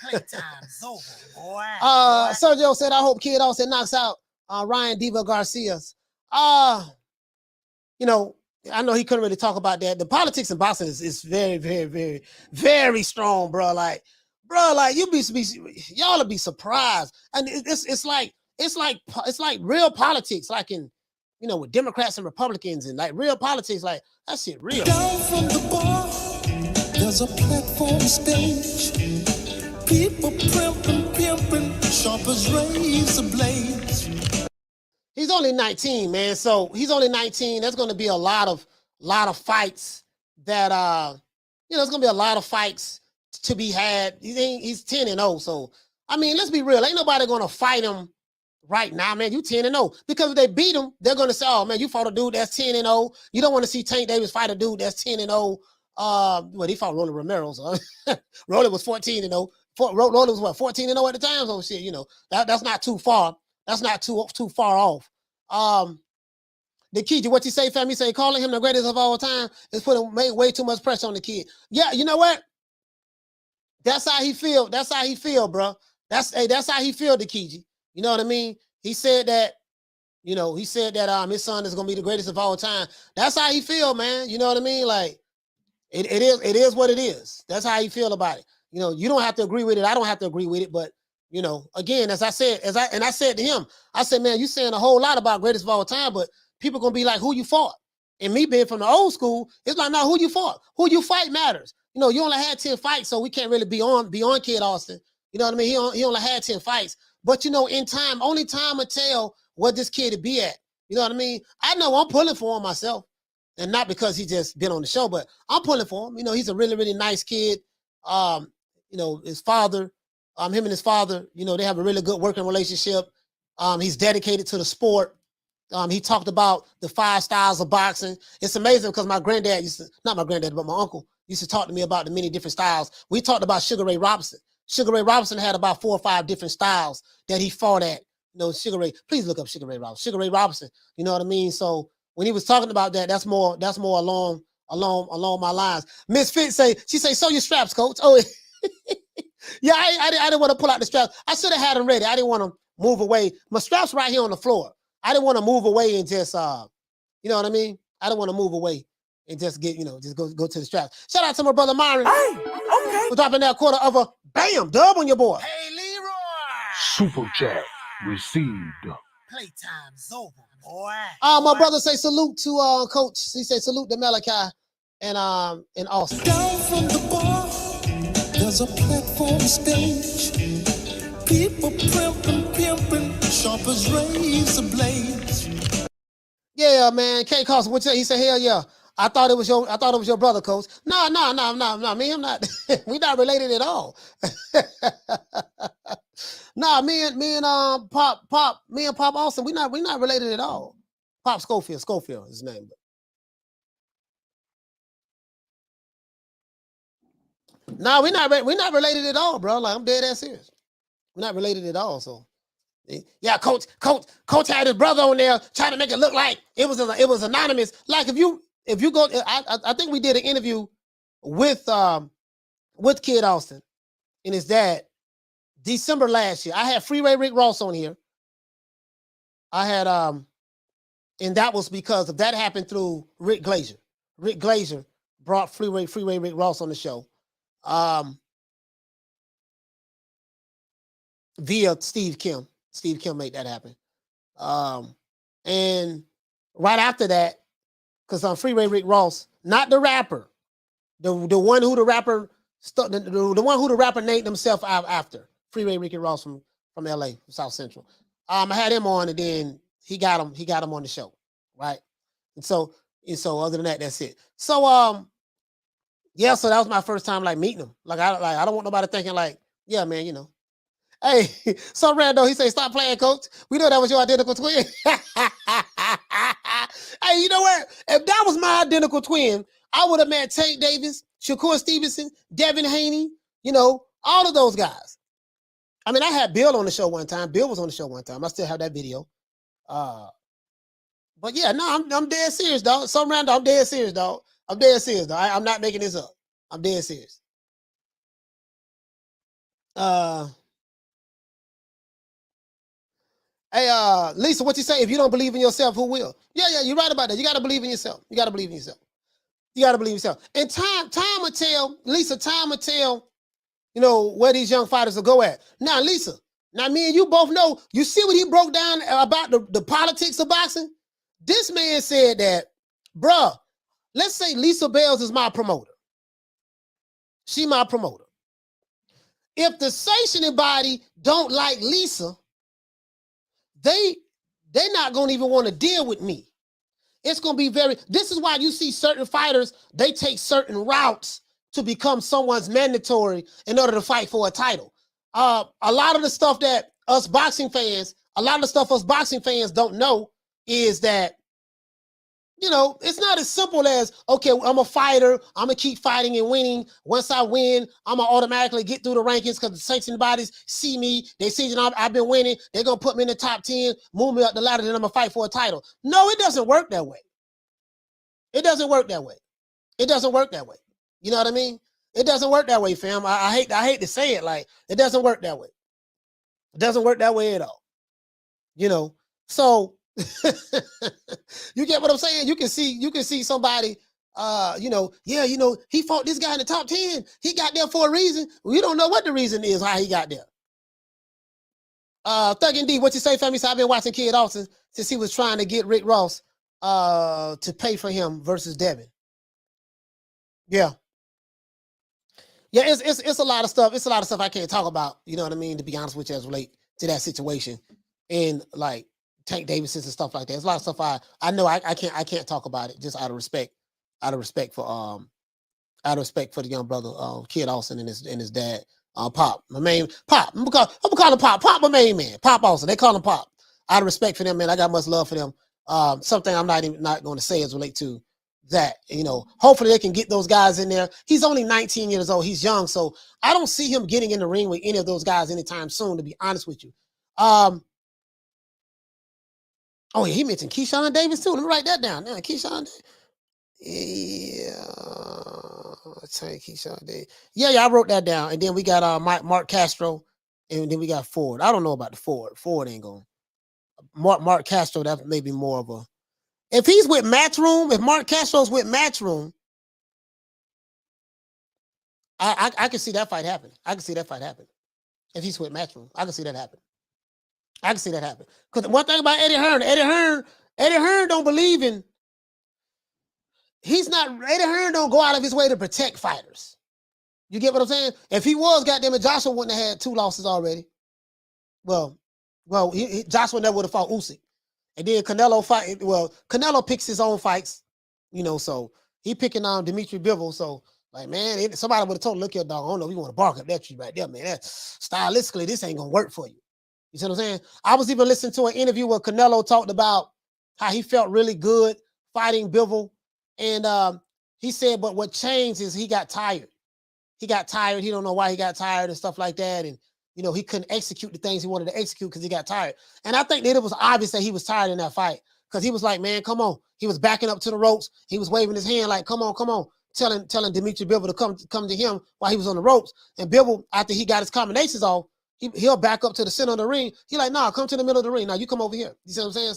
Playtime's over, boy. Sergio said, I hope Kid Austin knocks out Ryan Garcia's. You know, I know he couldn't really talk about that. The politics in boxing is very, very, very, very strong, bro. Like y'all will be surprised, and it's like real politics, like in, you know, with Democrats and Republicans, and like real politics, like that shit real. Down from the bar, there's a platform stage. People pimping, sharp as razor blades. He's only 19, man. So he's only 19. There's going to be a lot of fights that you know, there's going to be a lot of fights to be had. He's 10-0. So I mean, let's be real. Ain't nobody going to fight him right now, man. You 10-0, because if they beat him, they're going to say, "Oh man, you fought a dude that's 10-0." You don't want to see Tank Davis fight a dude that's 10-0. Well, he fought Rolly Romero, so Rolly was 14-0. Rolly was what, 14-0 at the time? So shit, you know, that's not too far. That's not too far off. The kid, what you say, fam? You say calling him the greatest of all time is putting way too much pressure on the kid. Yeah, you know what? That's how he feel. That's how he feel, bro. That's how he feel, the Kiji. You know what I mean? He said that, his son is gonna be the greatest of all time. That's how he feel, man. You know what I mean? Like it is what it is. That's how he feel about it. You don't have to agree with it. I don't have to agree with it, but again, as I said to him, I said, man, you saying a whole lot about greatest of all time, but people gonna be like, who you fought? And me being from the old school, it's like, no, who you fought? Who you fight matters. You only had 10 fights, so we can't really be on Kid Austin. You know what I mean? He only had 10 fights. But in time, only time will tell what this kid to be at. You know what I mean? I know I'm pulling for him myself. And not because he just been on the show, but I'm pulling for him. He's a really, really nice kid. His father, him and his father, they have a really good working relationship. He's dedicated to the sport. He talked about the 5 styles of boxing. It's amazing because my granddad not my granddad, but my uncle used to talk to me about the many different styles. We talked about Sugar Ray Robinson. Sugar Ray Robinson had about 4 or 5 different styles that he fought at. Sugar Ray, please look up Sugar Ray Robinson. Sugar Ray Robinson, you know what I mean? So when he was talking about that, that's more along my lines. Miss Fitz she say, sew your straps, coach. Oh, yeah, I didn't want to pull out the straps. I should have had them ready. I didn't want to move away. My straps right here on the floor. I didn't want to move away and just, you know what I mean? I didn't want to move away and just get, just go to the straps. Shout out to my brother Myron. Hey, okay. We're dropping that quarter of a bam dub on your boy. Hey, Leroy. Super chat received. Playtime's over, boy. My brother say salute to Coach. He say salute to Malachi and Austin. Down from the bar, there's a platform stage. People pimping, sharp as razor blades. Yeah, man. K Carson, he said, hell yeah. I thought it was your brother, Coach. No. Me, I'm not. We not related at all. Nah, me and Pop Austin, we not related at all. Pop Schofield is his name. No, we're not related at all, bro. Like, I'm dead ass serious. We're not related at all. So yeah, Coach had his brother on there trying to make it look like it was anonymous. Like if you go, I think we did an interview with Kid Austin and his dad December last year. I had Freeway Rick Ross on here. I had and that was because of that happened through Rick Glazier. Rick Glazier brought Freeway Rick Ross on the show. Via Steve Kim. Steve Kim made that happen. And right after that, because on Freeway Rick Ross, not the rapper, the one who the rapper named himself out after, Freeway Ricky Ross from LA, from South Central. I had him on, and then he got him on the show, right? And so other than that, that's it. So yeah, so that was my first time like meeting him. I don't want nobody thinking like, yeah, man, Hey, so Rando, he say, stop playing, Coach. We know that was your identical twin. Hey, you know what? If that was my identical twin, I would have met Tank Davis, Shakur Stevenson, Devin Haney, all of those guys. I mean, I had Bill on the show one time. Bill was on the show one time. I still have that video. But yeah, no, I'm dead serious, dog. So Rando, I'm dead serious, dog. I'm dead serious, dog. I'm not making this up. I'm dead serious. Hey, Lisa, what you say? If you don't believe in yourself, who will? Yeah, you're right about that. You got to believe in yourself. You got to believe in yourself. And time will tell, Lisa, where these young fighters will go at. Now, Lisa, me and you both know, you see what he broke down about the politics of boxing? This man said that, bruh, let's say Lisa Bales is my promoter. She my promoter. If the sanctioning body don't like Lisa, they're not going to even want to deal with me. It's going to be this is why you see certain fighters, they take certain routes to become someone's mandatory in order to fight for a title. A lot of the stuff that us boxing fans don't know is that you know, it's not as simple as, okay, I'm a fighter. I'm going to keep fighting and winning. Once I win, I'm going to automatically get through the rankings because the sanctioning bodies see me. They see that I've been winning. They're going to put me in the top 10, move me up the ladder, then I'm going to fight for a title. No, it doesn't work that way. It doesn't work that way. It doesn't work that way. You know what I mean? It doesn't work that way, fam. I hate to say it, like, it doesn't work that way. It doesn't work that way at all. You know, so you get what I'm saying? You can see somebody, you know, yeah, you know, he fought this guy in the top 10. He got there for a reason. We don't know what the reason is, how he got there. Thug and D, what you say, family? So I've been watching Kid Austin since he was trying to get Rick Ross to pay for him versus Devin. Yeah. Yeah, it's a lot of stuff. It's a lot of stuff I can't talk about, you know what I mean, to be honest with you, as relate to that situation. And like Tank Davis's and stuff like that. There's a lot of stuff I know I can't talk about it just out of respect for the young brother, Kid Austin and his dad, Pop. My main Pop. I'm gonna call him Pop. Pop, my main man. Pop Austin. They call him Pop. Out of respect for them, man. I got much love for them. Something I'm not going to say as relate to that. You know, hopefully they can get those guys in there. He's only 19 years old. He's young, so I don't see him getting in the ring with any of those guys anytime soon, to be honest with you. Oh, yeah, he mentioned Keyshawn Davis too. Let me write that down. Now, Keyshawn Davis. Yeah, Keyshawn Davis. Yeah, I wrote that down. And then we got Mark Castro, and then we got Ford. I don't know about the Ford. Ford ain't going. Mark Castro, that may be more of a. If he's with Matchroom, if Mark Castro's with Matchroom, I can see that fight happen. I can see that fight happen. If he's with Matchroom, I can see that happen. I can see that happen. Because one thing about Eddie Hearn don't believe in. Eddie Hearn don't go out of his way to protect fighters. You get what I'm saying? If he was, goddamn it, Joshua wouldn't have had 2 losses already. Well, Joshua never would have fought Usyk. And then Canelo picks his own fights, you know, so he picking on Dimitri Bivol. So, like, man, somebody would have told him, look here, dog, I don't know if you want to bark up that tree right there, man. Stylistically, this ain't going to work for you. You see what I'm saying? I was even listening to an interview where Canelo talked about how he felt really good fighting Bivol. And he said, but what changed is he got tired. He got tired. He don't know why he got tired and stuff like that. And, you know, he couldn't execute the things he wanted to execute because he got tired. And I think that it was obvious that he was tired in that fight because he was like, man, come on. He was backing up to the ropes. He was waving his hand like, come on, telling Dimitri Bivol to come to him while he was on the ropes. And Bivol, after he got his combinations off, he'll back up to the center of the ring. He like, nah, come to the middle of the ring. Now you come over here. You see what I'm saying?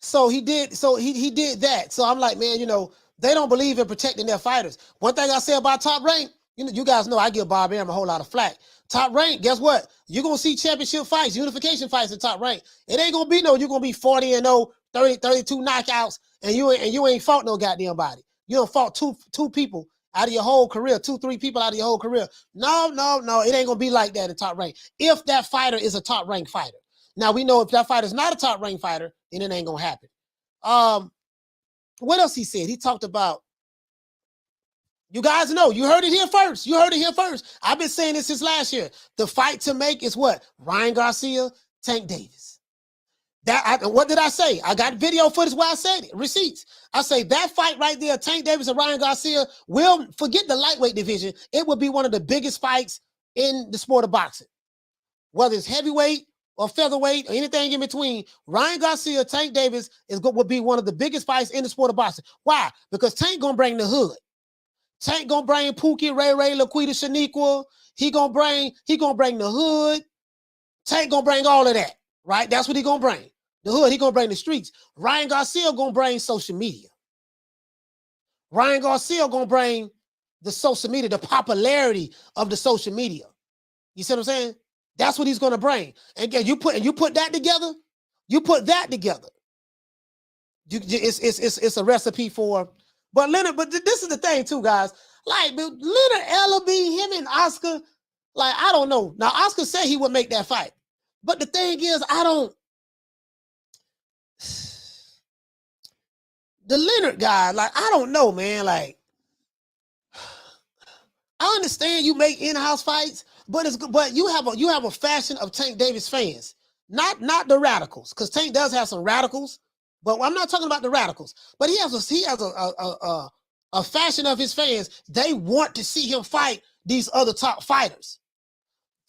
So he did that. So I'm like, man, you know, they don't believe in protecting their fighters. One thing I say about Top Rank, you know, you guys know I give Bob Arum a whole lot of flack. Top Rank, guess what? You're going to see championship fights, unification fights in Top Rank. It ain't going to be you're going to be 40-0, 32 knockouts, and you ain't fought no goddamn body. You don't fought two people out of your whole career, 2-3 people out of your whole career. No, it ain't going to be like that in Top Rank. If that fighter is a Top Rank fighter. Now, we know if that fighter is not a Top Rank fighter, then it ain't going to happen. What else he said? He talked about, you guys know, you heard it here first. I've been saying this since last year. The fight to make is what? Ryan Garcia, Tank Davis. What did I say? I got video footage where I said it, receipts. I say that fight right there, Tank Davis and Ryan Garcia, will forget the lightweight division. It will be one of the biggest fights in the sport of boxing. Whether it's heavyweight or featherweight or anything in between, Ryan Garcia, Tank Davis will be one of the biggest fights in the sport of boxing. Why? Because Tank gonna bring the hood. Tank gonna bring Pookie, Ray, Laquita, Shaniqua. He gonna bring the hood. Tank gonna bring all of that, right? That's what he gonna bring. The hood, he gonna bring the streets. Ryan Garcia gonna bring social media. Ryan Garcia gonna bring the social media, the popularity of the social media. You see what I'm saying? That's what he's going to bring. And again, you put that together. It's a recipe for. But Leonard, this is the thing too, guys. Like Leonard Ellaby, him and Oscar, like I don't know. Now Oscar said he would make that fight, but the thing is, I don't. The Leonard guy, like I don't know, man. Like I understand you make in-house fights. But you have a fashion of Tank Davis fans. Not the radicals, because Tank does have some radicals, but I'm not talking about the radicals. But he has a faction of his fans. They want to see him fight these other top fighters.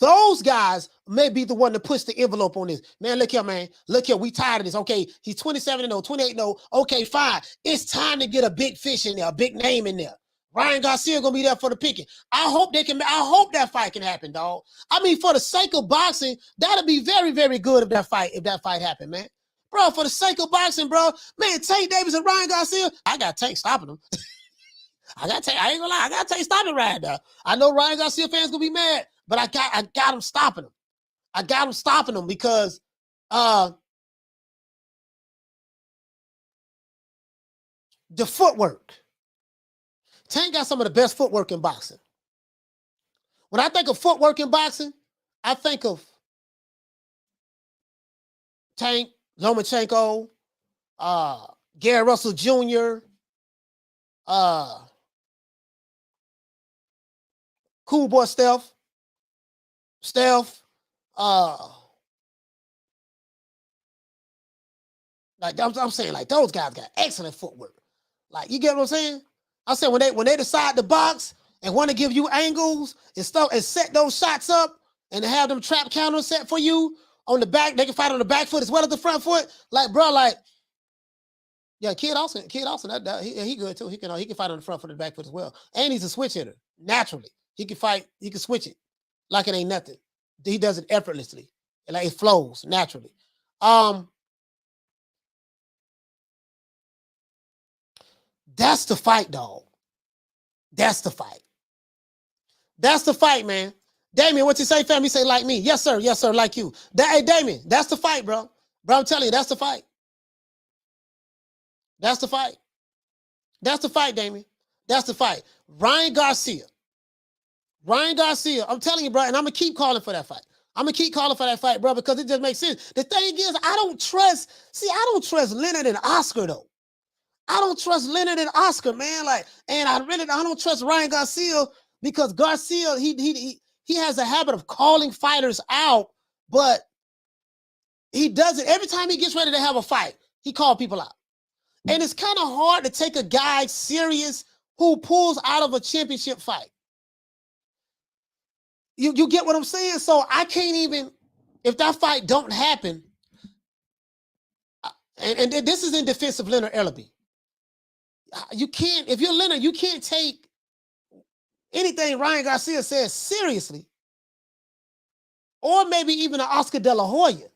Those guys may be the one to push the envelope on this. Man, look here, man. Look here, we tired of this. Okay, he's 27-0, 28-0. Okay, fine. It's time to get a big fish in there, a big name in there. Ryan Garcia gonna be there for the picking. I hope that fight can happen, dog. I mean, for the sake of boxing, that'll be very, very good if that fight happened, man. Bro, for the sake of boxing, bro, man, Tank Davis and Ryan Garcia, I got Tank stopping them. I ain't gonna lie, I got Tank stopping right now. I know Ryan Garcia fans gonna be mad, but I got him stopping them. I got him stopping them because the footwork. Tank got some of the best footwork in boxing. When I think of footwork in boxing, I think of Tank, Lomachenko, Gary Russell Jr., Cool Boy Steph, like I'm saying, like those guys got excellent footwork. Like, you get what I'm saying? I said when they decide to box and want to give you angles and stuff and set those shots up and have them trap counters set for you on the back, they can fight on the back foot as well as the front foot. Like, bro, like, yeah, Kid Austin, he good too. He can fight on the front foot and the back foot as well. And he's a switch hitter naturally. He can fight. He can switch it like it ain't nothing. He does it effortlessly, like it flows naturally. That's the fight, dog. That's the fight. That's the fight, man. Damien, what you say, fam? You say like me. Yes, sir, like you. Hey, Damien, that's the fight, bro. Bro, I'm telling you, that's the fight. That's the fight. That's the fight, Damien. That's the fight. Ryan Garcia, I'm telling you, bro, and I'm going to keep calling for that fight. I'm going to keep calling for that fight, bro, because it just makes sense. The thing is, I don't trust Leonard and Oscar, though. I don't trust Leonard and Oscar, man. Like, and I don't trust Ryan Garcia because Garcia, he has a habit of calling fighters out, but he does it every time he gets ready to have a fight. He calls people out. And it's kind of hard to take a guy serious who pulls out of a championship fight. You get what I'm saying? So I can't even, if that fight don't happen, and this is in defense of Leonard Ellaby. You can't, if you're Leonard, you can't take anything Ryan Garcia says seriously, or maybe even an Oscar De La Hoya,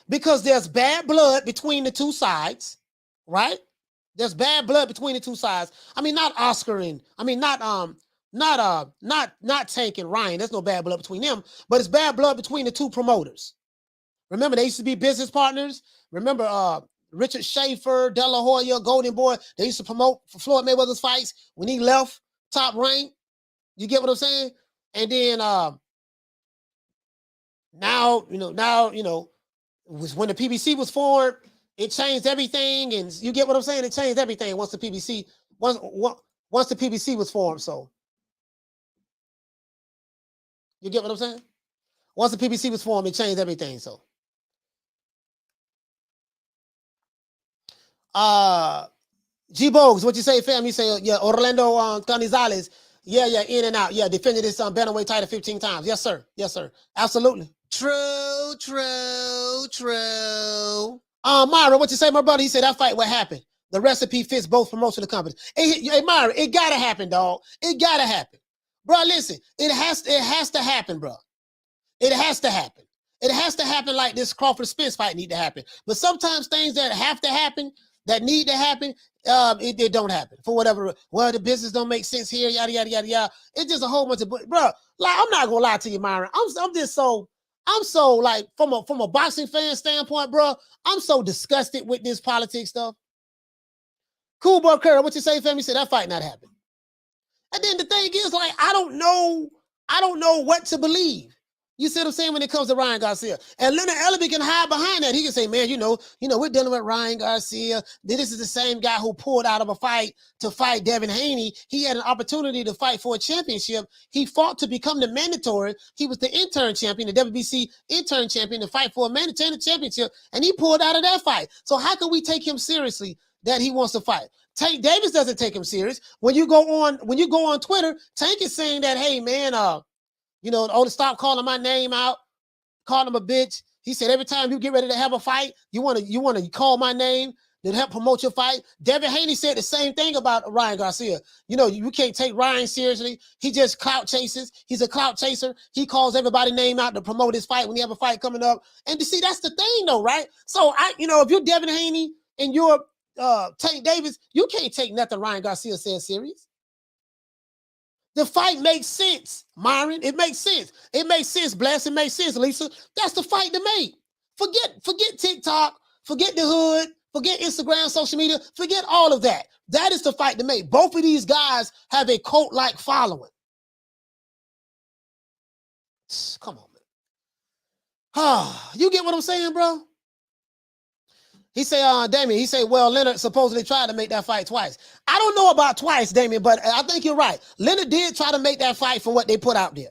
because there's bad blood between the two sides, right? There's bad blood between the two sides. I mean, not Oscar and not Tank and Ryan. There's no bad blood between them, but it's bad blood between the two promoters. Remember, they used to be business partners. Remember, Richard Schaefer, De La Hoya, Golden Boy, they used to promote for Floyd Mayweather's fights when he left Top Rank. You get what I'm saying? And then now, was when the PBC was formed, it changed everything. And you get what I'm saying? It changed everything once the PBC was formed. So you get what I'm saying? Once the PBC was formed, it changed everything. So G Bogues, what you say, fam? You say, yeah, Orlando Canizales, yeah, in and out, yeah, defended this bantamweight title 15 times. Yes, sir, absolutely. True. Myra, what you say, my brother? He said that fight, what happened? The recipe fits both promotional companies. Hey, Myra, it gotta happen, dog. It gotta happen, bro. Listen, it has to happen, bro. It has to happen. It has to happen like this Crawford Spence fight need to happen. But sometimes things that have to happen, that need to happen, it don't happen for whatever. Well, the business don't make sense here, yada yada yada yada. It's just a whole bunch of, bro. Like, I'm not gonna lie to you, Myron. I'm so like from a boxing fan standpoint, bro. I'm so disgusted with this politics stuff. Cool Boy Curry, what you say, fam? You said that fight not happen. And then the thing is, like, I don't know what to believe. You see what I'm saying when it comes to Ryan Garcia? And Leonard Ellerbe can hide behind that. He can say, man, we're dealing with Ryan Garcia. This is the same guy who pulled out of a fight to fight Devin Haney. He had an opportunity to fight for a championship. He fought to become the mandatory. He was the intern champion, the WBC intern champion, to fight for a mandatory championship, and he pulled out of that fight. So how can we take him seriously that he wants to fight? Tank Davis doesn't take him serious. When you go on Twitter, Tank is saying that, hey, man, stop calling my name out, call him a bitch. He said every time you get ready to have a fight, you want to call my name to help promote your fight. Devin Haney said the same thing about Ryan Garcia. You can't take Ryan seriously. He just clout chases. He's a clout chaser. He calls everybody's name out to promote his fight when he have a fight coming up. And to see, that's the thing though, right? So if you're Devin Haney and you're Tank Davis, you can't take nothing Ryan Garcia says serious. The fight makes sense, Myron. It makes sense. It makes sense, Bless. It makes sense, Lisa. That's the fight to make. Forget TikTok. Forget the hood. Forget Instagram, social media. Forget all of that. That is the fight to make. Both of these guys have a cult-like following. Come on, man. You get what I'm saying, bro? He say, Damien, he say, well, Leonard supposedly tried to make that fight twice. I don't know about twice, Damien, but I think you're right. Leonard did try to make that fight from what they put out there.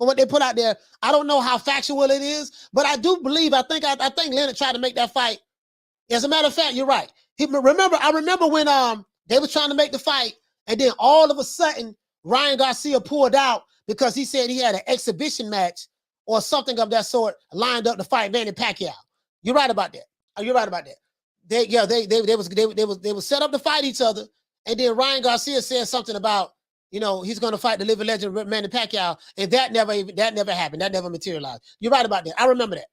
I don't know how factual it is, but I do believe, I think Leonard tried to make that fight. As a matter of fact, you're right. I remember when they were trying to make the fight, and then all of a sudden, Ryan Garcia pulled out because he said he had an exhibition match or something of that sort lined up to fight Manny Pacquiao. You're right about that. You're right about that. They was set up to fight each other, and then Ryan Garcia said something about he's going to fight the living legend Manny Pacquiao, and that never happened. That never materialized. You're right about that. I remember that.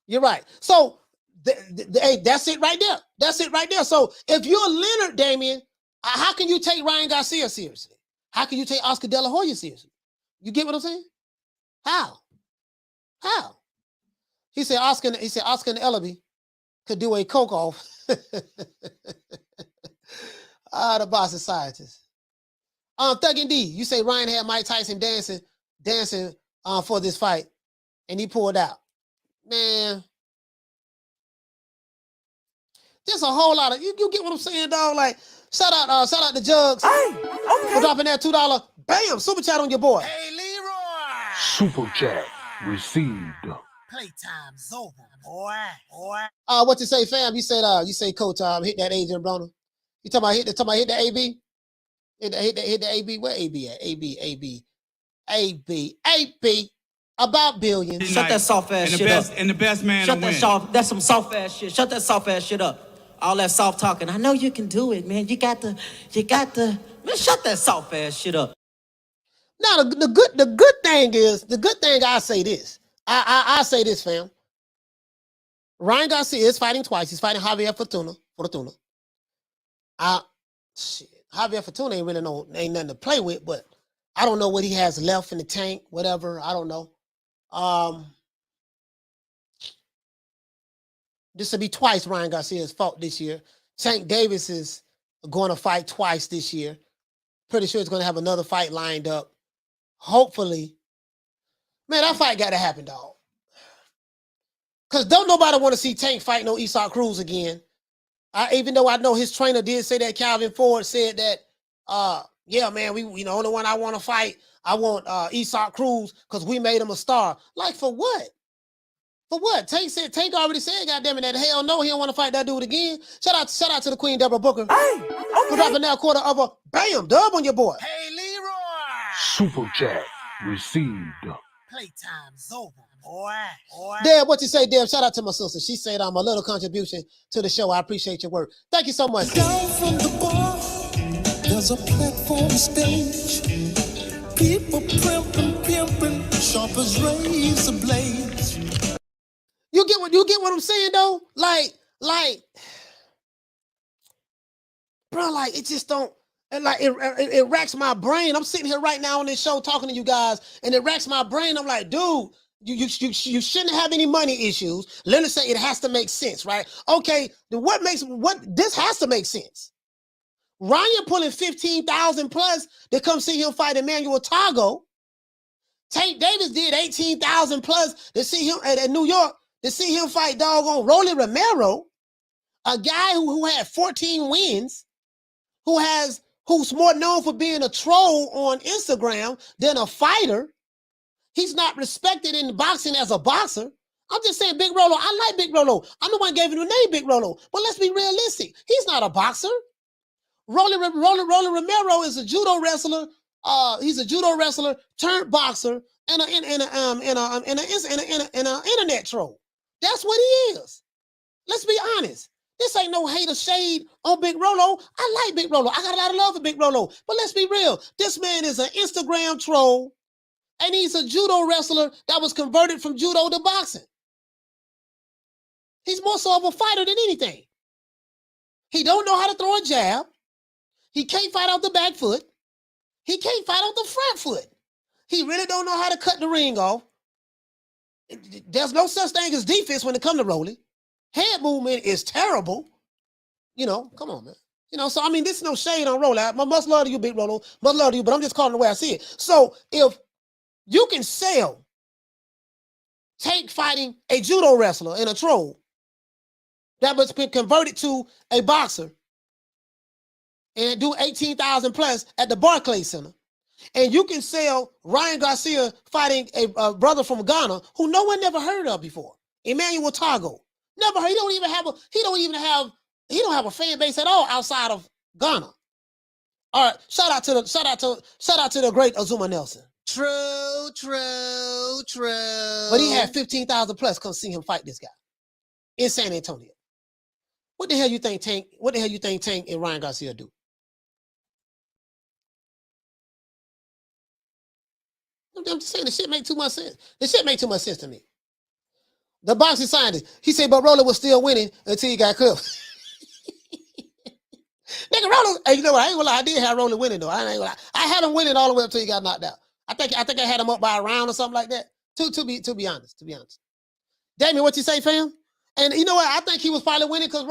You're right. So hey, that's it right there. So if you're Leonard, Damien, how can you take Ryan Garcia seriously? How can you take Oscar De La Hoya seriously? You get what I'm saying? How? He said Oscar and Ellerbe could do a coke off. The Boston scientist. Thug D, you say Ryan had Mike Tyson dancing for this fight, and he pulled out. Man, there's a whole lot of you get what I'm saying, dog. Like shout out to Jugs for dropping that $2. Bam, super chat on your boy. Hey, Leroy. Super chat received. Playtime's over, boy. What you say, fam? You say Coach hit that Adrian Broner. You talking about hit the AB? Hit the AB. Where AB at? AB. About billions. Shut that soft ass shit up. And the best man Shut that that's some soft ass shit. Shut that soft ass shit up. All that soft talking. I know you can do it, man. You got the man, shut that soft ass shit up. Now the good thing I say this. I say this, fam. Ryan Garcia is fighting twice. He's fighting Javier Fortuna. Javier Fortuna ain't nothing to play with, but I don't know what he has left in the tank, whatever. I don't know. This will be twice Ryan Garcia's fought this year. Tank Davis is going to fight twice this year. Pretty sure he's going to have another fight lined up. Hopefully. Man, that fight got to happen, dog. Because don't nobody want to see Tank fight no Isak Cruz again. Even though I know his trainer did say that, Calvin Ford said that, yeah, man, we the only one I want to fight. I want Isak Cruz because we made him a star. Like, for what? For what? Tank already said, goddamn it, that hell no, he don't want to fight that dude again. Shout out to the Queen Deborah Booker. Hey, for dropping that quarter of a bam, dub on your boy. Hey, Leroy. Super chat received. Playtime's over, boy. Deb, what you say, Deb? Shout out to my sister. She said I'm a little contribution to the show. I appreciate your work. Thank you so much. Down from the bar, there's a platform stage. People pimping, sharp as razor blades. You get what I'm saying though? Like, bro, like it just don't. And like it racks my brain. I'm sitting here right now on this show talking to you guys, and it racks my brain. I'm like, dude, you shouldn't have any money issues. Leonard say it has to make sense, right? Okay, then what this has to make sense. Ryan pulling 15,000 plus to come see him fight Emmanuel Tago. Tank Davis did 18,000 plus to see him at New York to see him fight doggone Rolly Romero, a guy who had 14 wins, who's more known for being a troll on Instagram than a fighter. He's not respected in boxing as a boxer. I'm just saying, Big Rolo. I like Big Rolo. I'm the one gave him the name Big Rolo. But let's be realistic. He's not a boxer. Rolly Romero is a judo wrestler. He's a judo wrestler turned boxer and an internet troll. That's what he is. Let's be honest. This ain't no hate or shade on Big Rolo. I like Big Rolo. I got a lot of love for Big Rolo. But let's be real. This man is an Instagram troll, and he's a judo wrestler that was converted from judo to boxing. He's more so of a fighter than anything. He don't know how to throw a jab. He can't fight off the back foot. He can't fight off the front foot. He really don't know how to cut the ring off. There's no such thing as defense when it comes to Rolly. Head movement is terrible. You know, come on, man. You know, so I mean, this is no shade on Rolly. Much love to you, Big Rolo. Much love to you, but I'm just calling the way I see it. So if you can sell Tank fighting a judo wrestler and a troll that was been converted to a boxer and do 18,000 plus at the Barclays Center, and you can sell Ryan Garcia fighting a brother from Ghana who no one never heard of before, Emmanuel Tago. Never heard. He don't have a fan base at all outside of Ghana. All right, shout out to the great Azuma Nelson. True. But he had 15,000 plus come see him fight this guy in San Antonio. What the hell you think Tank and Ryan Garcia do? I'm just saying the shit make too much sense. The shit make too much sense to me. The boxing scientist, he said, but Rolly was still winning until he got clipped. Nigga, Rolly, hey, you know what? I ain't gonna lie, I did have Rolly winning though. I ain't gonna lie. I had him winning all the way up until he got knocked out. I think I had him up by a round or something like that. To be honest. Damien, what you say, fam? And you know what? I think he was probably winning because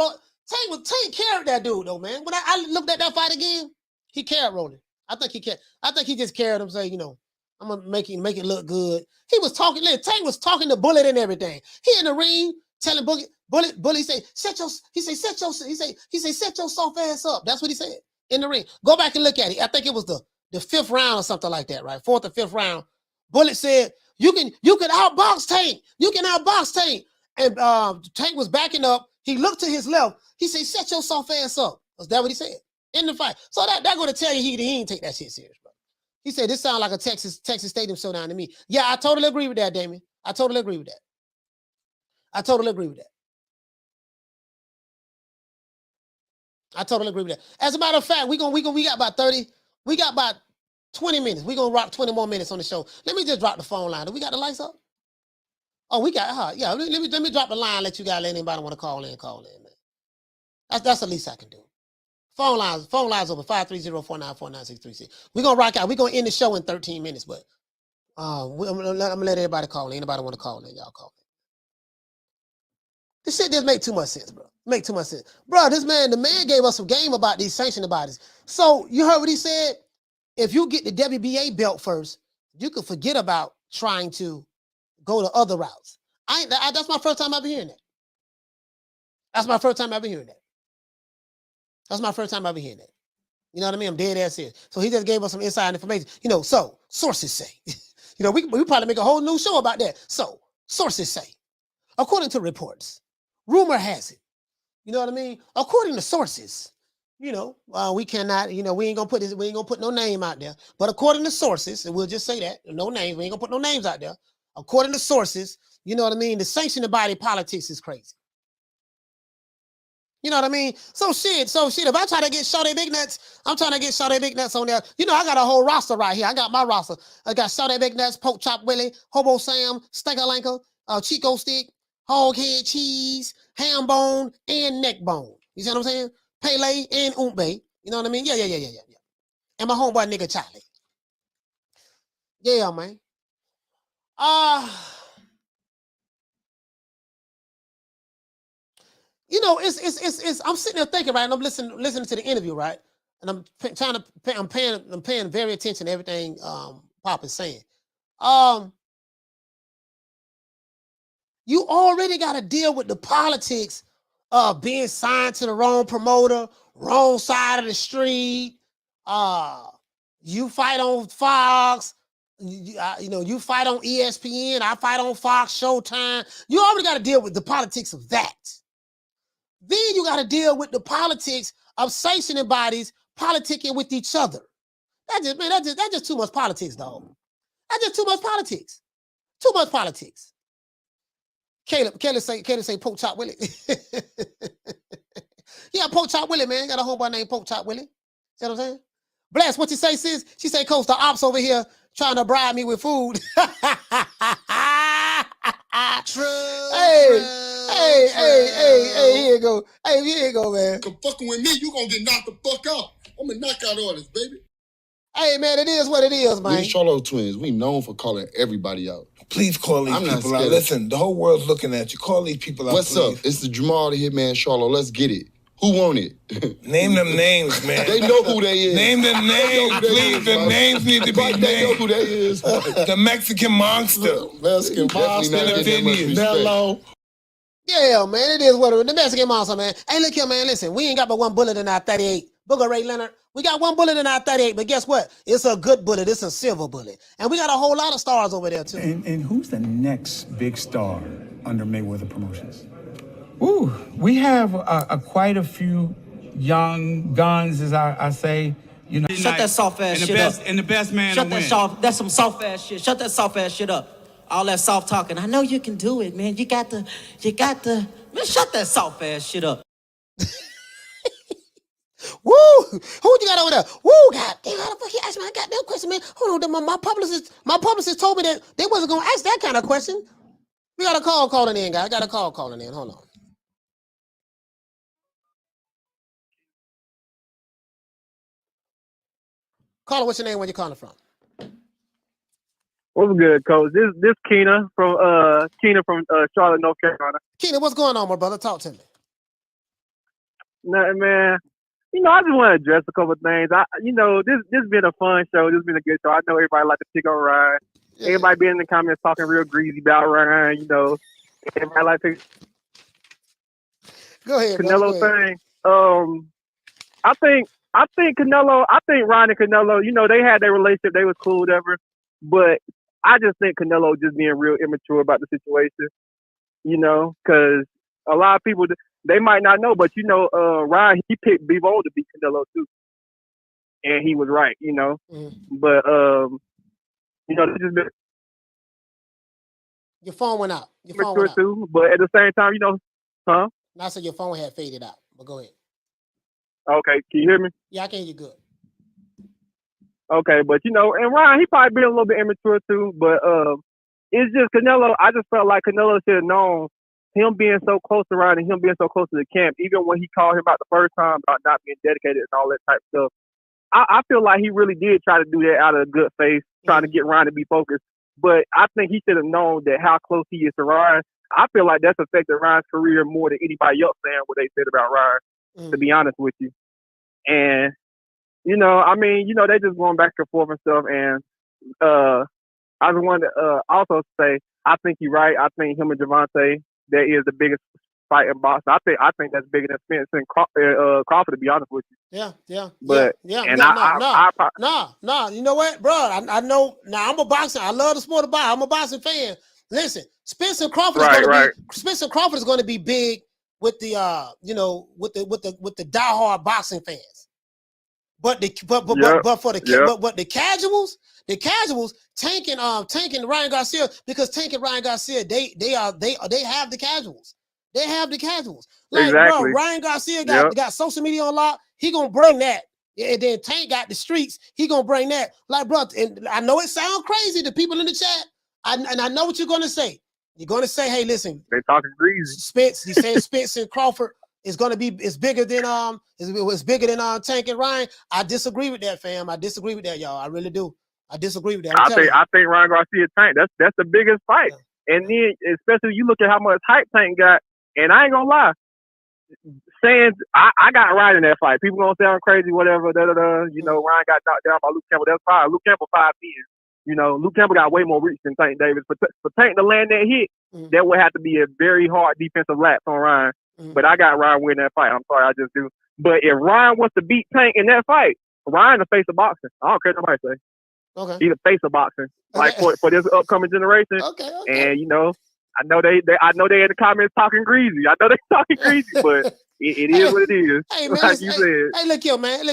Tank carried that dude though, man. When I looked at that fight again, he carried Rolly. I think he just carried him, saying, you know, I'm gonna make it look good. He was talking. Tank was talking to Bullet and everything. He in the ring telling Bullet say set your soft ass up. That's what he said in the ring. Go back and look at it. I think it was the fifth round or something like that, right? Fourth or fifth round. Bullet said you can outbox Tank. You can outbox Tank. And Tank was backing up. He looked to his left. He said set your soft ass up. Was that what he said in the fight? So that gonna tell you he didn't take that shit serious, bro. He said, this sounds like a Texas Stadium showdown to me. Yeah, I totally agree with that, Damien. I totally agree with that. As a matter of fact, we got about 20 minutes. We're gonna rock 20 more minutes on the show. Let me just drop the phone line. Do we got the lights up? Oh, we got yeah. Let me drop the line, let anybody want to call in, man. That's the least I can do. Phone lines open 530-494-9636. We're gonna rock out. We're gonna end the show in 13 minutes, but I'm gonna let everybody call in. Anybody want to call in, y'all call in. This shit just make too much sense, bro. Make too much sense. Bro, the man gave us some game about these sanctioned bodies. So you heard what he said? If you get the WBA belt first, you could forget about trying to go to other routes. That's my first time ever hearing that. You know what I mean? I'm dead ass serious. So he just gave us some inside information. You know, so sources say. You know, we probably make a whole new show about that. So sources say, according to reports, rumor has it. You know what I mean? According to sources, you know, we cannot. You know, we ain't gonna put no name out there. But according to sources, and we'll just say that no names. We ain't gonna put no names out there. According to sources, you know what I mean? The sanctioned body politics is crazy. You know what I mean? So shit, if I try to get Shawty Big Nuts, I'm trying to get Shawty Big Nuts on there. You know, I got a whole roster right here. I got my roster. I got Shawty Big Nuts, Poke Chop Willie, Hobo Sam, Stinkerlanker, Chico Stick, Hog Head Cheese, Ham Bone, and Neck Bone. You see what I'm saying? Pele and Umbe. You know what I mean? Yeah. And my homeboy nigga Charlie. Yeah, man. You know, it's I'm sitting there thinking, right? And I'm listening to the interview, right? and I'm paying very attention to everything Pop is saying. You already got to deal with the politics of being signed to the wrong promoter, wrong side of the street. You fight on Fox, you fight on ESPN, I fight on Fox, Showtime. You already got to deal with the politics of that. Then you got to deal with the politics of sanctioning bodies politicking with each other. That's just too much politics, dog. That's just too much politics. Too much politics. Caleb say Poke Chop Willie. Yeah, Poke Chop Willie, man. Got a homeboy named Poke Chop Willie. See what I'm saying? Bless, what you say, sis? She say, Coach, the ops over here trying to bribe me with food. True. Hey, here you go. Hey, here you go, man. Come fucking with me, you gonna get knocked the fuck out. I'm a knockout artist, baby. Hey, man, it is what it is, man. We the Charlo twins, we known for calling everybody out. Please call these people out. Listen, the whole world's looking at you. Call these people out, What's please. up? It's the Jamal the Hitman Charlo. Let's get it. Who want it? Name them names, man. They know who they is. Name them names, please. The names need to be named. They know who they is. The Mexican monster. Mexican monster. Mellow. Yeah, man, it is what it is. The Mexican monster, man. Hey, look here, man. Listen, we ain't got but one bullet in our 38. Booger Ray Leonard. We got one bullet in our 38, but guess what? It's a good bullet. It's a silver bullet. And we got a whole lot of stars over there, too. And who's the next big star under Mayweather Promotions? Ooh, we have quite a few young guns, as I say. You know, Shut that soft ass shit up. And the best man Shut to that win. soft. That's some soft ass shit. Shut that soft ass shit up. All that soft talking. I know you can do it, man. You got the. Man, shut that soft ass shit up. Woo! Who you got over there? Woo! God damn! How the fuck he asked me a goddamn question, man? Hold on, my publicist told me that they wasn't gonna ask that kind of question. We got a call calling in, guy. I got a call calling in. Hold on. Caller, what's your name? Where you calling from? What's good, Coach? This Keena from Charlotte, North Carolina. Keena, what's going on, my brother? Talk to me. Nothing, man. You know, I just want to address a couple of things. This been a fun show. This been a good show. I know everybody like to pick on Ryan. Yeah. Everybody be in the comments talking real greasy about Ryan. You know, everybody like to. Go ahead. Canelo thing. I think Canelo. I think Ryan and Canelo. You know, they had their relationship. They was cool, whatever. But I just think Canelo just being real immature about the situation. You know, because a lot of people. They might not know, but you know, Ryan, he picked Bivol to beat Canelo too, and he was right, you know. But you know, this just been your phone went out. Your phone went out. Too, but at the same time, you know, huh? I said your phone had faded out. But go ahead. Okay, can you hear me? Yeah, I can hear you good. Okay, but you know, and Ryan, he probably been a little bit immature too, but it's just Canelo. I just felt like Canelo should have known. Him being so close to Ryan and him being so close to the camp, even when he called him out the first time about not being dedicated and all that type of stuff, I feel like he really did try to do that out of good faith, trying to get Ryan to be focused. But I think he should have known that how close he is to Ryan. I feel like that's affected Ryan's career more than anybody else saying what they said about Ryan, to be honest with you. And, you know, I mean, you know, they just going back and forth and stuff. And I just wanted to also say, I think you're right. I think him and Javante, that is the biggest fight in boxing. I think that's bigger than Spence and Crawford, to be honest with you. Yeah. But yeah. And No. You know what, bro? I know. Now I'm a boxer. I love the sport of boxing. I'm a boxing fan. Listen, Spencer Crawford is going to be big with the with the diehard boxing fans. But the casuals tanking Ryan Garcia because tanking Ryan Garcia, they have the casuals. They have the casuals. Like, exactly. Bro, Ryan Garcia got social media on lock. He gonna bring that. And then Tank got the streets. He gonna bring that. Like, bro, and I know it sounds crazy to people in the chat. And I know what you're gonna say. You're gonna say, hey, listen. They talking greasy. Spence, he said Spence and Crawford is gonna be bigger than Tank and Ryan. I disagree with that, fam. I disagree with that, y'all. I really do. I disagree with that. I think Ryan Garcia Tank. That's the biggest fight. And then especially you look at how much hype Tank got, and I ain't gonna lie, saying I got Ryan in that fight. People gonna sound crazy, whatever. You know, Ryan got knocked down by Luke Campbell. That's fine. Luke Campbell 5'10". You know, Luke Campbell got way more reach than Tank Davis. For Tank to land that hit, that would have to be a very hard defensive lapse on Ryan. But I got Ryan winning that fight. I'm sorry, I just do. But if Ryan wants to beat Tank in that fight, Ryan the face of boxing. I don't care what nobody say. Okay. He's the face of boxing, like for this upcoming generation. Okay. And you know, I know they in the comments talking greasy. I know they talking greasy, but it is what it is. Hey man, like you said. Hey, look here, man. Hey,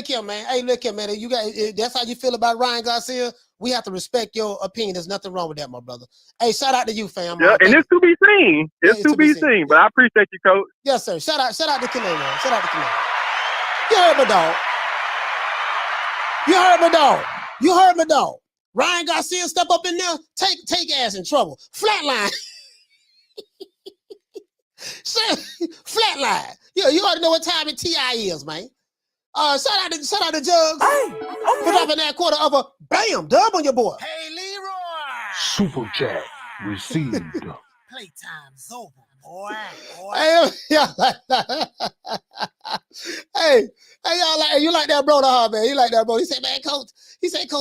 look here, man. You got that's how you feel about Ryan Garcia. We have to respect your opinion. There's nothing wrong with that, my brother. Hey, shout out to you, fam. Yeah, and it's to be seen. It's to be seen. But I appreciate you, Coach. Yes, sir. Shout out to Canelo, man. Shout out to Canelo. You heard my dog. You heard my dog. Ryan Garcia step up in there, take ass in trouble. Flatline. Flatline. Yeah, you ought to know what time it TI is, man. Shout out to Jugs for dropping that quarter of a bam dub on your boy. Hey, Leroy. Super chat received. Playtime's over, boy. Hey, yeah, hey, y'all you like that brother, huh, man? You like that brother? He said, man, coach,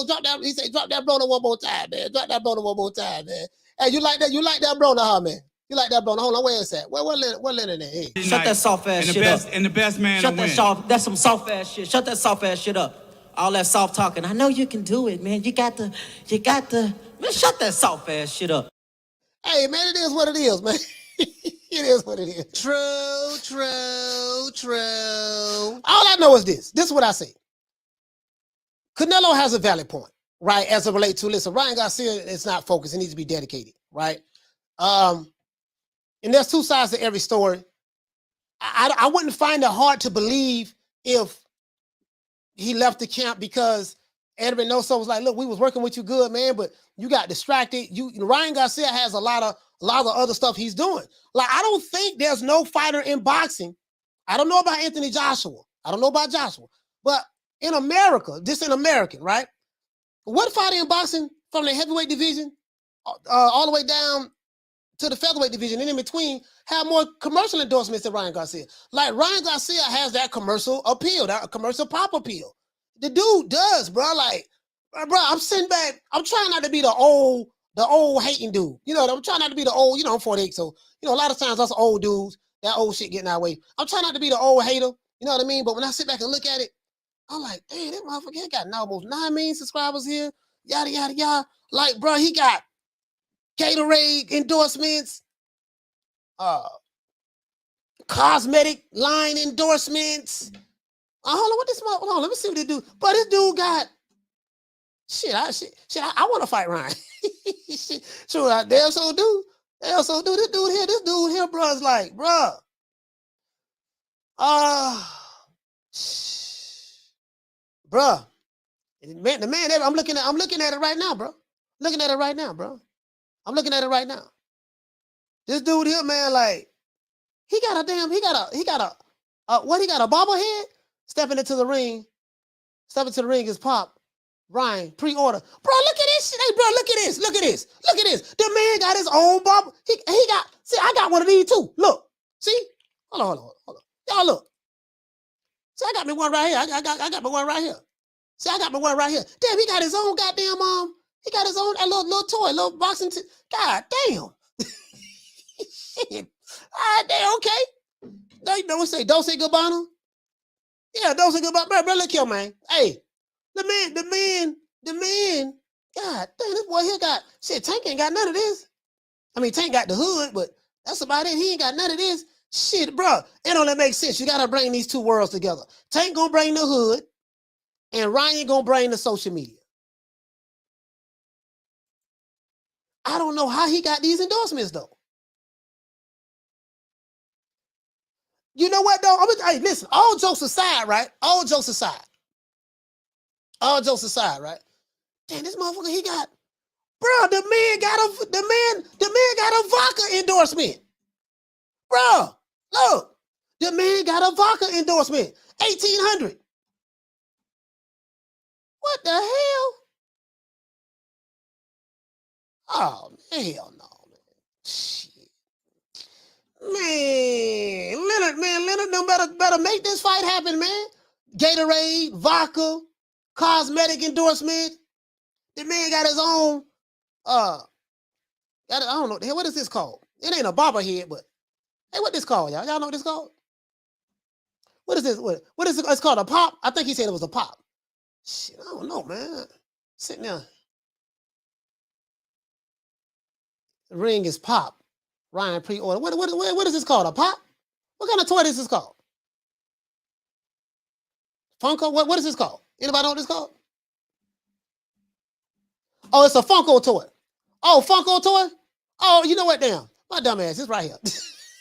drop that. He said, drop that brother one more time, man. Drop that brother one more time, man. Hey, you like that brother, huh, man? You like that brother? Hold on, where is that? What Leonard in? Hey. Shut that soft ass shit up. And the best man Shut that that's some soft ass shit. Shut that soft ass shit up. All that soft talking. I know you can do it, man. You got to, man, shut that soft ass shit up. Hey, man, it is what it is, man. It is what it is. True. All I know is this. This is what I say. Canelo has a valid point, right? As it relates to, listen, Ryan Garcia is not focused. He needs to be dedicated, right? And there's two sides to every story. I wouldn't find it hard to believe if he left the camp because Ed Reynoso was like, look, we was working with you good, man, but you got distracted. Ryan Garcia has a lot of other stuff he's doing. Like, I don't think there's no fighter in boxing. I don't know about Anthony Joshua. I don't know about Joshua. But in America, just in American, right? What fighter in boxing from the heavyweight division all the way down to the featherweight division and in between have more commercial endorsements than Ryan Garcia? Like, Ryan Garcia has that commercial appeal, that commercial pop appeal. The dude does, bro. Like, bro, I'm sitting back. I'm trying not to be the old hating dude. You know, I'm trying not to be the old, I'm 48, so, a lot of times us old dudes, that old shit getting our way. I'm trying not to be the old hater, you know what I mean? But when I sit back and look at it, I'm like, damn, that motherfucker, he got almost 9 million subscribers here, yada, yada, yada. Like, bro, he got Gatorade endorsements, cosmetic line endorsements. Hold on, let me see what this dude. But this dude got I want to fight Ryan. Sure, they also do. This dude here, bro, is like, bro. Bro. Man, the man, I'm looking at it right now, bro. I'm looking at it right now. This dude here, man, like, he got a bobblehead stepping into the ring is Pop. Ryan, pre-order. Bro, look at this shit. Hey, bro, look at this. The man got his own bubble. I got one of these too. Look. See? Hold on. Y'all look. See, I got me one right here. I got me one right here. See, I got me one right here. Damn, he got his own goddamn, he got his own little toy, little boxing. God damn. Shit. Damn, okay. Don't say Gabbana. Yeah, don't say Gabbana. Bro, look here, man. Hey. The man, God damn, this boy here got, shit, Tank ain't got none of this. I mean, Tank got the hood, but that's about it. He ain't got none of this. Shit, bro, it don't make sense. You got to bring these two worlds together. Tank gonna bring the hood, and Ryan gonna bring the social media. I don't know how he got these endorsements, though. You know what, though? Hey, listen, all jokes aside, right? All jokes aside, right? Damn, this motherfucker, he got, bro, the man got a vodka endorsement. Bro, look, the man got a vodka endorsement. 1,800. What the hell? Oh, hell no, man. Shit. Leonard, no better make this fight happen, man. Gatorade, vodka, cosmetic endorsement. The man got his own. I don't know. What is this called? It ain't a barber head, but hey, what this called, y'all? Y'all know what this called? What is this? What is it? It's called a pop. I think he said it was a pop. Shit, I don't know, man. Sitting there. The ring is pop. Ryan pre-order. What is this called? A pop? What kind of toy is this called? Funko? What is this called? Anybody know what this called? Oh, it's a Funko toy. Oh, Funko toy? Oh, you know what? Damn. My dumb ass. It's right here.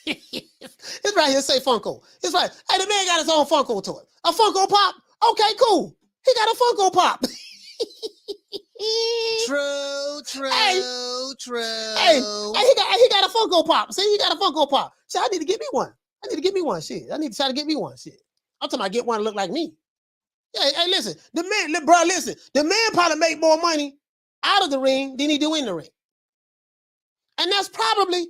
It's right here. Say Funko. It's right. Hey, the man got his own Funko toy. A Funko Pop? Okay, cool. He got a Funko Pop. True. Hey, he got a Funko Pop. See, he got a Funko Pop. See, I need to get me one. Shit. I need to try to get me one. Shit. I'm talking about get one to look like me. Yeah, hey, listen. The man probably make more money out of the ring than he do in the ring. And that's probably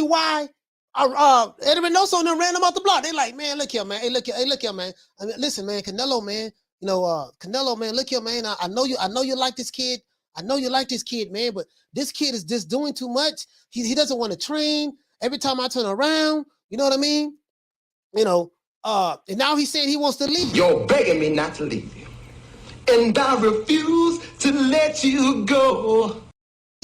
why Eddie Reynoso and them ran him off the block. They like, man, look here, man. Hey, look here, man. I mean, listen, man, Canelo, man. You know, Canelo, man, look here, man. I know you like this kid. I know you like this kid, man, but this kid is just doing too much. He doesn't want to train. Every time I turn around, you know what I mean? You know, and now he's saying he wants to leave. You're begging me not to leave you, and I refuse to let you go.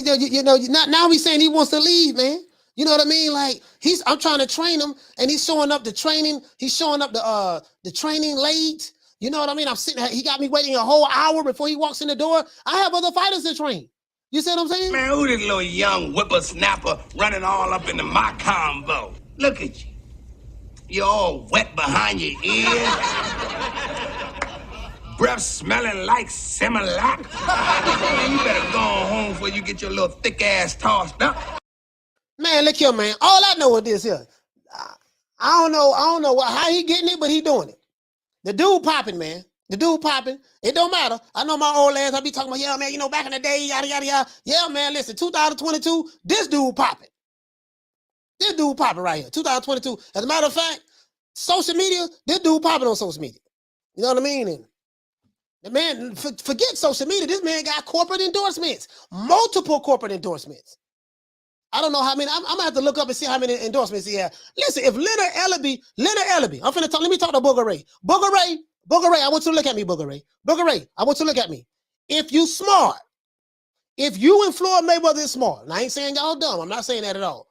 Now he's saying he wants to leave, man. You know what I mean? Like I'm trying to train him, and he's showing up the training. He's showing up the training late. You know what I mean? I'm sitting. He got me waiting a whole hour before he walks in the door. I have other fighters to train. You see what I'm saying? Man, who this little young whippersnapper running all up into my combo? Look at you. You're all wet behind your ears. Breath smelling like Similac. Man, you better go home before you get your little thick ass tossed up. Man, look here, man. All I know is this here. I don't know how he getting it, but he doing it. The dude popping, man. The dude popping. It don't matter. I know my old ass. I be talking about, yeah, man, you know, back in the day, yada, yada, yada. Yeah, man, listen, 2022, this dude popping. This dude popping right here, 2022. As a matter of fact, social media, this dude popping on social media. You know what I mean? And the man, forget social media. This man got corporate endorsements, multiple corporate endorsements. I don't know how many. I'm gonna have to look up and see how many endorsements he had. Listen, if Leonard Ellaby, I'm finna talk. Let me talk to Booger Ray. Booger Ray, I want you to look at me, Booger Ray. Booger Ray, I want you to look at me. If you smart, if you and Floyd Mayweather is smart, and I ain't saying y'all dumb. I'm not saying that at all.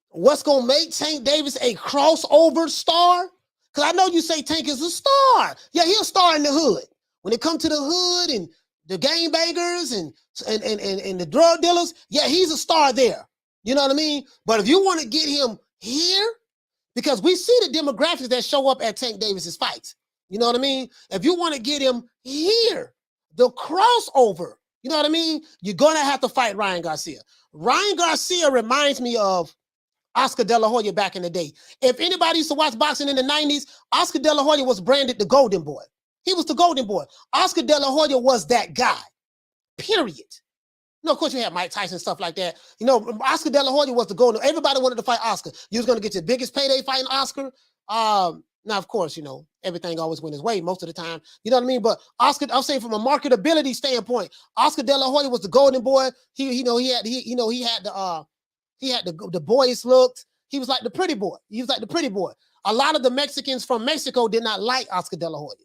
What's gonna make Tank Davis a crossover star? Because I know you say Tank is a star. Yeah, he's a star in the hood. When it comes to the hood and the gangbangers and the drug dealers, yeah, he's a star there. You know what I mean? But if you want to get him here, because we see the demographics that show up at Tank Davis's fights. You know what I mean? If you want to get him here, the crossover, you know what I mean? You're gonna have to fight Ryan Garcia. Ryan Garcia reminds me of Oscar De La Hoya back in the day. If anybody used to watch boxing in the 90s, Oscar De La Hoya was branded the Golden Boy. He was the Golden Boy. Oscar De La Hoya was that guy, period. You know, of course, you had Mike Tyson, stuff like that. You know, Oscar De La Hoya was the Golden. Everybody wanted to fight Oscar. You was going to get your biggest payday fighting Oscar. Now, of course, you know, everything always went his way most of the time. You know what I mean? But Oscar, I'm saying from a marketability standpoint, Oscar De La Hoya was the Golden Boy. He had the boyish looks. He was like the pretty boy. He was like the pretty boy. A lot of the Mexicans from Mexico did not like Oscar De La Hoya.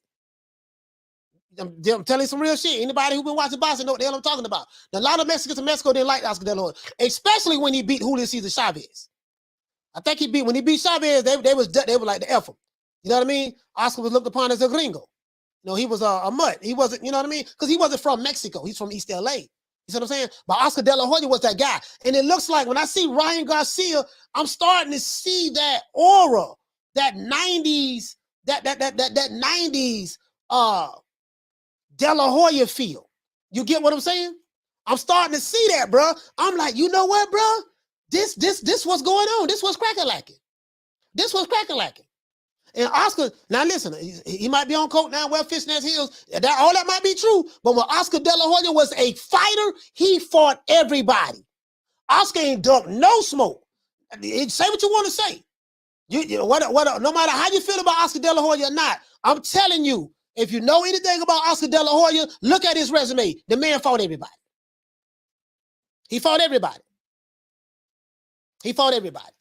I'm telling you some real shit. Anybody who been watching boxing know what the hell I'm talking about. A lot of Mexicans in Mexico didn't like Oscar De La Hoya, especially when he beat Julio Cesar Chavez. I think when he beat Chavez, they were like the F him. You know what I mean? Oscar was looked upon as a gringo. You know, he was a mutt. He wasn't, you know what I mean? Because he wasn't from Mexico. He's from East LA. You see what I'm saying? But Oscar De La Hoya was that guy. And it looks like when I see Ryan Garcia, I'm starting to see that aura, that 90s, that 90s De La Hoya feel. You get what I'm saying? I'm starting to see that, bro. I'm like, you know what, bro? This what's going on. This what's cracking lacking. This what's cracking lacking. And Oscar, now listen, he might be on coke now, well, Fishnets Hills. All that might be true. But when Oscar De La Hoya was a fighter, he fought everybody. Oscar ain't ducked no smoke. Say what you want to say. No matter how you feel about Oscar De La Hoya or not, I'm telling you, if you know anything about Oscar De La Hoya, look at his resume. The man fought everybody. He fought everybody. He fought everybody.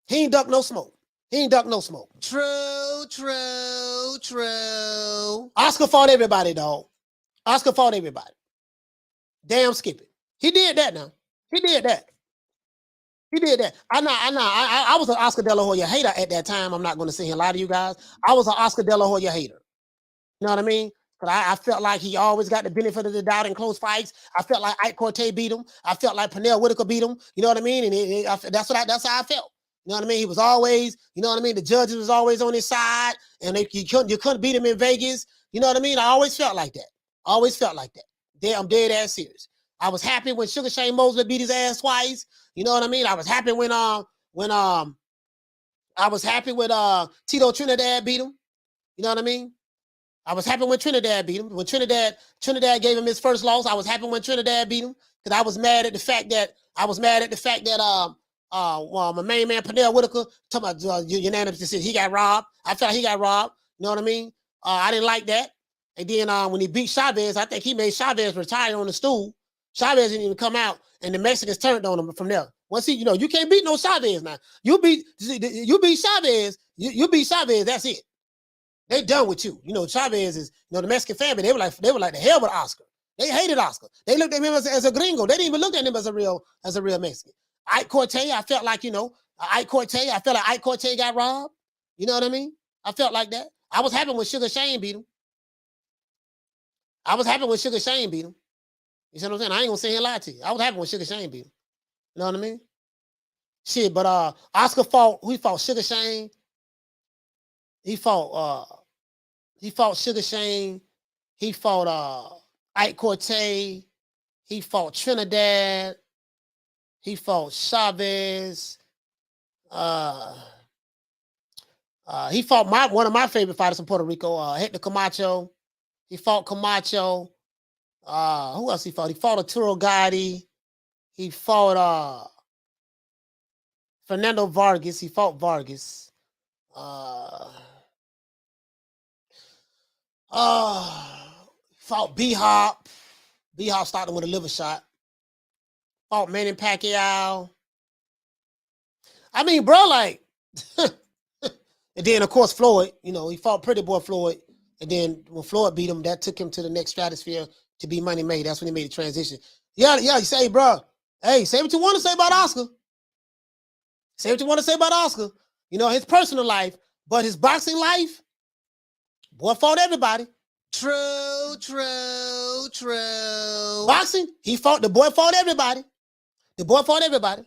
He ain't ducked no smoke. He ain't ducked no smoke. True, true, true. Oscar fought everybody, dog. Oscar fought everybody. Damn skip it. He did that now. He did that. He did that. I was an Oscar De La Hoya hater at that time. I'm not going to sit here and lie to you guys. I was an Oscar De La Hoya hater. You know what I mean? But I felt like he always got the benefit of the doubt in close fights. I felt like Ike Cortez beat him. I felt like Pernell Whitaker beat him. You know what I mean? And that's how I felt. You know what I mean? He was always, you know what I mean? The judges was always on his side, and you couldn't beat him in Vegas. You know what I mean? I always felt like that. Always felt like that. I'm dead ass serious. I was happy when Sugar Shane Mosley beat his ass twice. You know what I mean? I was happy when Tito Trinidad beat him. You know what I mean? I was happy when Trinidad beat him. When Trinidad gave him his first loss, I was happy when Trinidad beat him because I was mad at the fact that my main man Pernell Whitaker talking about unanimous decision. He got robbed. I felt like he got robbed. You know what I mean? I didn't like that. And then when he beat Chavez, I think he made Chavez retire on the stool. Chavez didn't even come out, and the Mexicans turned on him from there. Once you can't beat no Chavez now. You beat Chavez. You beat Chavez. That's it. They done with you. You know, Chavez is, the Mexican family. They were like the hell with Oscar. They hated Oscar. They looked at him as a gringo. They didn't even look at him as a real Mexican. Ike Cortez, I felt like, Ike Cortez got robbed. You know what I mean? I felt like that. I was happy when Sugar Shane beat him. You see what I'm saying? I ain't gonna sit here and lie to you. I was happy when Sugar Shane beat him. You know what I mean? Shit, but Oscar fought Sugar Shane. He fought Sugar Shane. He fought Ike Cortez. He fought Trinidad. He fought Chavez. He fought one of my favorite fighters from Puerto Rico, Hector Camacho. He fought Camacho. Who else he fought? He fought Arturo Gotti. He fought Fernando Vargas. He fought Vargas. Fought B-Hop. B-Hop started with a liver shot. Fought Manny Pacquiao. I mean, bro, like, and then of course Floyd, he fought Pretty Boy Floyd. And then when Floyd beat him, that took him to the next stratosphere to be Money Made. That's when he made the transition. Yeah, you say, bro, hey, say what you want to say about Oscar. Say what you want to say about Oscar. His personal life, but his boxing life, boy fought everybody. True, true, true. Boxing, the boy fought everybody. The boy fought everybody.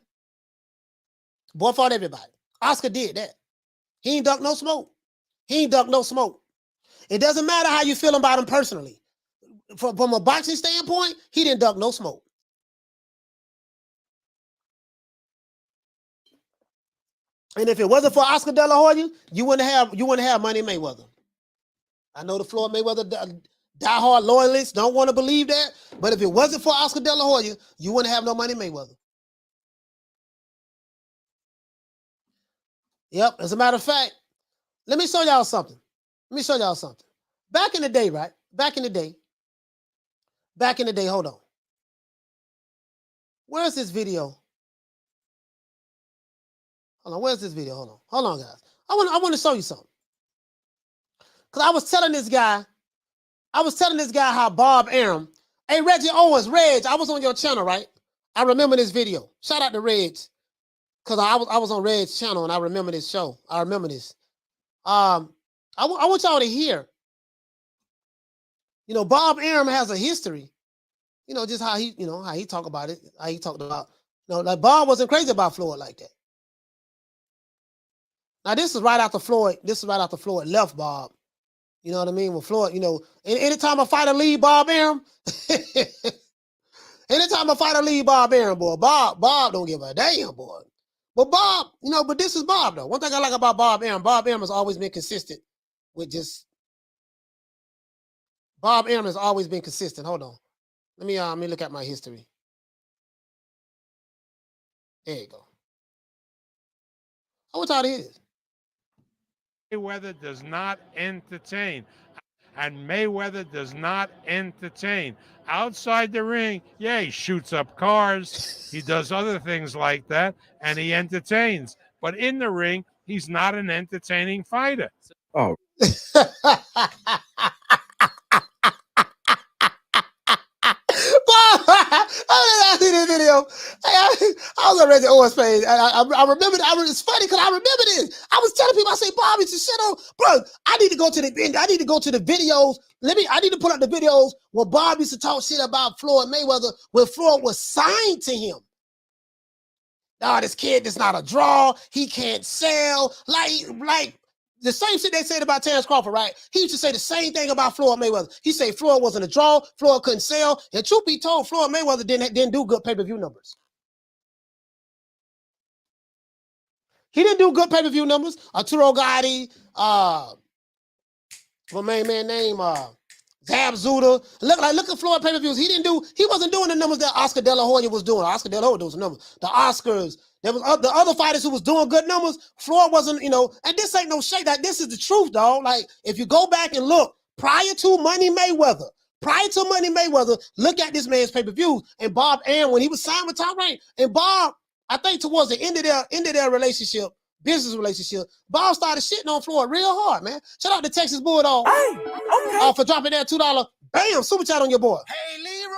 Oscar did that. He ain't ducked no smoke. It doesn't matter how you feel about him personally. From a boxing standpoint, he didn't duck no smoke. And if it wasn't for Oscar De La Hoya, you wouldn't have Money Mayweather. I know the Floyd Mayweather diehard loyalists don't want to believe that, but if it wasn't for Oscar De La Hoya, you wouldn't have no Money Mayweather. Yep. As a matter of fact, let me show y'all something. Back in the day, right? Back in the day, hold on. Where's this video? Hold on, where's this video? Hold on, guys. I want to show you something. Because I was telling this guy how Bob Arum, hey, Reggie Owens, Reg, I was on your channel, right? I remember this video. Shout out to Reg. Because I was on Reg's channel and I remember this show. I remember this. I want y'all to hear. Bob Arum has a history. Just how he talk about it. How he talked about, like Bob wasn't crazy about Floyd like that. Now this is right after Floyd left Bob. You know what I mean? When Floyd, anytime a fighter leave Bob Arum, boy, Bob don't give a damn, boy. But Bob, but this is Bob though. One thing I like about Bob Arum has always been consistent with just. Bob Arum has always been consistent. Hold on, let me look at my history. There you go. I want y'all to hear this. Mayweather does not entertain. And Mayweather does not entertain. Outside the ring, yeah, he shoots up cars. He does other things like that, and he entertains. But in the ring, he's not an entertaining fighter. Oh. I see this video. I was already on his page. I remember. It's funny because I remember this. I was telling people, I say, Bobby, just shut up, bro. I need to go to the videos. I need to pull out the videos where Bob used to talk shit about Floyd Mayweather when Floyd was signed to him. Nah, this kid is not a draw. He can't sell. Like the same shit they said about Terrence Crawford, right? He used to say the same thing about Floyd Mayweather. He said Floyd wasn't a draw. Floyd couldn't sell. And truth be told, Floyd Mayweather didn't do good pay-per-view numbers. He didn't do good pay-per-view numbers. Arturo Gotti, my main man name, Zab Zuda. Look at Floyd pay-per-views. He wasn't doing the numbers that Oscar De La Hoya was doing. Oscar De La Hoya doing some numbers. The Oscars. There was the other fighters who was doing good numbers. Floyd wasn't, and this ain't no shade. Like, this is the truth, dog. Like, if you go back and look, prior to Money Mayweather, look at this man's pay-per-views. And Bob Arum, when he was signed with Top Rank, and Bob, I think towards the end of their relationship, business relationship, Bob started shitting on Floyd real hard, man. Shout out to Texas Bulldog for dropping that $2. Bam, super chat on your boy. Hey, Leroy.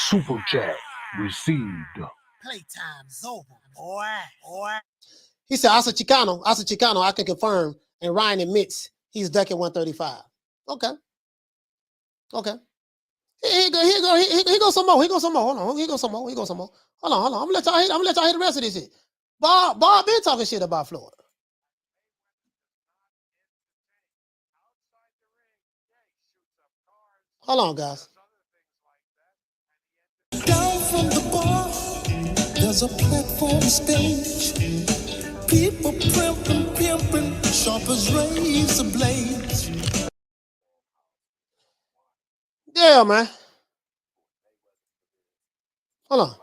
Super chat received. Playtime's over, boy. He said, Asa Chicano, I can confirm. And Ryan admits he's ducking 135. Okay. Here go some more. Hold on. Here goes some more. Hold on. I'm gonna let y'all hear the rest of this shit. Bob been talking shit about Floyd. Hold on, guys. Down from the bar, there's a platform stage. People pimping, sharp as razor blades. Yeah, man. Hold on.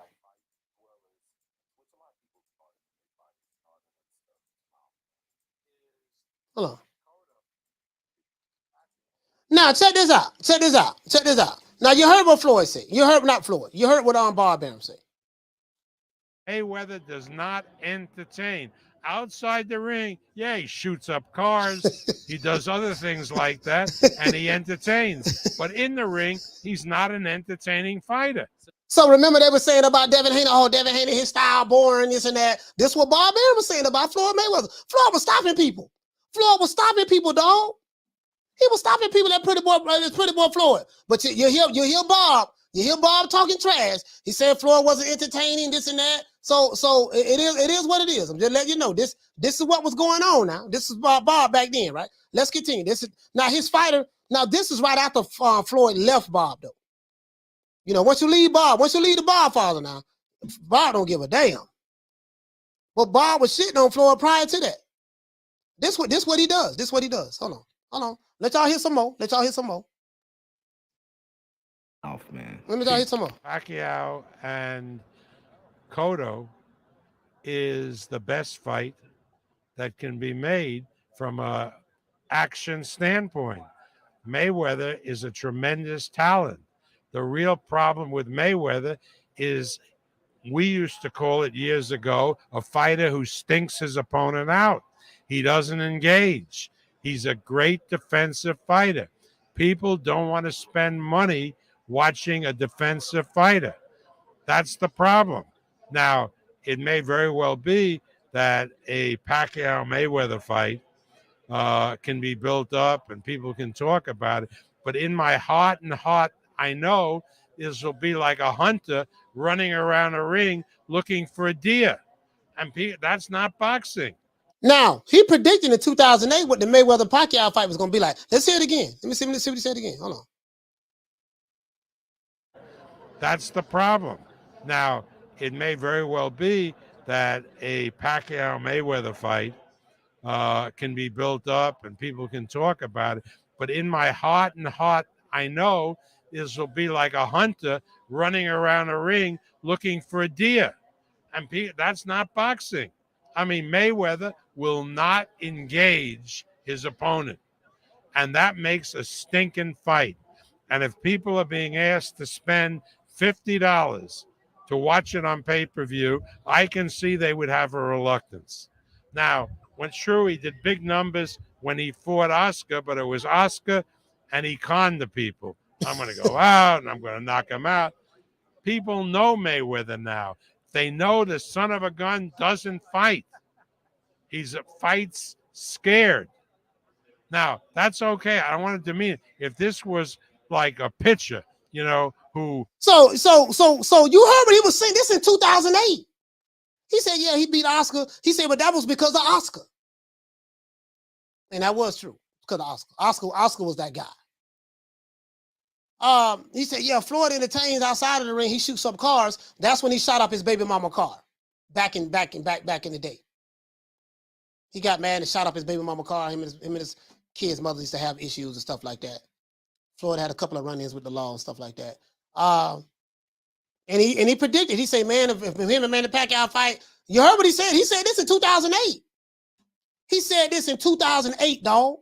Now, check this out. Now, you heard what Floyd said. You heard what Bob Arum said. Mayweather does not entertain. Outside the ring, yeah, he shoots up cars. He does other things like that, and he entertains. But in the ring, he's not an entertaining fighter. So remember they were saying about Devin Haney, Devin Haney, his style boring, this and that. This is what Bob Arum was saying about Floyd Mayweather. Floyd was stopping people. Dog. He was stopping people, that pretty boy Floyd. But you hear Bob talking trash. He said Floyd wasn't entertaining, this and that. So it is what it is. I'm just letting you know this is what was going on now. This is Bob back then, right? Let's continue. This is now his fighter. Now this is right after Floyd left Bob though. Once you leave the Bob father now, Bob don't give a damn. But Bob was shitting on Floyd prior to that. This what he does. Hold on. Let y'all hear some more. Off, man. Let me hear some more. Pacquiao and Cotto is the best fight that can be made from a action standpoint. Mayweather is a tremendous talent. The real problem with Mayweather is, we used to call it years ago, a fighter who stinks his opponent out. He doesn't engage. He's a great defensive fighter. People don't want to spend money watching a defensive fighter. That's the problem. Now, it may very well be that a Pacquiao-Mayweather fight can be built up and people can talk about it. But in my heart, I know this will be like a hunter running around a ring looking for a deer. And that's not boxing. Now, he predicted in 2008 what the Mayweather-Pacquiao fight was going to be like. Let's hear it again. Let me see what he said again. Hold on. That's the problem. Now, it may very well be that a Pacquiao-Mayweather fight can be built up and people can talk about it. But in my heart, I know this will be like a hunter running around a ring looking for a deer. And that's not boxing. I mean, Mayweather will not engage his opponent, and that makes a stinking fight. And if people are being asked to spend $50 to watch it on pay-per-view, I can see they would have a reluctance. Now, when he did big numbers when he fought Oscar, but it was Oscar and he conned the people. I'm going to go out and I'm going to knock him out. People know Mayweather now. They know the son of a gun doesn't fight. He fights scared. Now, that's okay. I don't want to demean it. If this was like a pitcher, who... So you heard what he was saying this in 2008. He said, yeah, he beat Oscar. He said, but that was because of Oscar. And that was true, because of Oscar. Oscar was that guy. He said, yeah, Floyd entertains outside of the ring. He shoots up cars. That's when he shot up his baby mama car back in the day. He got mad and shot up his baby mama car. Him and his kids' mother used to have issues and stuff like that. Floyd had a couple of run-ins with the law and stuff like that. And he predicted. He said, man, if him and Manny Pacquiao fight, you heard what he said. He said this in 2008. He said this in 2008, dog.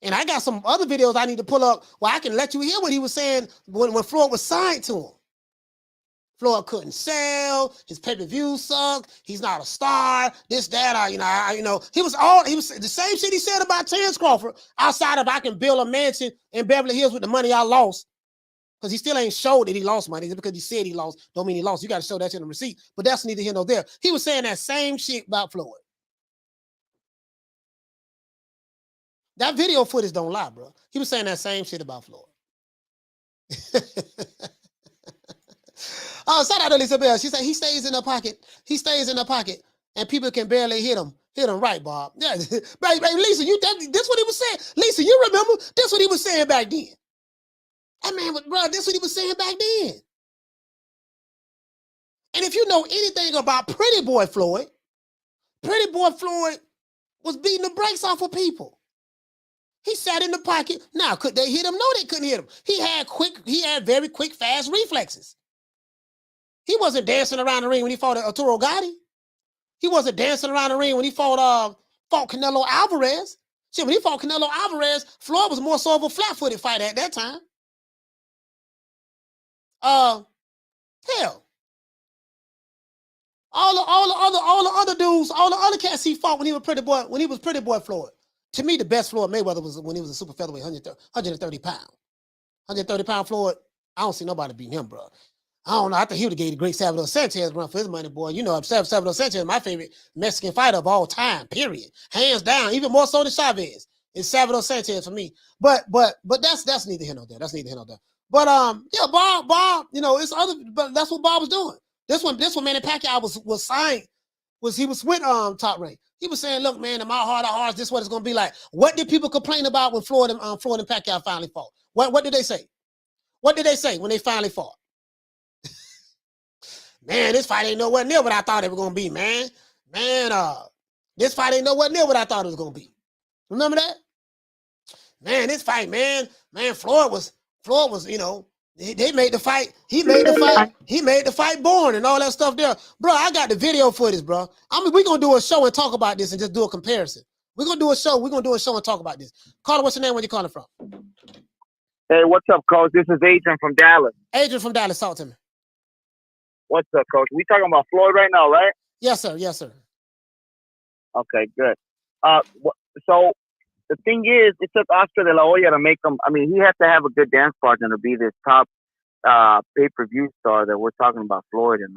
And I got some other videos I need to pull up where I can let you hear what he was saying when Floyd was signed to him. Floyd couldn't sell. His pay-per-view sucked. He's not a star. This, that, he was the same shit he said about Terrence Crawford. Outside of I can build a mansion in Beverly Hills with the money I lost, because he still ain't showed that he lost money. Just because he said he lost, don't mean he lost. You got to show that shit in the receipt. But that's neither here nor there. He was saying that same shit about Floyd. That video footage don't lie, bro. He was saying that same shit about Floyd. Oh, shout out to Lisa Bell. She said he stays in the pocket. He stays in the pocket, and people can barely hit him. Hit him right, Bob. Yeah, Lisa, this what he was saying. Lisa, you remember? This what he was saying back then. That man, bro, this what he was saying back then. And if you know anything about Pretty Boy Floyd was beating the brakes off of people. He sat in the pocket. Now, could they hit him? No, they couldn't hit him. He had very quick, fast reflexes. He wasn't dancing around the ring when he fought Arturo Gotti. He wasn't dancing around the ring when he fought Canelo Alvarez. Shit, when he fought Canelo Alvarez, Floyd was more so of a flat-footed fighter at that time. Hell. All the other dudes, all the other cats he fought when he was Pretty Boy Floyd. To me, the best Floyd Mayweather was when he was a super featherweight, 130 pounds. 130-pound Floyd, I don't see nobody beating him, bro. I don't know. I think he would have gave the great Salvador Sanchez run for his money, boy. You know, Salvador Sanchez is my favorite Mexican fighter of all time, period. Hands down, even more so than Chavez. It's Salvador Sanchez for me. But that's neither here nor there. That's neither here nor there. But yeah, Bob, it's other, but that's what Bob was doing. This one Manny Pacquiao was signed, he was with Top Rank. He was saying, look, man, in my heart of hearts, this is what it's gonna be like. What did people complain about when Floyd and Pacquiao finally fought? What did they say? What did they say when they finally fought? Man, this fight ain't nowhere near what I thought it was gonna be, man. This fight ain't nowhere near what I thought it was gonna be. Remember that? Man, this fight, man, Floyd was, they made the fight. He made the fight boring and all that stuff there. Bro, I got the video footage, bro. We're gonna do a show and talk about this and just do a comparison. We're gonna do a show and talk about this. Caller, what's your name? Where you calling from? Hey, what's up, Coach? This is Adrian from Dallas. Adrian from Dallas, talk to me. What's up, Coach? We talking about Floyd right now, right? Yes, sir. Yes, sir. Okay, good. So the thing is, it took Oscar de la Hoya to make him. I mean, he had to have a good dance partner to be this top pay-per-view star that we're talking about, Floyd. And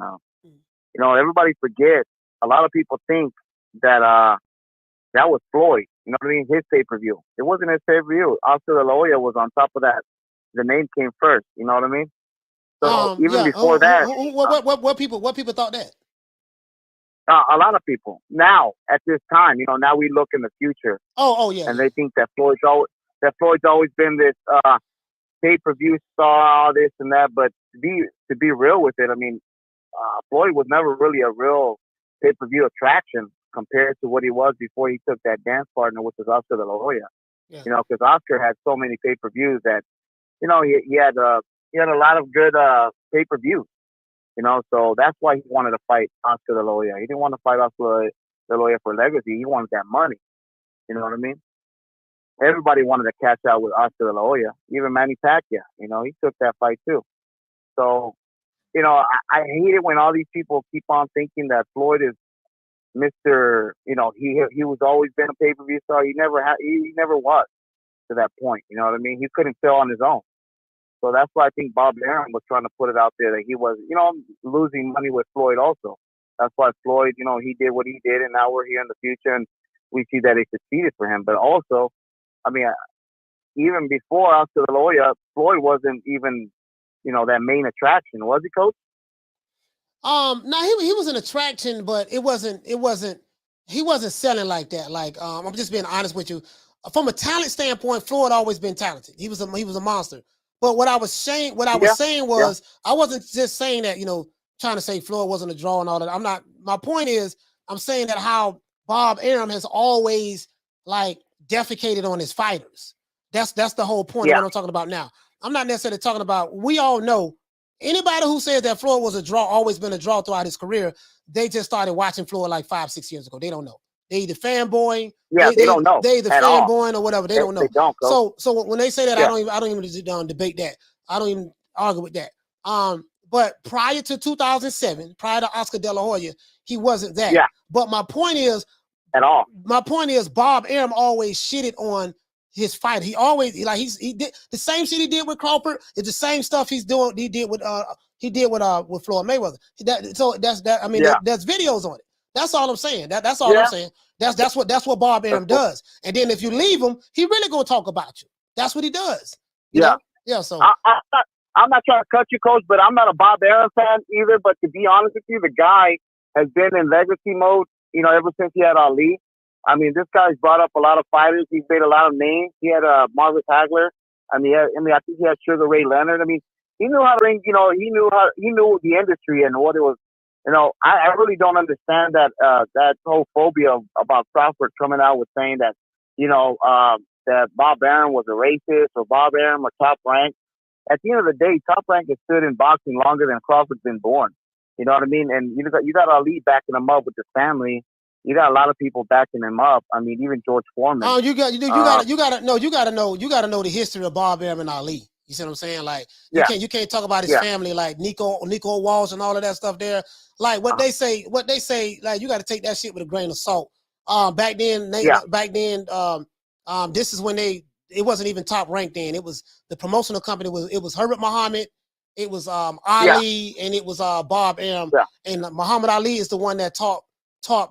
everybody forgets. A lot of people think that that was Floyd. You know what I mean? His pay-per-view. It wasn't his pay-per-view. Oscar de la Hoya was on top of that. The name came first. You know what I mean? So even before that, what people thought that? A lot of people now at this time, now we look in the future. Oh yeah. And they think that Floyd's always been this pay-per-view star, all this and that. But to be real with it, I mean, Floyd was never really a real pay-per-view attraction compared to what he was before he took that dance partner, which was Oscar de la Hoya. Yeah. Because Oscar had so many pay-per-views that he had a lot of good pay-per-views. You know, so that's why he wanted to fight Oscar De La Hoya. He didn't want to fight Oscar De La Hoya for legacy. He wanted that money. You know what I mean? Everybody wanted to cash out with Oscar De La Hoya. Even Manny Pacquiao, you know, he took that fight too. So, you know, I hate it when all these people keep on thinking that Floyd is Mr. You know, he was always been a pay-per-view star. He never was to that point. You know what I mean? He couldn't sell on his own. So that's why I think Bob Arum was trying to put it out there that he was, you know, losing money with Floyd also. That's why Floyd, you know, he did what he did, and now we're here in the future, and we see that it succeeded for him. But also, I mean, even before Oscar De La Hoya, Floyd wasn't even, you know, that main attraction, was he, Coach? No, he was an attraction, but he wasn't selling like that. Like, I'm just being honest with you. From a talent standpoint, Floyd always been talented. He was a monster. But what I was saying was, I wasn't just saying that, you know, trying to say Floyd wasn't a draw and all that. I'm not. My point is, I'm saying that how Bob Arum has always like defecated on his fighters. That's the whole point of what I'm talking about now. I'm not necessarily talking about. We all know anybody who says that Floyd was a draw, always been a draw throughout his career. They just started watching Floyd like 5-6 years ago. They don't know. They either fanboying. Yeah, they don't know. They either fanboying or whatever. They don't know. They don't, so when they say that, I don't even debate that. I don't even argue with that. But prior to 2007, prior to Oscar De La Hoya, he wasn't that. Yeah. But my point is, at all. My point is, Bob Arum always shitted on his fight. He always he did the same shit he did with Crawford. It's the same stuff he did with Floyd Mayweather. I mean, there's videos on it. That's all I'm saying. That's all I'm saying. That's what Bob Arum does. And then if you leave him, he really gonna talk about you. That's what he does. You know? Yeah. So I'm not trying to cut you, Coach, but I'm not a Bob Arum fan either. But to be honest with you, the guy has been in legacy mode, you know, ever since he had Ali. I mean, this guy's brought up a lot of fighters. He's made a lot of names. He had Margaret Hagler. I think he had Sugar Ray Leonard. I mean, he knew how to ring. You know, he knew the industry and what it was. You know, I really don't understand that whole phobia about Crawford coming out with saying that, you know, that Bob Arum was a racist or Bob Arum or Top Rank. At the end of the day, Top Rank has stood in boxing longer than Crawford's been born. You know what I mean? And you got Ali backing him up with his family. You got a lot of people backing him up. I mean, even George Foreman. Oh, you gotta know the history of Bob Arum and Ali. You see what I'm saying? Like you can't talk about his family like Nico Walsh and all of that stuff there. Like what they say, like you got to take that shit with a grain of salt. Back then, this is when it wasn't even Top Rank then. It was the promotional company was Herbert Muhammad, it was Ali, and it was Bob Arum. Yeah. And Muhammad Ali is the one that taught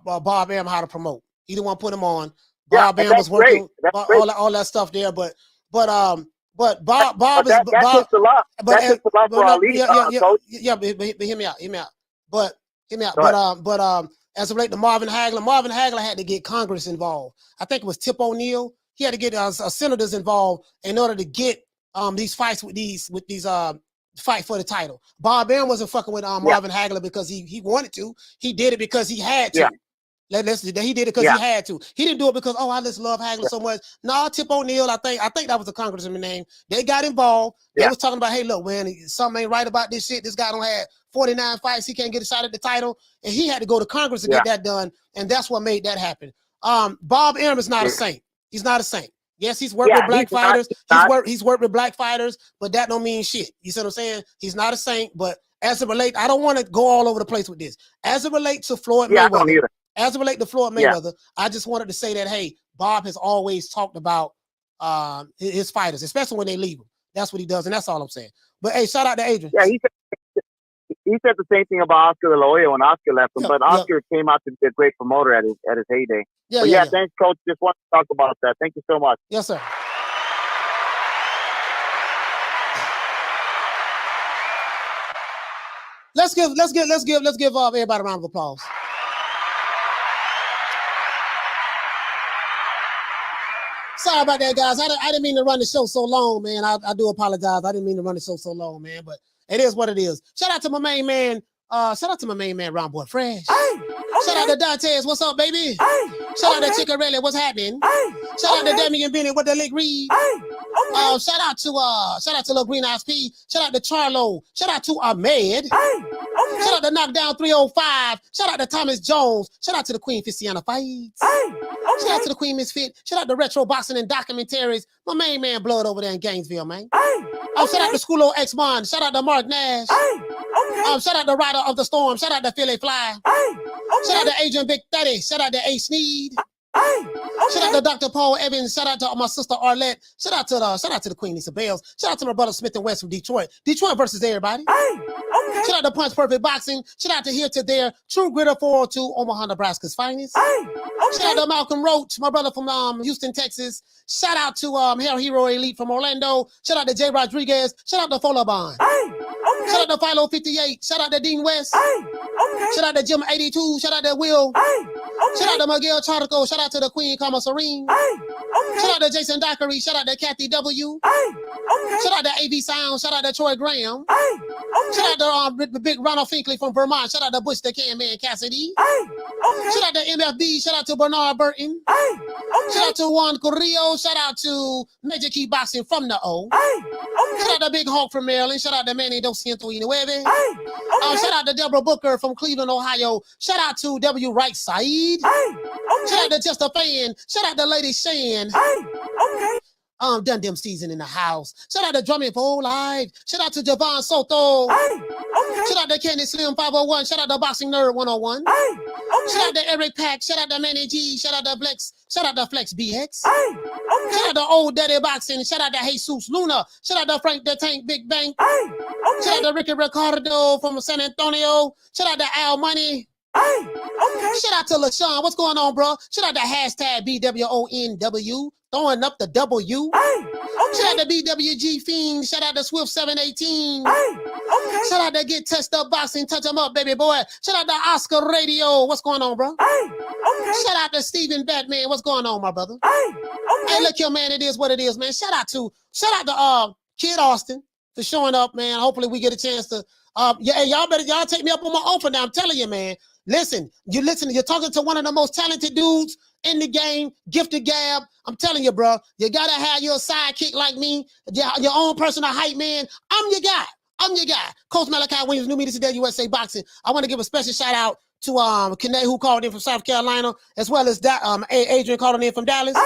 Bob Arum how to promote. He the one put him on. Bob Arum was working all that stuff there, but Bob is Bob. But hear me out. But as of late, Marvin Hagler had to get Congress involved. I think it was Tip O'Neill. He had to get senators involved in order to get these fights with these fight for the title. Bob Arum wasn't fucking with Marvin Hagler because he wanted to. He did it because he had to. He did it because he had to. He didn't do it because I just love Hagler so much. No, Tip O'Neill, I think that was the congressman's name. They got involved. They was talking about, hey, look, man, something ain't right about this shit. This guy don't have 49 fights. He can't get a shot at the title, and he had to go to Congress to get that done. And that's what made that happen. Bob Arum is not a saint. He's not a saint. Yes, he's worked with black fighters. He's worked with black fighters, but that don't mean shit. You see what I'm saying? He's not a saint, but as it relates, I don't want to go all over the place with this. As it relates to Floyd Mayweather, I just wanted to say that, hey, Bob has always talked about his fighters, especially when they leave him. That's what he does, and that's all I'm saying. But hey, shout out to Adrian. Yeah, he said the same thing about Oscar De La Hoya when Oscar left him, but Oscar came out to be a great promoter at his heyday. Thanks, Coach. Just want to talk about that. Thank you so much. Yes, sir. Let's give everybody a round of applause. Sorry about that, guys. I didn't mean to run the show so long, man. I do apologize. I didn't mean to run the show so long, man. But it is what it is. Shout out to my main man. Ron Boy Fresh. Shout out to Dantes. What's up, baby? Shout out to Chicarelli. What's happening? Shout out to Damian Bennett with the Lick Reed. Shout out to Lil Green Eyes P. Shout out to Charlo. Shout out to Ahmed. Shout out to Knockdown 305. Shout out to Thomas Jones. Shout out to the Queen Fistiana Fights. Shout out to the Queen Misfit. Shout out to Retro Boxing and Documentaries. My main man Blood over there in Gainesville, man. Shout out to Schoolo X-Mon. Shout out to Mark Nash. Shout out to Rider of the Storm. Shout out to Philly Fly. Shout out to Agent Big 30. Shout out to A Sneed. Shout out to Dr. Paul Evans. Shout out to my sister Arlette. Shout out to the Queen Lisa Bales. Shout out to my brother Smith and West from Detroit. Detroit versus everybody. Shout out to Punch Perfect Boxing. Shout out to Here to There. True Gritter 402, Omaha, Nebraska's finest. Shout out to Malcolm Roach, my brother from Houston, Texas. Shout out to Hell Hero Elite from Orlando. Shout out to Jay Rodriguez. Shout out to Folabon. Shout out to Philo 58. Shout out to Dean West. Shout out to Jim 82. Shout out to Will. Shout out to Miguel Charco. Shout out to the Queen Kama Serene. Shout out to Jason Dockery. Shout out to Kathy W. Shout out to AV Sound. Shout out to Troy Graham. Shout out to Big Ronald Finkley from Vermont. Shout out to Bush the Can Man Cassidy. Shout out to MFB. Shout out to Bernard Burton. Shout out to Juan Corrillo. Shout out to Major Key Boxing from the O. Shout out to Big Hawk from Maryland. Shout out to Manny Dos Ciento Inueve. Shout out to Deborah Booker from Cleveland, Ohio. Shout out to W. Wright Saeed. Shout out to Just a Fan. Shout out to Lady Shan. Dun Dem Season in the house. Shout out to Drumming for Whole Life. Shout out to Javon Soto. Shout out to Candy Slim 501. Shout out to Boxing Nerd 101. Shout out to Eric Pack. Shout out to Manny G. Shout out to Flex. Shout out to Flex BX. Shout out to Old Daddy Boxing. Shout out to Jesus Luna. Shout out to Frank the Tank Big Bang. Shout out to Ricky Ricardo from San Antonio. Shout out to Al Money. Shout out to LaShawn. What's going on, bro? Shout out to hashtag BWONW. Throwing up the W. Shout out to BWG Fiend. Shout out to Swift 718. Shout out to Get Touched Up Boxing. Touch them up, baby boy. Shout out to Oscar Radio. What's going on, bro? Shout out to Steven Batman. What's going on, my brother? Hey, look here, man. It is what it is, man. Shout out to Kid Austin for showing up, man. Hopefully we get a chance to y'all take me up on my offer now. I'm telling you, man. Listen, you're talking to one of the most talented dudes in the game, Gifted Gab. I'm telling you, bro, you gotta have your sidekick like me, your own personal hype man. I'm your guy. Coach Malachi Williams, New Media Today USA Boxing. I want to give a special shout out to Kane, who called in from South Carolina, as well as Adrian calling in from Dallas.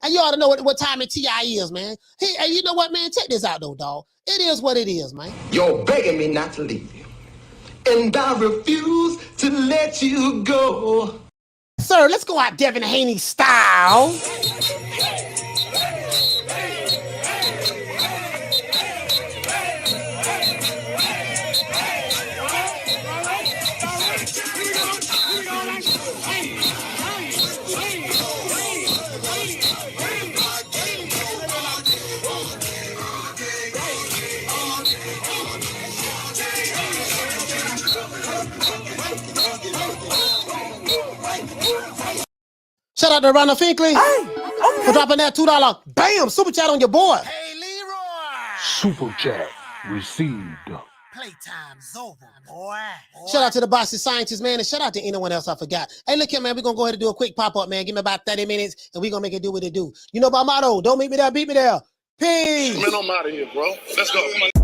And you ought to know what time in TI is, man. Hey, you know what, man? Check this out, though, dog. It is what it is, man. You're begging me not to leave you, and I refuse to let you go. Sir, let's go out Devin Haney style. Shout out to Ronald Finkley for dropping that $2. Bam! Super chat on your boy. Hey, Leroy. Super chat received. Playtime's over, boy. Shout out to the boxing scientists, man, and shout out to anyone else I forgot. Hey, look here, man. We're going to go ahead and do a quick pop-up, man. Give me about 30 minutes, and we're going to make it do what it do. You know my motto. Don't meet me there, beat me there. Peace. Man, I'm out of here, bro. Let's go.